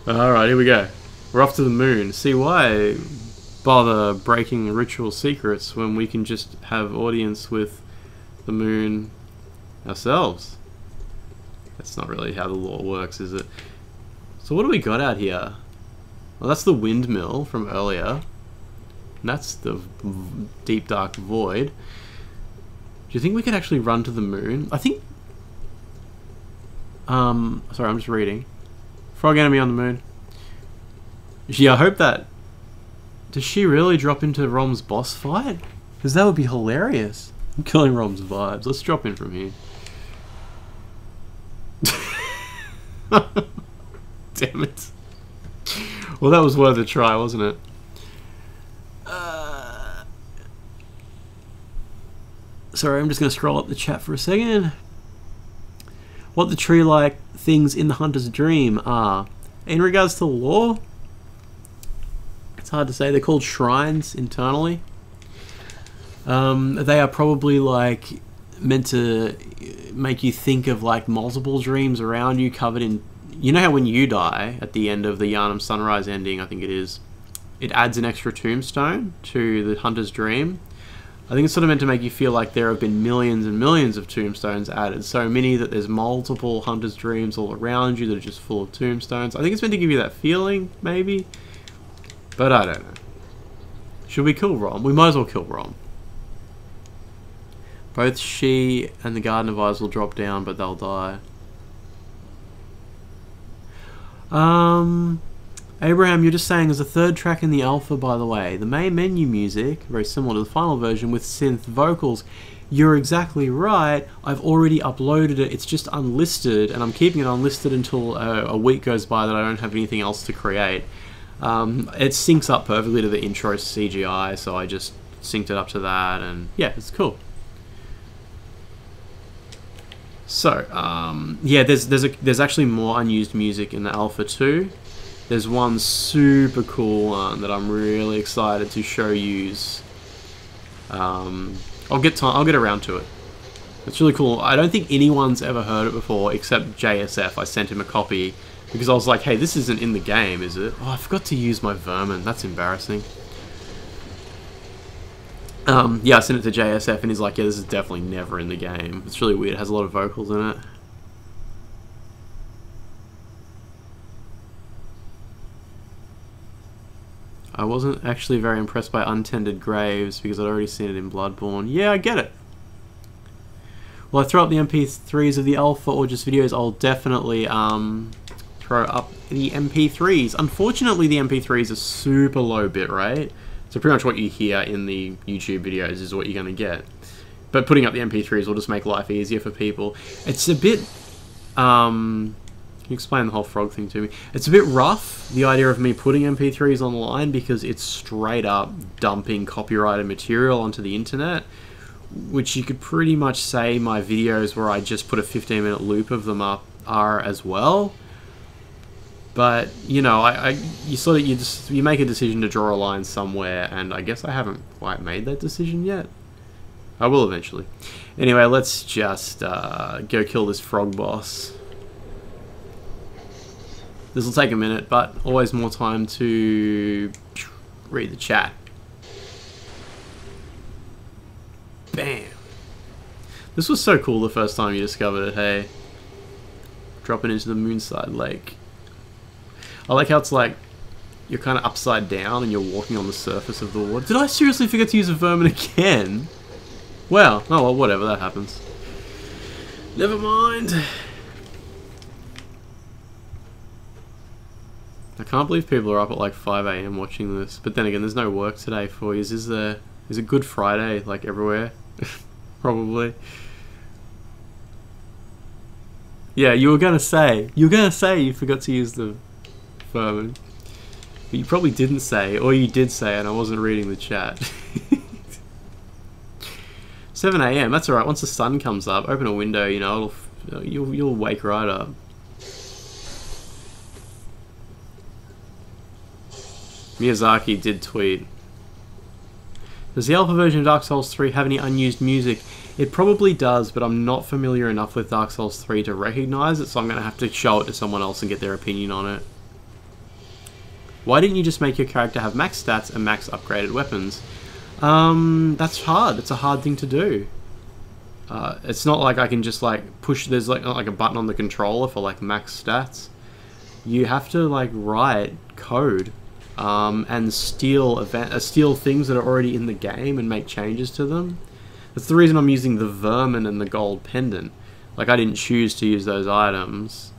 Alright, here we go. We're off to the moon. See, why bother breaking ritual secrets when we can just have audience with the moon ourselves? That's not really how the lore works, is it? So what do we got out here? Well, that's the windmill from earlier. And that's the deep dark void. Do you think we could actually run to the moon? I think... sorry, I'm just reading. Frog enemy on the moon. Yeah, I hope that... Does she really drop into Rom's boss fight? Because that would be hilarious. I'm killing Rom's vibes. Let's drop in from here. Damn it. Well, that was worth a try, wasn't it? Sorry, I'm just going to scroll up the chat for a second. What the tree-like things in the Hunter's Dream are. In regards to lore, it's hard to say. They're called shrines internally. They are probably like meant to make you think of like multiple dreams around you covered in... You know how when you die at the end of the Yharnam Sunrise ending, I think it is, it adds an extra tombstone to the Hunter's Dream. I think it's sort of meant to make you feel like there have been millions and millions of tombstones added. So many that there's multiple Hunter's Dreams all around you that are just full of tombstones. I think it's meant to give you that feeling, maybe. But I don't know. Should we kill Rom? We might as well kill Rom. Both she and the Garden of Eyes will drop down, but they'll die. Abraham, you're just saying there's a third track in the alpha, by the way. The main menu music, very similar to the final version, with synth vocals. You're exactly right. I've already uploaded it. It's just unlisted, and I'm keeping it unlisted until a week goes by that I don't have anything else to create. It syncs up perfectly to the intro CGI, so I just synced it up to that, and yeah, it's cool. So, yeah, there's actually more unused music in the alpha too. There's one super cool one that I'm really excited to show yous. I'll get around to it. It's really cool. I don't think anyone's ever heard it before except JSF. I sent him a copy because I was like, hey, this isn't in the game, is it? Oh, I forgot to use my vermin. That's embarrassing. Yeah, I sent it to JSF and he's like, yeah, this is definitely never in the game. It's really weird. It has a lot of vocals in it. I wasn't actually very impressed by Untended Graves because I'd already seen it in Bloodborne. Yeah, I get it. Will I throw up the MP3s of the alpha or just videos? I'll definitely throw up the MP3s. Unfortunately, the MP3s are super low bitrate. So pretty much what you hear in the YouTube videos is what you're going to get. But putting up the MP3s will just make life easier for people. It's a bit... Can you explain the whole frog thing to me? It's a bit rough, the idea of me putting MP3s online, because it's straight up dumping copyrighted material onto the internet, which you could pretty much say my videos where I just put a 15-minute loop of them up are as well. But, you know, you make a decision to draw a line somewhere, and I guess I haven't quite made that decision yet. I will eventually. Anyway, let's just go kill this frog boss. This will take a minute, but always more time to read the chat. Bam! This was so cool the first time you discovered it, hey? Dropping into the Moonside Lake. I like how it's like, you're kind of upside down and you're walking on the surface of the water. Did I seriously forget to use a vermin again? Well, oh well, whatever, that happens. Never mind. I can't believe people are up at like 5 AM watching this. But then again, there's no work today for you. Is it Good Friday, like everywhere? Probably. Yeah, you were gonna say you forgot to use the vermin. But you probably didn't say, or you did say, and I wasn't reading the chat. 7 AM, that's alright. Once the sun comes up, open a window, you know, you'll wake right up. Miyazaki did tweet, does the alpha version of Dark Souls 3 have any unused music? It probably does, but I'm not familiar enough with Dark Souls 3 to recognize it, so I'm going to have to show it to someone else and get their opinion on it. Why didn't you just make your character have max stats and max upgraded weapons? That's hard. It's a hard thing to do. It's not like I can just like push, there's like not like a button on the controller for like max stats. You have to like write code. And steal things that are already in the game and make changes to them. That's the reason I'm using the vermin and the gold pendant. Like, I didn't choose to use those items.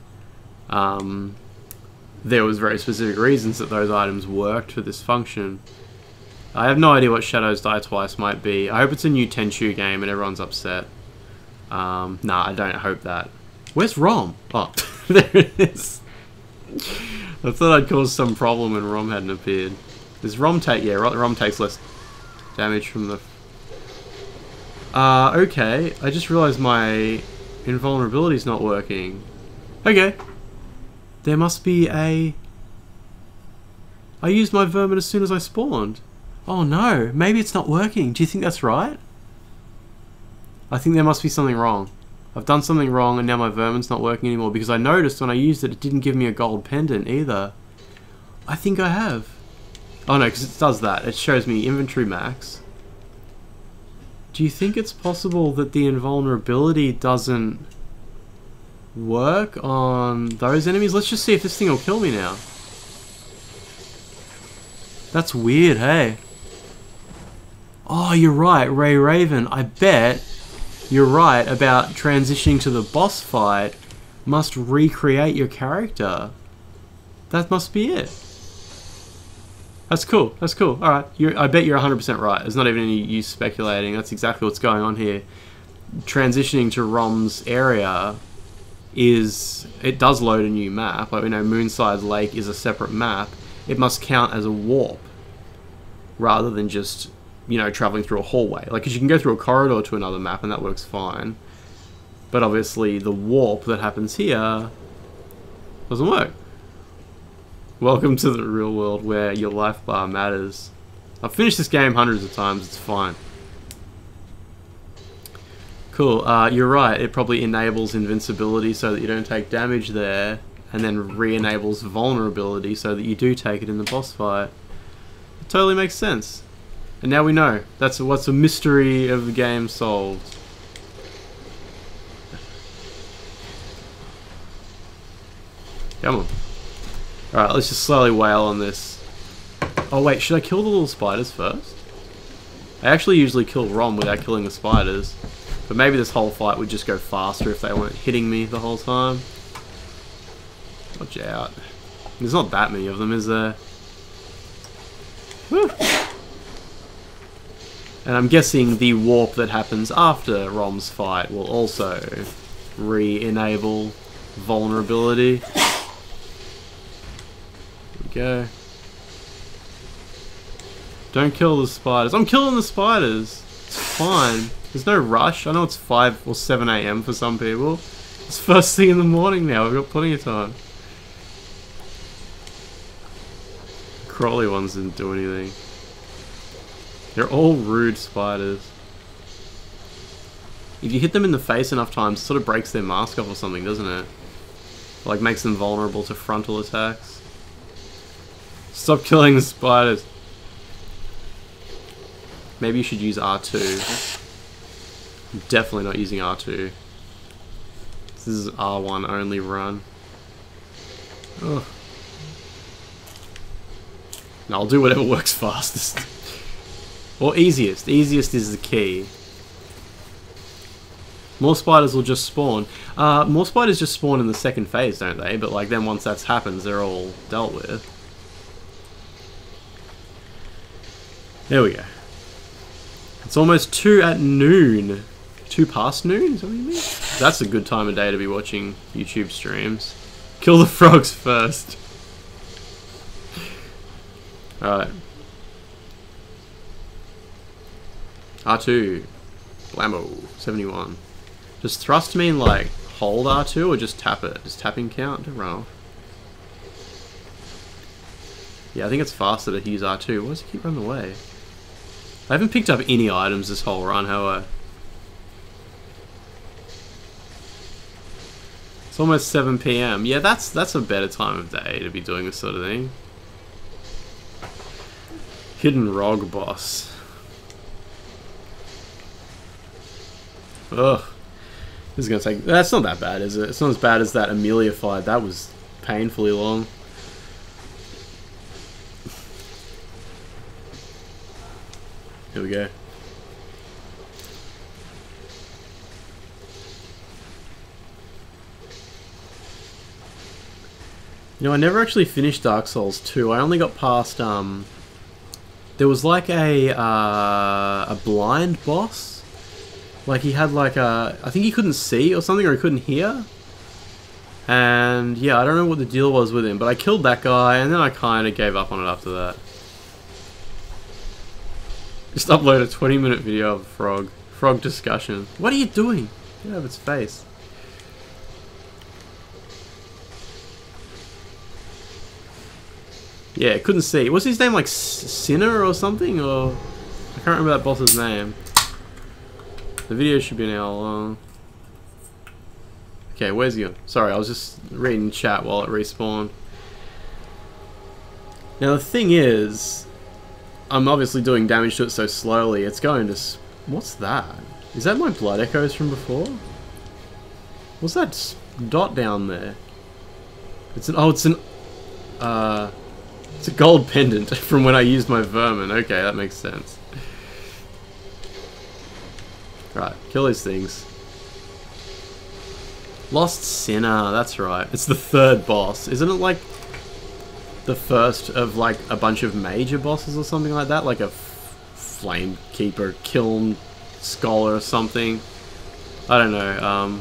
There was very specific reasons that those items worked for this function. I have no idea what Shadows Die Twice might be. I hope it's a new Tenchu game and everyone's upset. Nah, I don't hope that. Where's Rom? Oh, there it is. I thought I'd caused some problem when Rom hadn't appeared. Does Rom take... Yeah, Rom takes less damage from the... okay. I just realised my invulnerability's not working. Okay. There must be a... I used my vermin as soon as I spawned. Oh no, maybe it's not working. Do you think that's right? I think there must be something wrong. I've done something wrong and now my vermin's not working anymore, because I noticed when I used it, it didn't give me a gold pendant either. I think I have. Oh no, because it does that. It shows me inventory max. Do you think it's possible that the invulnerability doesn't work on those enemies? Let's just see if this thing will kill me now. That's weird, hey? Oh, you're right, Ray Raven. I bet you're right about transitioning to the boss fight must recreate your character. That must be it. That's cool. That's cool. Alright. I bet you're 100% right. There's not even any use speculating. That's exactly what's going on here. Transitioning to ROM's area it does load a new map. Like, we know Moonside Lake is a separate map. It must count as a warp rather than just, you know, traveling through a hallway. Like, because you can go through a corridor to another map and that works fine. But obviously the warp that happens here doesn't work. Welcome to the real world where your life bar matters. I've finished this game hundreds of times, it's fine. Cool, you're right, it probably enables invincibility so that you don't take damage there, and then re-enables vulnerability so that you do take it in the boss fight. It totally makes sense. And now we know. That's what's the mystery of the game solved. Come on. Alright, let's just slowly wail on this. Oh wait, should I kill the little spiders first? I actually usually kill Rom without killing the spiders. But maybe this whole fight would just go faster if they weren't hitting me the whole time. Watch out. There's not that many of them, is there? Whew. And I'm guessing the warp that happens after Rom's fight will also re-enable vulnerability. Go. Don't kill the spiders. I'm killing the spiders. It's fine. There's no rush. I know it's 5 or 7 AM for some people. It's first thing in the morning now. We've got plenty of time. Crawly ones didn't do anything. They're all rude spiders. If you hit them in the face enough times, it sort of breaks their mask off or something, doesn't it? Like, makes them vulnerable to frontal attacks. Stop killing the spiders. Maybe you should use R2. I'm definitely not using R2. This is R1 only run. Ugh. No, I'll do whatever works fastest. Or easiest. Easiest is the key. More spiders will just spawn. More spiders just spawn in the second phase, don't they? But like then once that happens, they're all dealt with. There we go. It's almost 2 at noon. 2 past noon? Is that what you mean? That's a good time of day to be watching YouTube streams. Kill the frogs first. Alright. R2. Blammo. 71. Does thrust mean like hold R2 or just tap it? Does tapping count to run off? Yeah, I think it's faster to use R2. Why does it keep running away? I haven't picked up any items this whole run, have I? It's almost 7 PM. Yeah, that's a better time of day to be doing this sort of thing. Hidden Rog boss. Ugh. This is gonna take... That's not that bad, is it? It's not as bad as that Amelia fight. That was painfully long. Here we go. You know, I never actually finished Dark Souls 2. I only got past, there was like a blind boss. Like he had like a... I think he couldn't see or something, or he couldn't hear. And yeah, I don't know what the deal was with him, but I killed that guy and then I kind of gave up on it after that. Just upload a 20-minute video of frog discussion. What are you doing? Get out of its face. Yeah, couldn't see. What's his name, like Sinner or something? Or I can't remember that boss's name. The video should be an hour long. Okay, where's he going? Sorry, I was just reading chat while it respawned. Now the thing is, I'm obviously doing damage to it so slowly, it's going to What's that? Is that my blood echoes from before? What's that dot down there? It's a gold pendant from when I used my vermin. Okay, that makes sense. Right, kill these things. Lost Sinner, that's right. It's the third boss. Isn't it like the first of like a bunch of major bosses or something like that? Like a Flame Keeper, Kiln Scholar or something. I don't know.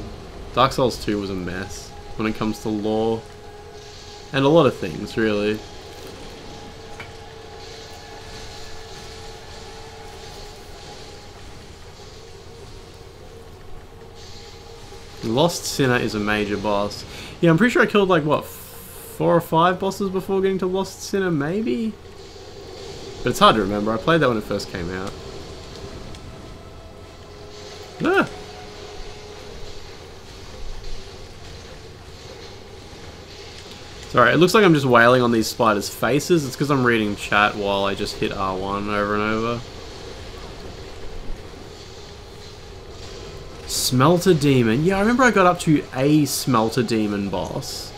Dark Souls 2 was a mess when it comes to lore. And a lot of things, really. Lost Sinner is a major boss. Yeah, I'm pretty sure I killed like, what, 4 or 5 bosses before getting to Lost Sinner, maybe? But it's hard to remember. I played that when it first came out. Ah! Sorry, it looks like I'm just wailing on these spiders' faces. It's because I'm reading chat while I just hit R1 over and over. Smelter Demon. Yeah, I remember I got up to a Smelter Demon boss.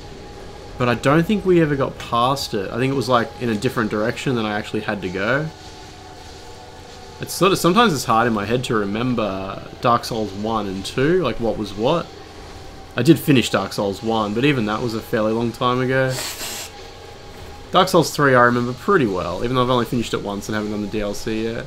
But I don't think we ever got past it. I think it was like in a different direction than I actually had to go. It's sort of, sometimes it's hard in my head to remember Dark Souls 1 and 2, like what was what. I did finish Dark Souls 1, but even that was a fairly long time ago. Dark Souls 3 I remember pretty well, even though I've only finished it once and haven't done the DLC yet.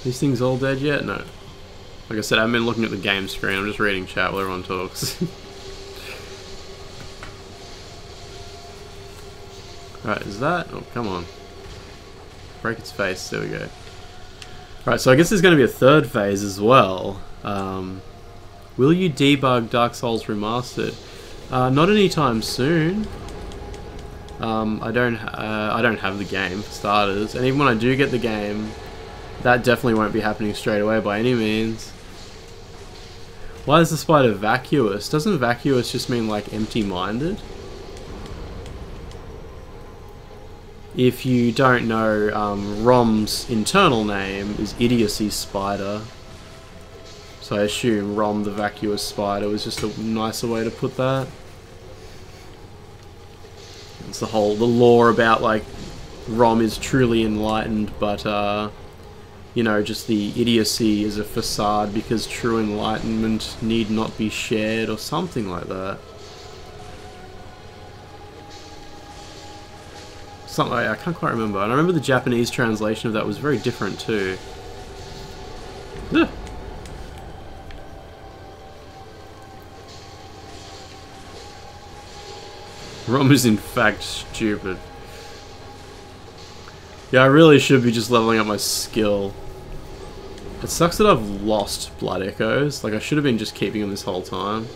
These things all dead yet? No. Like I said, I haven't been looking at the game screen, I'm just reading chat while everyone talks. Alright, is that? Oh, come on. Break its face, there we go. Alright, so I guess there's going to be a third phase as well. Will you debug Dark Souls Remastered? Not anytime soon. I don't have the game, for starters. And even when I do get the game, that definitely won't be happening straight away by any means. Why is the spider vacuous? Doesn't vacuous just mean like empty-minded? If you don't know, Rom's internal name is Idiocy Spider. So I assume Rom the vacuous spider was just a nicer way to put that. It's the lore about like Rom is truly enlightened, but you know, just the idiocy is a facade because true enlightenment need not be shared or something like that. Something I can't quite remember. And I remember the Japanese translation of that was very different too. Ugh. Rom is in fact stupid. Yeah, I really should be just leveling up my skill. It sucks that I've lost blood echoes. Like, I should have been just keeping them this whole time.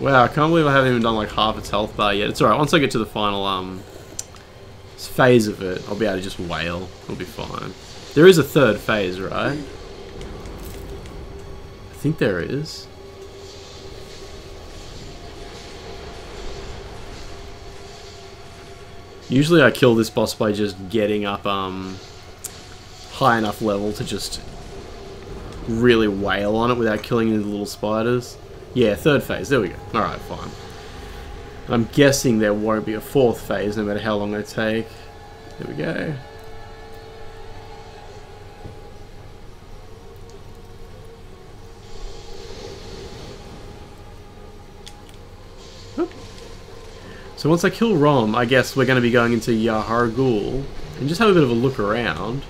Wow, I can't believe I haven't even done like half its health bar yet. It's alright, once I get to the final phase of it, I'll be able to just wail. It'll be fine. There is a third phase, right? I think there is. Usually I kill this boss by just getting up high enough level to just really wail on it without killing any of the little spiders. Yeah, third phase, there we go. Alright, fine. I'm guessing there won't be a fourth phase no matter how long they take. There we go. So once I kill Rom, I guess we're going to be going into Yahar'gul and just have a bit of a look around.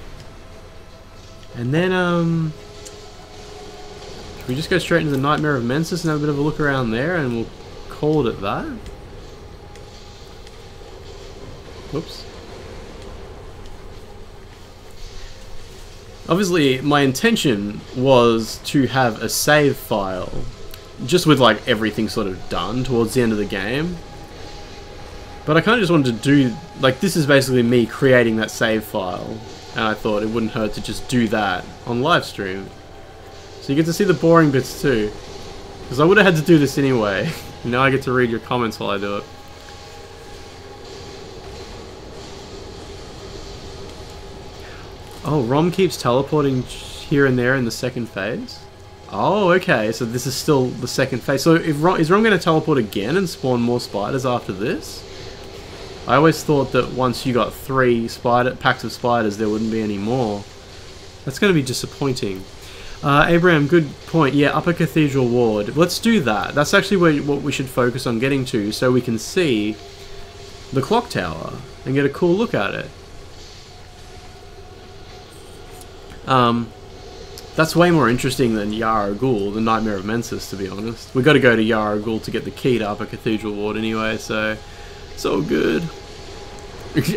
And then, should we just go straight into the Nightmare of Mensis and have a bit of a look around there and we'll call it at that? Whoops. Obviously, my intention was to have a save file, just with like everything sort of done towards the end of the game. But I kind of just wanted to do, like, this is basically me creating that save file and I thought it wouldn't hurt to just do that on Livestream. So you get to see the boring bits too. Because I would have had to do this anyway. Now I get to read your comments while I do it. Oh, Rom keeps teleporting here and there in the second phase? Oh, okay, so this is still the second phase. So is Rom going to teleport again and spawn more spiders after this? I always thought that once you got 3 packs of spiders, there wouldn't be any more. That's going to be disappointing. Abraham, good point. Yeah, Upper Cathedral Ward. Let's do that. That's actually what we should focus on getting to, so we can see the clock tower and get a cool look at it. That's way more interesting than Yara Ghul, the Nightmare of Mensis, to be honest. We've got to go to Yara Ghul to get the key to Upper Cathedral Ward anyway, so it's all good.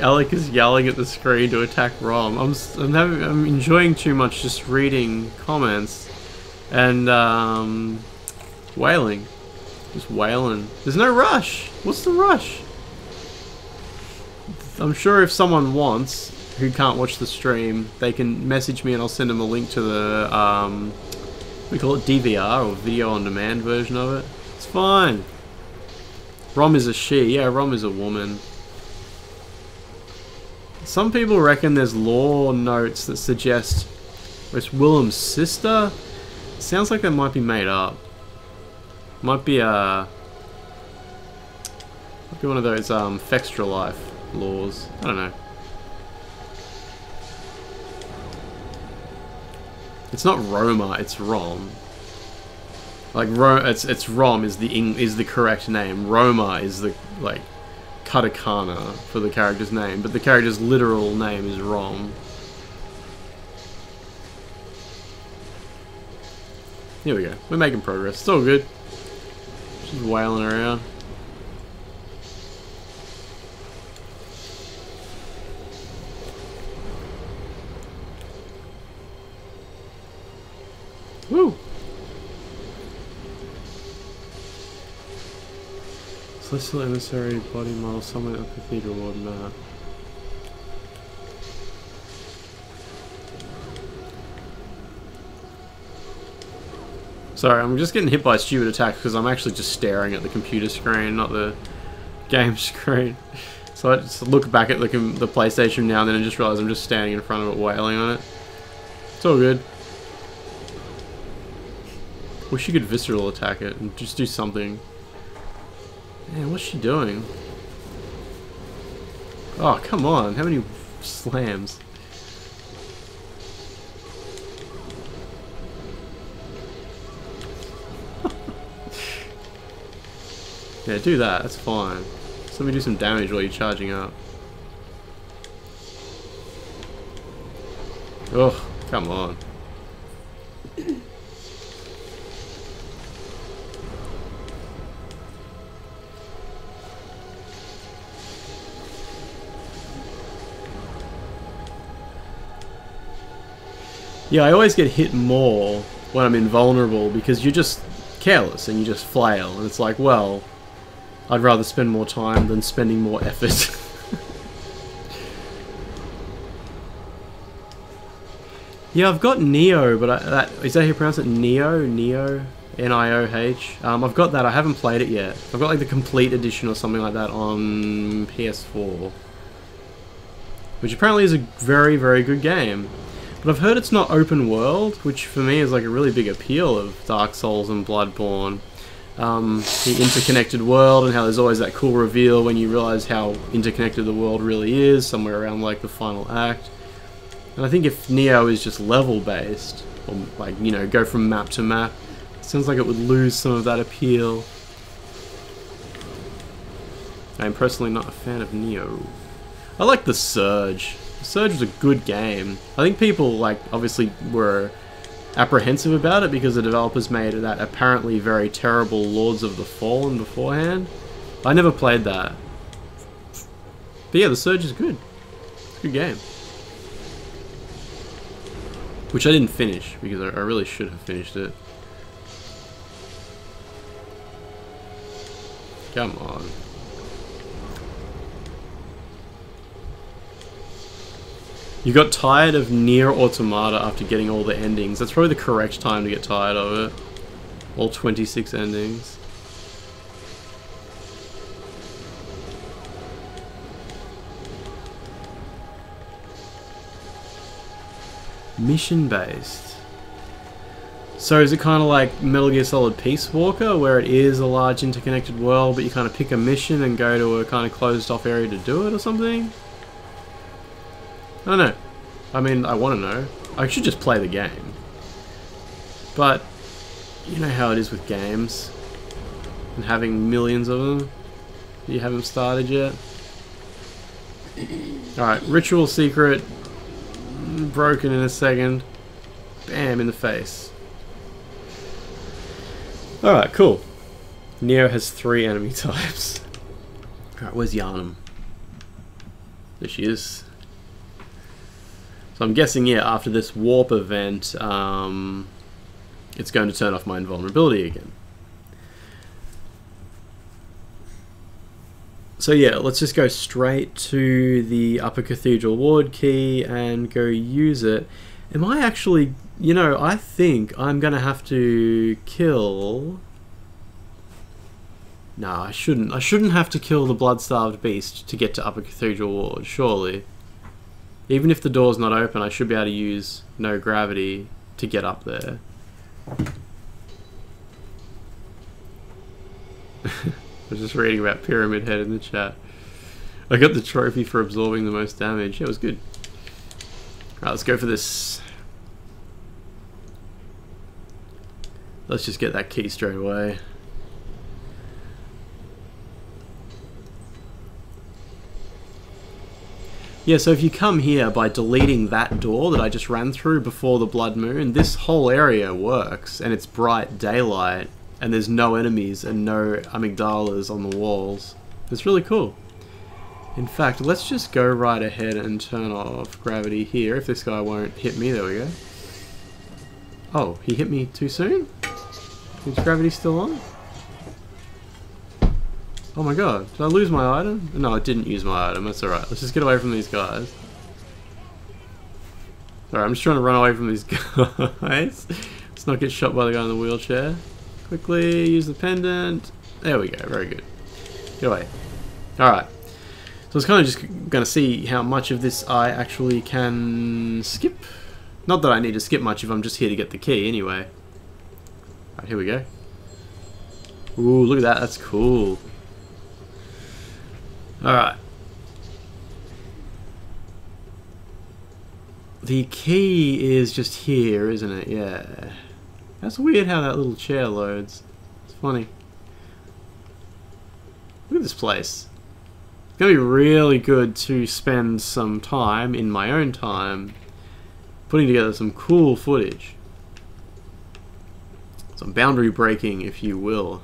Alec is yelling at the screen to attack Rom. I'm enjoying too much just reading comments and wailing. Just wailing. There's no rush. What's the rush? I'm sure if someone wants, who can't watch the stream, they can message me and I'll send them a link to the we call it DVR or video on demand version of it. It's fine. Rom is a she. Yeah, Rom is a woman. Some people reckon there's lore notes that suggest it's Willem's sister. Sounds like that might be made up. Might be one of those Fextra Life lores. I don't know. It's not Roma, it's Rom. Like it's Rom is the correct name. Roma is the like katakana for the character's name, but the character's literal name is Rom. Here we go. We're making progress. It's all good. Just wailing around. Woo! Celestial Emissary body model somewhere on Cathedral Ward map. Sorry, I'm just getting hit by a stupid attack because I'm actually just staring at the computer screen, not the game screen. So I just look back at the PlayStation now and then and just realize I'm just standing in front of it wailing on it. It's all good. Wish you could visceral attack it and just do something. Man, what's she doing? Oh, come on. How many slams? Yeah, do that. That's fine. Just let me do some damage while you're charging up. Oh, come on. Yeah, I always get hit more when I'm invulnerable because you're just careless and you just flail, and it's like, well, I'd rather spend more time than spending more effort. Yeah, I've got Neo, but is that how you pronounce it? Neo? Neo? N-I-O-H? I've got that, I haven't played it yet. I've got like the complete edition or something like that on PS4. Which apparently is a very, very good game. But I've heard it's not open world, which for me is like a really big appeal of Dark Souls and Bloodborne. The interconnected world and how there's always that cool reveal when you realize how interconnected the world really is, somewhere around like the final act. And I think if Neo is just level based, or like, you know, go from map to map, it sounds like it would lose some of that appeal. I'm personally not a fan of Neo. I like the Surge. Surge was a good game. I think people, like, obviously were apprehensive about it because the developers made that apparently very terrible Lords of the Fallen beforehand. I never played that. But yeah, the Surge is good. It's a good game. Which I didn't finish because I really should have finished it. Come on. You got tired of Nier Automata after getting all the endings. That's probably the correct time to get tired of it. All 26 endings. Mission based. So is it kind of like Metal Gear Solid Peace Walker, where it is a large interconnected world, but you kind of pick a mission and go to a kind of closed off area to do it or something? I don't know. I mean, I want to know. I should just play the game. But, you know how it is with games. And having millions of them. You haven't started yet. Alright, ritual secret. Broken in a second. Bam, in the face. Alright, cool. Neo has 3 enemy types. Alright, where's Yharnam? There she is. So I'm guessing, yeah, after this warp event, it's going to turn off my invulnerability again. So yeah, let's just go straight to the Upper Cathedral Ward key and go use it. Am I actually... You know, I think I'm going to have to kill... Nah, I shouldn't. I shouldn't have to kill the blood-starved beast to get to Upper Cathedral Ward, surely. Even if the door's not open, I should be able to use no gravity to get up there. I was just reading about Pyramid Head in the chat. I got the trophy for absorbing the most damage. Yeah, it was good. Alright, let's go for this. Let's just get that key straight away. Yeah, so if you come here by deleting that door that I just ran through before the blood moon, this whole area works, and it's bright daylight, and there's no enemies and no amygdalas on the walls. It's really cool. In fact, let's just go right ahead and turn off gravity here, if this guy won't hit me. There we go. Oh, he hit me too soon? Is gravity still on? Oh my god, did I lose my item? No, I didn't use my item, that's alright. Let's just get away from these guys. Sorry, I'm just trying to run away from these guys. Let's not get shot by the guy in the wheelchair. Quickly, use the pendant. There we go, very good. Get away. Alright. So I was kind of just going to see how much of this I actually can skip. Not that I need to skip much if I'm just here to get the key anyway. Alright, here we go. Ooh, look at that, that's cool. Alright. The key is just here, isn't it? Yeah. That's weird how that little chair loads. It's funny. Look at this place. It's going to be really good to spend some time, in my own time, putting together some cool footage. Some boundary breaking, if you will.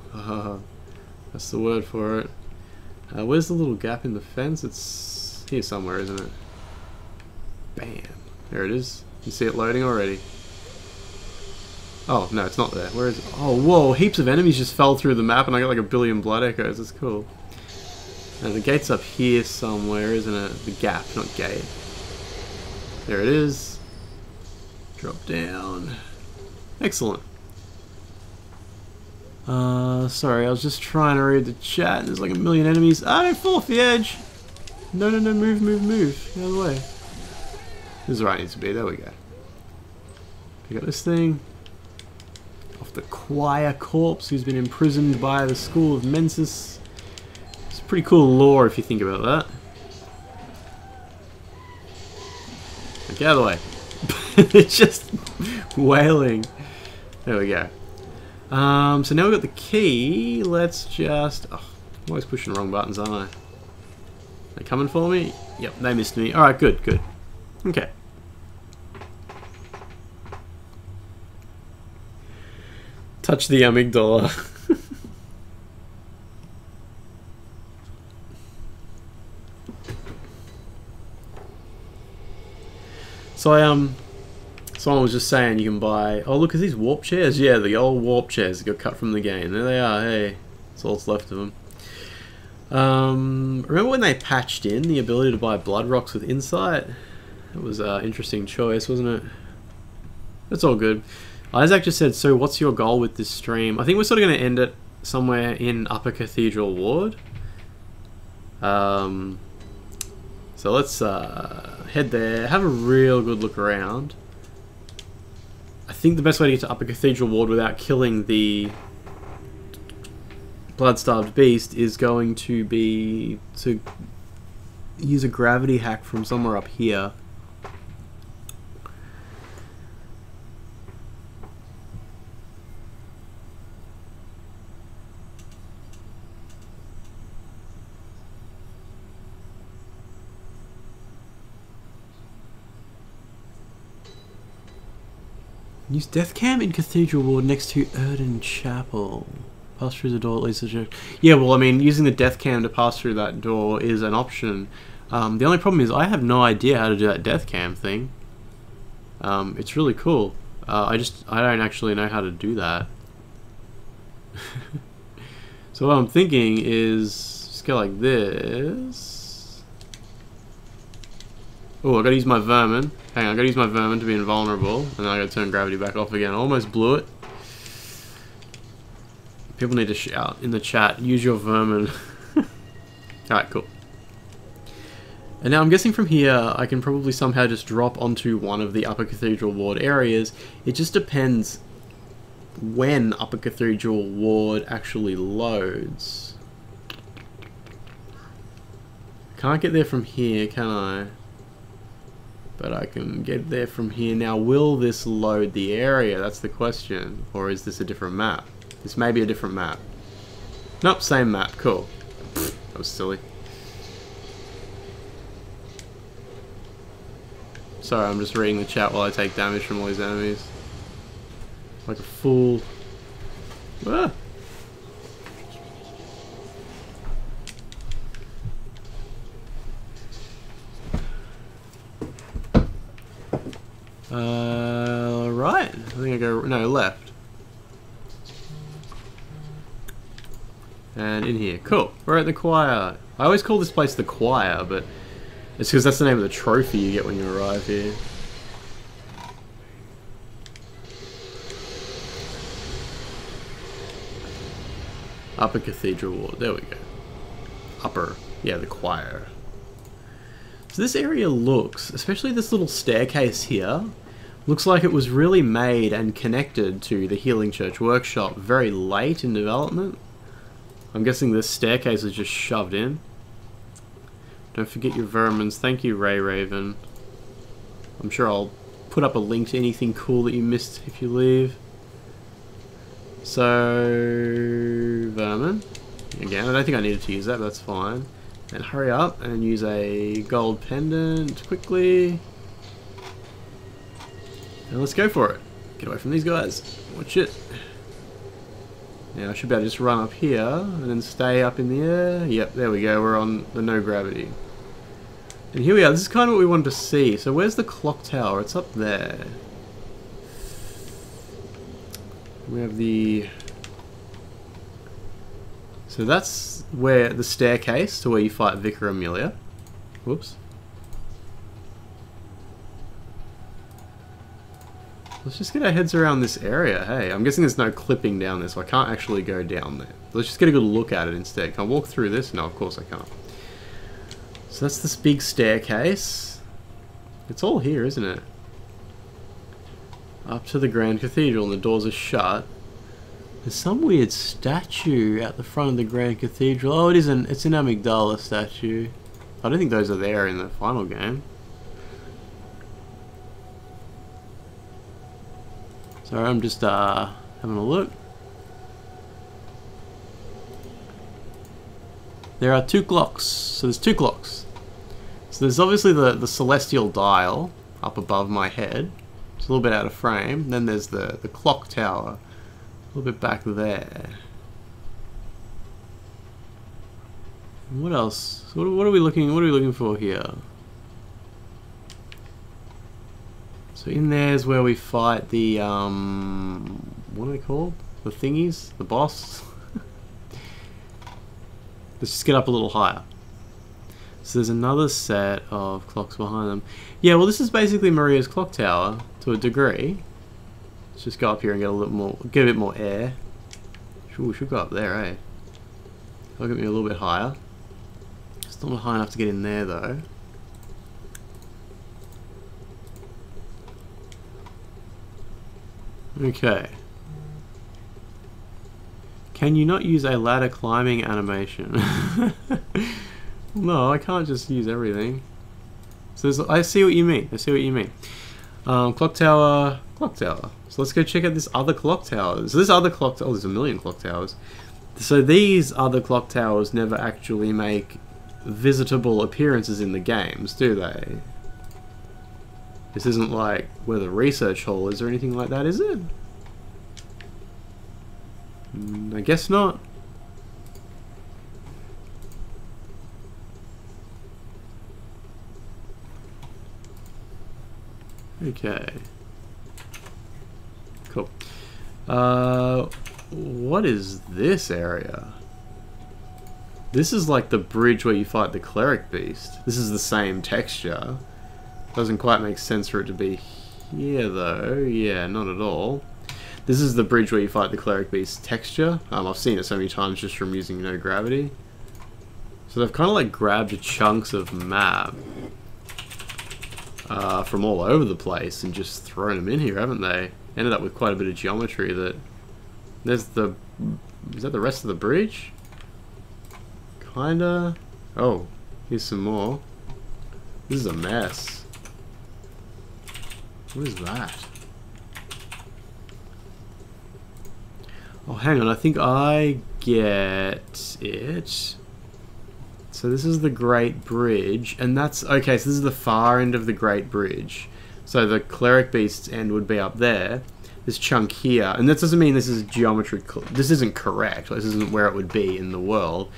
That's the word for it. Where's the little gap in the fence? It's here somewhere, isn't it? Bam. There it is. You see it loading already. Oh, no, it's not there. Where is it? Oh, whoa, heaps of enemies just fell through the map and I got like a billion blood echoes. That's cool. And the gate's up here somewhere, isn't it? The gap, not gate. There it is. Drop down. Excellent. Sorry, I was just trying to read the chat and there's like a million enemies. Ah, don't fall off the edge! No, no, no, move, move, move. Get out of the way. This is where I need to be, there we go. We got this thing. Off the choir corpse who's been imprisoned by the school of Mensis. It's pretty cool lore if you think about that. Get out of the way. It's just wailing. There we go. So now we've got the key. Let's just... Oh, I'm always pushing the wrong buttons, aren't I? They coming for me? Yep, they missed me. Alright, good, good. Okay. Touch the amygdala. So someone was just saying you can buy... Oh, look at these warp chairs. Yeah, the old warp chairs that got cut from the game. There they are. Hey, that's all that's left of them. Remember when they patched in the ability to buy blood rocks with insight? That was an interesting choice, wasn't it? That's all good. Isaac just said, so what's your goal with this stream? I think we're sort of going to end it somewhere in Upper Cathedral Ward. So let's head there, have a real good look around. I think the best way to get to Upper Cathedral Ward without killing the blood-starved beast is going to be to use a gravity hack from somewhere up here. Use death cam in Cathedral Ward next to Erden Chapel. Pass through the door at least to check. Yeah, well, I mean, using the death cam to pass through that door is an option. The only problem is I have no idea how to do that death cam thing. It's really cool. I don't actually know how to do that. So what I'm thinking is just go like this. Oh, I gotta use my vermin. Hang on, I gotta use my vermin to be invulnerable, and then I gotta turn gravity back off again. I almost blew it. People need to shout in the chat, use your vermin. Alright, cool. And now I'm guessing from here I can probably somehow just drop onto one of the Upper Cathedral Ward areas. It just depends when Upper Cathedral Ward actually loads. Can't get there from here, can I? But I can get there from here. Now, will this load the area? That's the question. Or is this a different map? This may be a different map. Nope, same map. Cool. That was silly. Sorry, I'm just reading the chat while I take damage from all these enemies. Like a fool. Ah! Right. I think I go... No, left. And in here. Cool. We're at the choir. I always call this place the choir, but it's because that's the name of the trophy you get when you arrive here. Upper Cathedral Ward. There we go. Upper. Yeah, the choir. So this area looks, especially this little staircase here, looks like it was really made and connected to the Healing Church Workshop very late in development. I'm guessing this staircase is just shoved in. Don't forget your vermins. Thank you, Ray Raven. I'm sure I'll put up a link to anything cool that you missed if you leave. So, vermin. Again, I don't think I needed to use that, but that's fine. And hurry up and use a gold pendant quickly. And let's go for it. Get away from these guys. Watch it. Now I should be able to just run up here and then stay up in the air. Yep, there we go. We're on the no gravity. And here we are. This is kind of what we wanted to see. So where's the clock tower? It's up there. We have the... So that's where the staircase to where you fight Vicar Amelia. Whoops. Let's just get our heads around this area. Hey, I'm guessing there's no clipping down there, so I can't actually go down there. Let's just get a good look at it instead. Can I walk through this? No, of course I can't. So that's this big staircase. It's all here, isn't it? Up to the Grand Cathedral, and the doors are shut. There's some weird statue at the front of the Grand Cathedral. Oh, it isn't. It's an Amygdala statue. I don't think those are there in the final game. Sorry, I'm just having a look. There are two clocks. So there's two clocks. So there's obviously the celestial dial up above my head. It's a little bit out of frame. Then there's the clock tower a little bit back there. And what else? So what are we looking for here? So in there is where we fight the what are they called? The thingies? The boss? Let's just get up a little higher. So So there's another set of clocks behind them. Yeah, well, this is basically Maria's clock tower to a degree. Let's just go up here and get a little more, get a bit more air. Ooh, we should go up there, eh? That'll get me a little bit higher. It's not high enough to get in there, though. Okay. Can you not use a ladder climbing animation? No, I can't just use everything. So I see what you mean. I see what you mean. Clock tower, clock tower. So let's go check out this other clock tower. So this other clock tower, oh, there's a million clock towers. So these other clock towers never actually make visitable appearances in the games, do they? This isn't like where the research hall is or anything like that, is it? I guess not. Okay. Cool. What is this area? This is like the bridge where you fight the cleric beast. This is the same texture. Doesn't quite make sense for it to be here though. Yeah, not at all. This is the bridge where you fight the cleric beast texture. I've seen it so many times just from using no gravity. So they've kind of like grabbed chunks of map from all over the place and just thrown them in here, haven't they? Ended up with quite a bit of geometry. That there's the, is that the rest of the bridge? Kinda. Oh, here's some more. This is a mess. What is that? Oh, hang on, I think I get it. So this is the Great Bridge, and that's, okay, so this is the far end of the Great Bridge. So the Cleric Beast's end would be up there, this chunk here, and that doesn't mean this is geometrical, this isn't correct, this isn't where it would be in the world,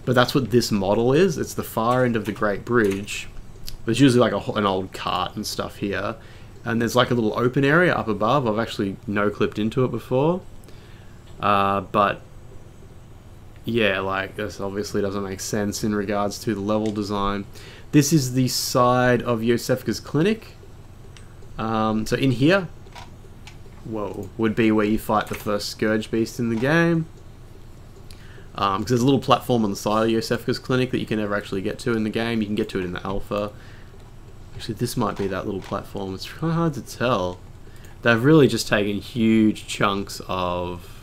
but that's what this model is. It's the far end of the Great Bridge. There's usually like an old cart and stuff here, and there's like a little open area up above. I've actually no-clipped into it before, but yeah, like this obviously doesn't make sense in regards to the level design. This is the side of Yosefka's clinic. So in here, whoa, would be where you fight the first Scourge Beast in the game. Because there's a little platform on the side of Yosefka's clinic that you can never actually get to in the game. You can get to it in the alpha. Actually, this might be that little platform. It's kind of hard to tell. They've really just taken huge chunks of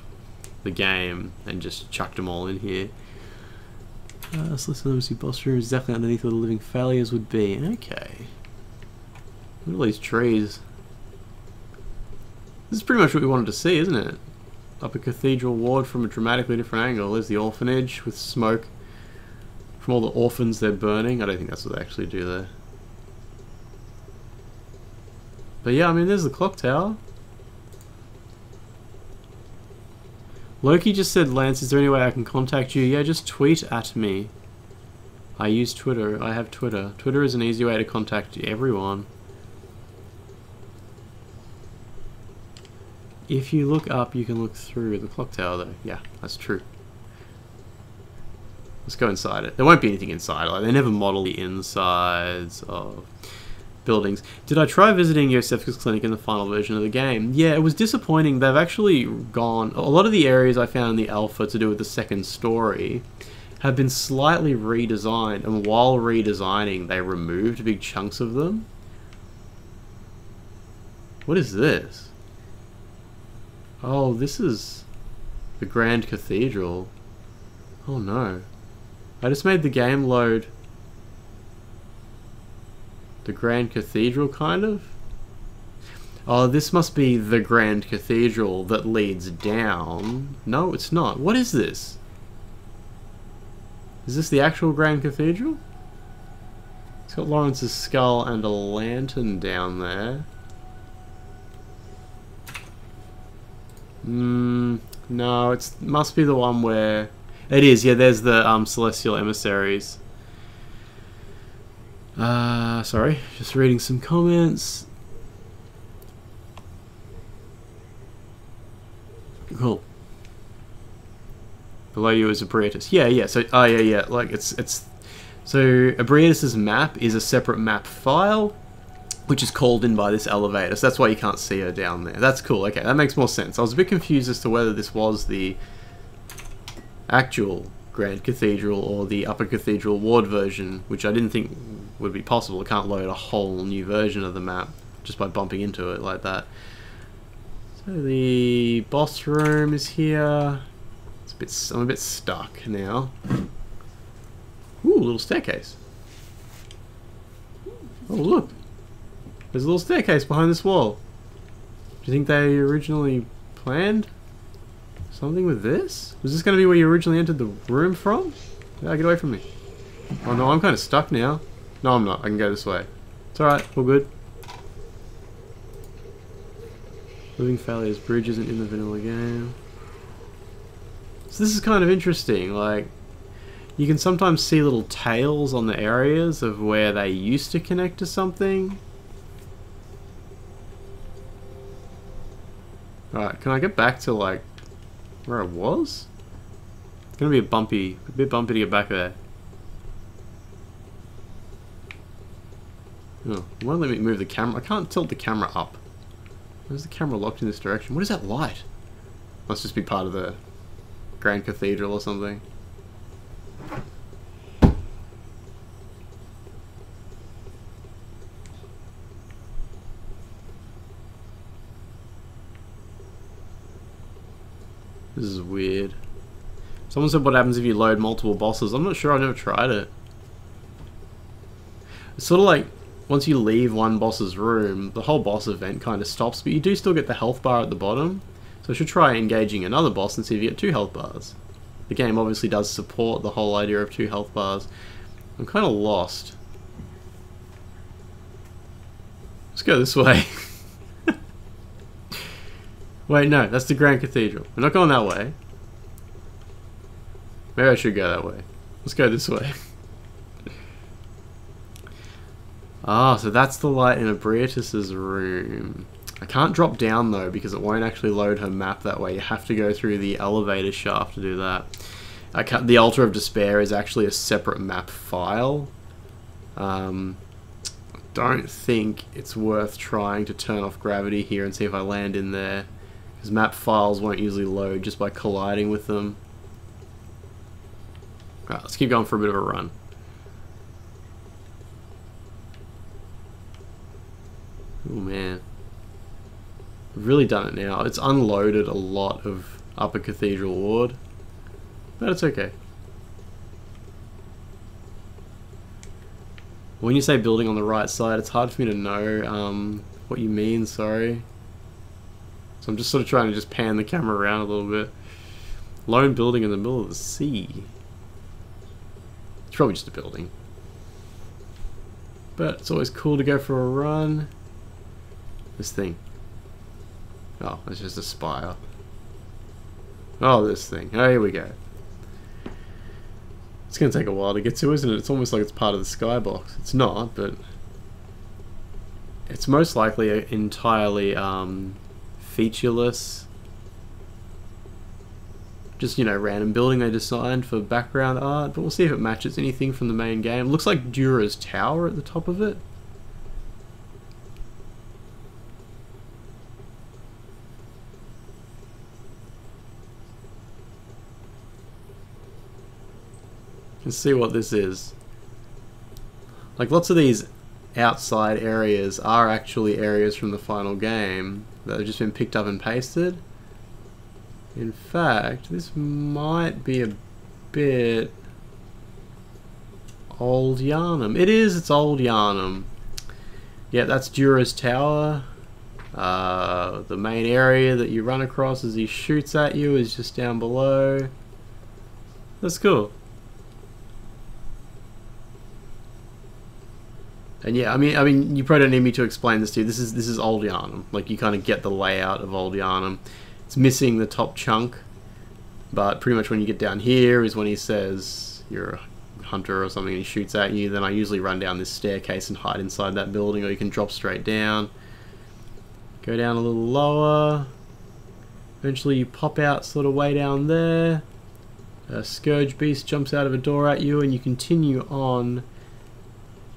the game and just chucked them all in here. So let's see, boss room is exactly underneath where the living failures would be. Okay. Look at all these trees. This is pretty much what we wanted to see, isn't it? Up a cathedral ward from a dramatically different angle. There's the orphanage with smoke from all the orphans they're burning. I don't think that's what they actually do there. But yeah, I mean, there's the clock tower. Loki just said, Lance, is there any way I can contact you? Yeah, just tweet at me. I use Twitter. I have Twitter. Twitter is an easy way to contact everyone. If you look up, you can look through the clock tower, though. Yeah, that's true. Let's go inside it. There won't be anything inside. Like, they never model the insides of buildings. Did I try visiting Yosefka's clinic in the final version of the game? Yeah, it was disappointing. They've actually gone... A lot of the areas I found in the alpha to do with the second story have been slightly redesigned, and while redesigning, they removed big chunks of them. What is this? Oh, this is the Grand Cathedral. Oh no. I just made the game load the Grand Cathedral, kind of? Oh, this must be the Grand Cathedral that leads down. No, it's not. What is this? Is this the actual Grand Cathedral? It's got Lawrence's skull and a lantern down there. No, it must be the one where... It is, yeah, there's the Celestial Emissaries. Sorry, just reading some comments. Cool. Below you is a Briatus. Yeah, yeah, so, oh yeah, yeah, like, it's So Abriatus's map is a separate map file, which is called in by this elevator. So that's why you can't see her down there. That's cool. Okay, that makes more sense. I was a bit confused as to whether this was the actual Grand Cathedral or the Upper Cathedral Ward version, which I didn't think would be possible. It can't load a whole new version of the map just by bumping into it like that. So the boss room is here. I'm a bit stuck now. Ooh, little staircase. Oh, look. There's a little staircase behind this wall. Do you think they originally planned something with this? Was this going to be where you originally entered the room from? Yeah, get away from me. Oh no, I'm kind of stuck now. No, I'm not. I can go this way. It's alright, we're good. Living Failures Bridge isn't in the vanilla game. So this is kind of interesting, like, you can sometimes see little tails on the areas of where they used to connect to something. Alright, can I get back to, like, where I was? It's gonna be a bit bumpy to get back there. Oh, why don't let me move the camera? I can't tilt the camera up. Why is the camera locked in this direction? What is that light? Must just be part of the Grand Cathedral or something. This is weird. Someone said what happens if you load multiple bosses. I'm not sure, I've never tried it. It's sort of like, once you leave one boss's room, the whole boss event kind of stops, but you do still get the health bar at the bottom. So I should try engaging another boss and see if you get 2 health bars. The game obviously does support the whole idea of 2 health bars. I'm kind of lost. Let's go this way. Wait, no, that's the Grand Cathedral. We're not going that way. Maybe I should go that way. Let's go this way. Ah, so that's the light in Abriatus's room. I can't drop down though because it won't actually load her map that way. You have to go through the elevator shaft to do that. The Altar of Despair is actually a separate map file. Don't think it's worth trying to turn off gravity here and see if I land in there, because map files won't usually load just by colliding with them. Alright, let's keep going for a bit of a run. Oh man, I've really done it now. It's unloaded a lot of Upper Cathedral Ward, but it's okay. When you say building on the right side, it's hard for me to know what you mean, sorry. So I'm just sort of trying to just pan the camera around a little bit. Lone building in the middle of the sea. It's probably just a building. But it's always cool to go for a run. This thing. Oh, it's just a spire. Oh, this thing. Oh, here we go. It's going to take a while to get to, isn't it? It's almost like it's part of the skybox. It's not, but it's most likely entirely featureless. Just, you know, random building they designed for background art, but we'll see if it matches anything from the main game. Looks like Dura's tower at the top of it. You can see what this is. Like, lots of these outside areas are actually areas from the final game that have just been picked up and pasted. In fact, this might be a bit Old Yarnum. It is, it's Old Yarnum. Yeah, that's Dura's tower. The main area that you run across as he shoots at you is just down below. That's cool. And yeah, I mean, you probably don't need me to explain this to you. This is Old Yarnum. Like, you kind of get the layout of Old Yarnum. It's missing the top chunk, but pretty much when you get down here is when he says you're a hunter or something and he shoots at you. Then I usually run down this staircase and hide inside that building, or you can drop straight down. Go down a little lower. Eventually you pop out sort of way down there. A Scourge Beast jumps out of a door at you, and you continue on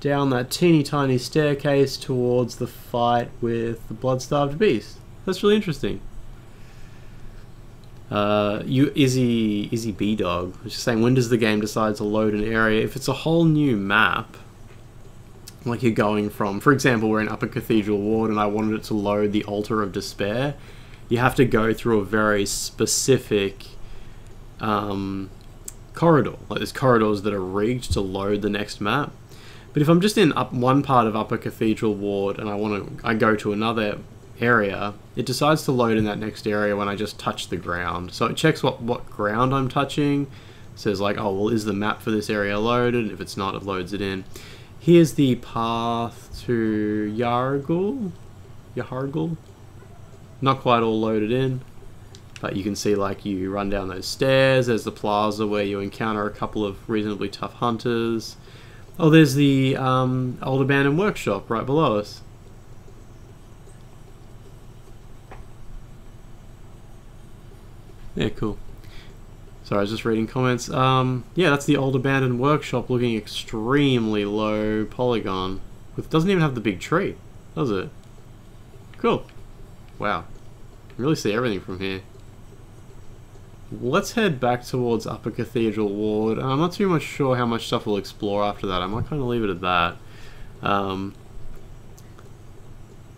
down that teeny tiny staircase towards the fight with the Blood-Starved Beast. That's really interesting. Izzy B-Dog was just saying, when does the game decide to load an area? If it's a whole new map, like you're going from, for example, we're in Upper Cathedral Ward and I wanted it to load the Altar of Despair, you have to go through a very specific corridor. Like there's corridors that are rigged to load the next map. But if I'm just in one part of Upper Cathedral Ward and I go to another area, it decides to load in that next area when I just touch the ground. So it checks what ground I'm touching. It says like, oh well, is the map for this area loaded? If it's not, it loads it in. Here's the path to Yahar'gul. Not quite all loaded in, but you can see like you run down those stairs. There's the plaza where you encounter a couple of reasonably tough hunters. Oh, there's the old abandoned workshop right below us. Yeah, cool. Sorry, I was just reading comments. Yeah, that's the old abandoned workshop, looking extremely low polygon. It doesn't even have the big tree, does it? Cool. Wow. You can really see everything from here. Let's head back towards Upper Cathedral Ward. I'm not too much sure how much stuff we'll explore after that. I might kind of leave it at that.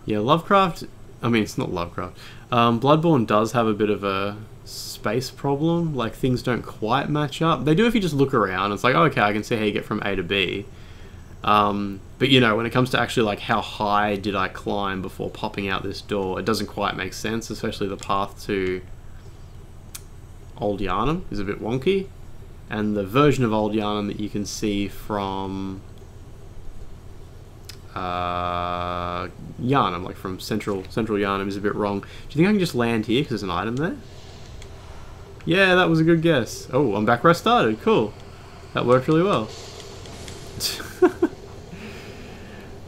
Yeah, Lovecraft... I mean, it's not Lovecraft. Bloodborne does have a bit of a space problem. Like, things don't quite match up. They do if you just look around. It's like, oh, okay, I can see how you get from A to B. But, you know, when it comes to actually, like, how high did I climb before popping out this door, it doesn't quite make sense, especially the path to Old Yharnam is a bit wonky, and the version of Old Yharnam that you can see from Yharnam, like from Central Yharnam, is a bit wrong. Do you think I can just land here because there's an item there? Yeah, that was a good guess. Oh, I'm back where I started. Cool. That worked really well.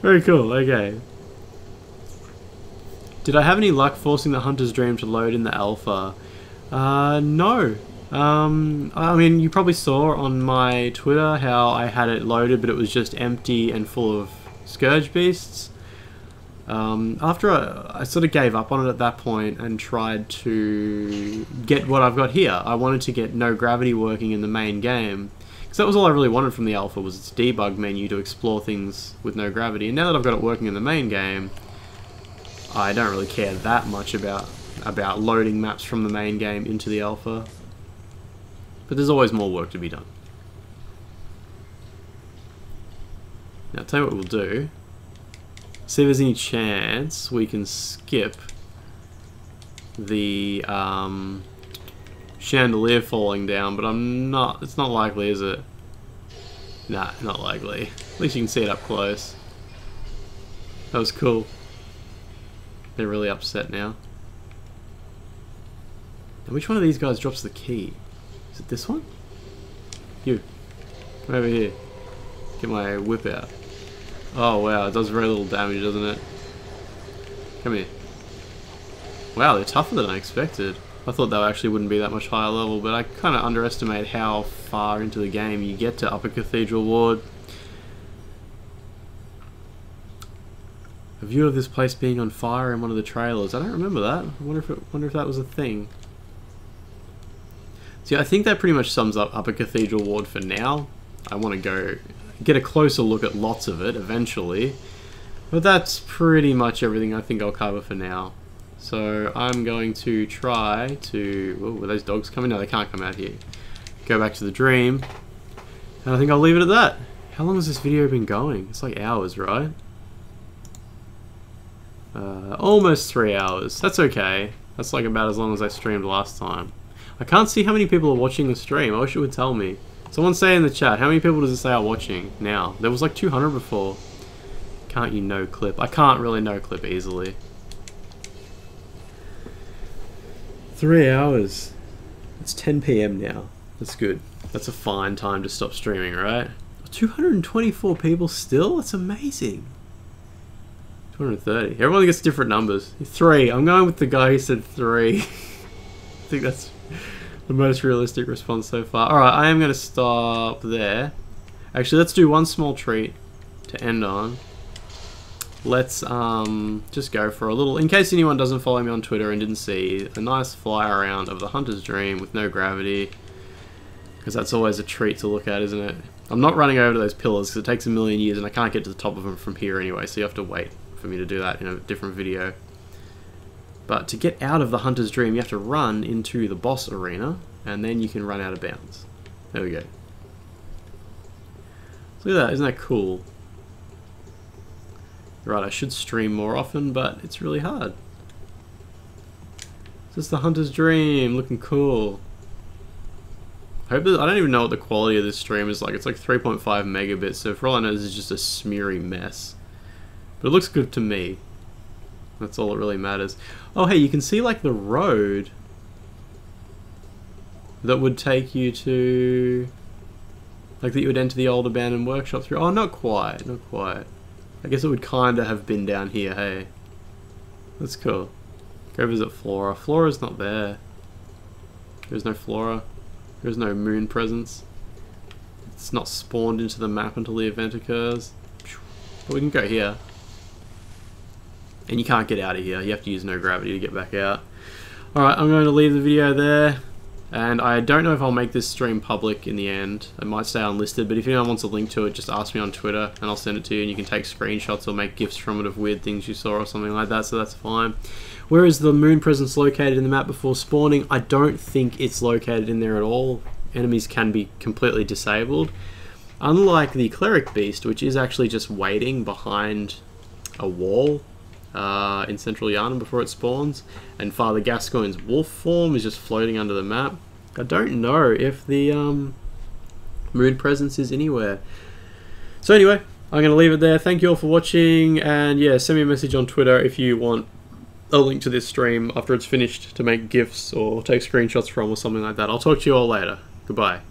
Very cool. Okay. Did I have any luck forcing the Hunter's Dream to load in the alpha? No. I mean, you probably saw on my Twitter how I had it loaded, but it was just empty and full of Scourge Beasts. After I sort of gave up on it at that point and tried to get what I've got here. I wanted to get no gravity working in the main game, because that was all I really wanted from the alpha, was its debug menu to explore things with no gravity. And now that I've got it working in the main game, I don't really care that much about loading maps from the main game into the alpha. But there's always more work to be done. Now, I'll tell you what we'll do. See if there's any chance we can skip the chandelier falling down, but it's not likely, is it? Nah, not likely. At least you can see it up close. That was cool. They're really upset now. And which one of these guys drops the key? Is it this one? You. Come over here. Get my whip out. Oh wow, it does very little damage, doesn't it? Come here. Wow, they're tougher than I expected. I thought they actually wouldn't be that much higher level, but I kind of underestimate how far into the game you get to Upper Cathedral Ward. A view of this place being on fire in one of the trailers. I don't remember that. I wonder if that was a thing. See, I think that pretty much sums up Upper Cathedral Ward for now. I want to go get a closer look at lots of it eventually, but that's pretty much everything I think I'll cover for now. So I'm going to try to... Whoa, were those dogs coming? No, they can't come out here. Go back to the dream, and I think I'll leave it at that. How long has this video been going? It's like hours, right? Almost 3 hours. That's okay. That's like about as long as I streamed last time. I can't see how many people are watching the stream. I wish it would tell me. Someone say in the chat, how many people does it say are watching now? There was like 200 before. Can't you no clip? I can't really no clip easily. 3 hours. It's 10 PM now. That's good. That's a fine time to stop streaming, right? 224 people still? That's amazing. 230. Everyone gets different numbers. 3. I'm going with the guy who said 3. I think that's The most realistic response so far. Alright, I am going to stop there. Actually, let's do one small treat to end on. Let's just go for a little, in case anyone doesn't follow me on Twitter and didn't see, a nice fly around of the Hunter's Dream with no gravity. Because that's always a treat to look at, isn't it? I'm not running over to those pillars because it takes a million years and I can't get to the top of them from here anyway, so you have to wait for me to do that in a different video. But to get out of the Hunter's Dream, you have to run into the boss arena, and then you can run out of bounds. There we go. So look at that, isn't that cool? Right, I should stream more often, but it's really hard. This is the Hunter's Dream, looking cool. I don't even know what the quality of this stream is like. It's like 3.5 megabits, so for all I know, this is just a smeary mess. But it looks good to me. That's all that really matters. Oh, hey, you can see like the road that would take you to, like that you would enter the old abandoned workshop through. Oh, not quite, not quite. I guess it would kind of have been down here, hey. That's cool. Go visit Flora. Flora's not there. There's no Flora. There's no moon presence. It's not spawned into the map until the event occurs. But we can go here. And you can't get out of here. You have to use no gravity to get back out. Alright, I'm going to leave the video there. And I don't know if I'll make this stream public in the end. It might stay unlisted, but if anyone wants a link to it, just ask me on Twitter and I'll send it to you, and you can take screenshots or make GIFs from it of weird things you saw or something like that, so that's fine. Where is the moon presence located in the map before spawning? I don't think it's located in there at all. Enemies can be completely disabled. Unlike the Cleric Beast, which is actually just waiting behind a wall in Central Yharnam before it spawns, and Father Gascoigne's wolf form is just floating under the map. I don't know if the moon presence is anywhere. So anyway, I'm going to leave it there. Thank you all for watching, and yeah, send me a message on Twitter if you want a link to this stream after it's finished to make GIFs or take screenshots from or something like that. I'll talk to you all later. Goodbye.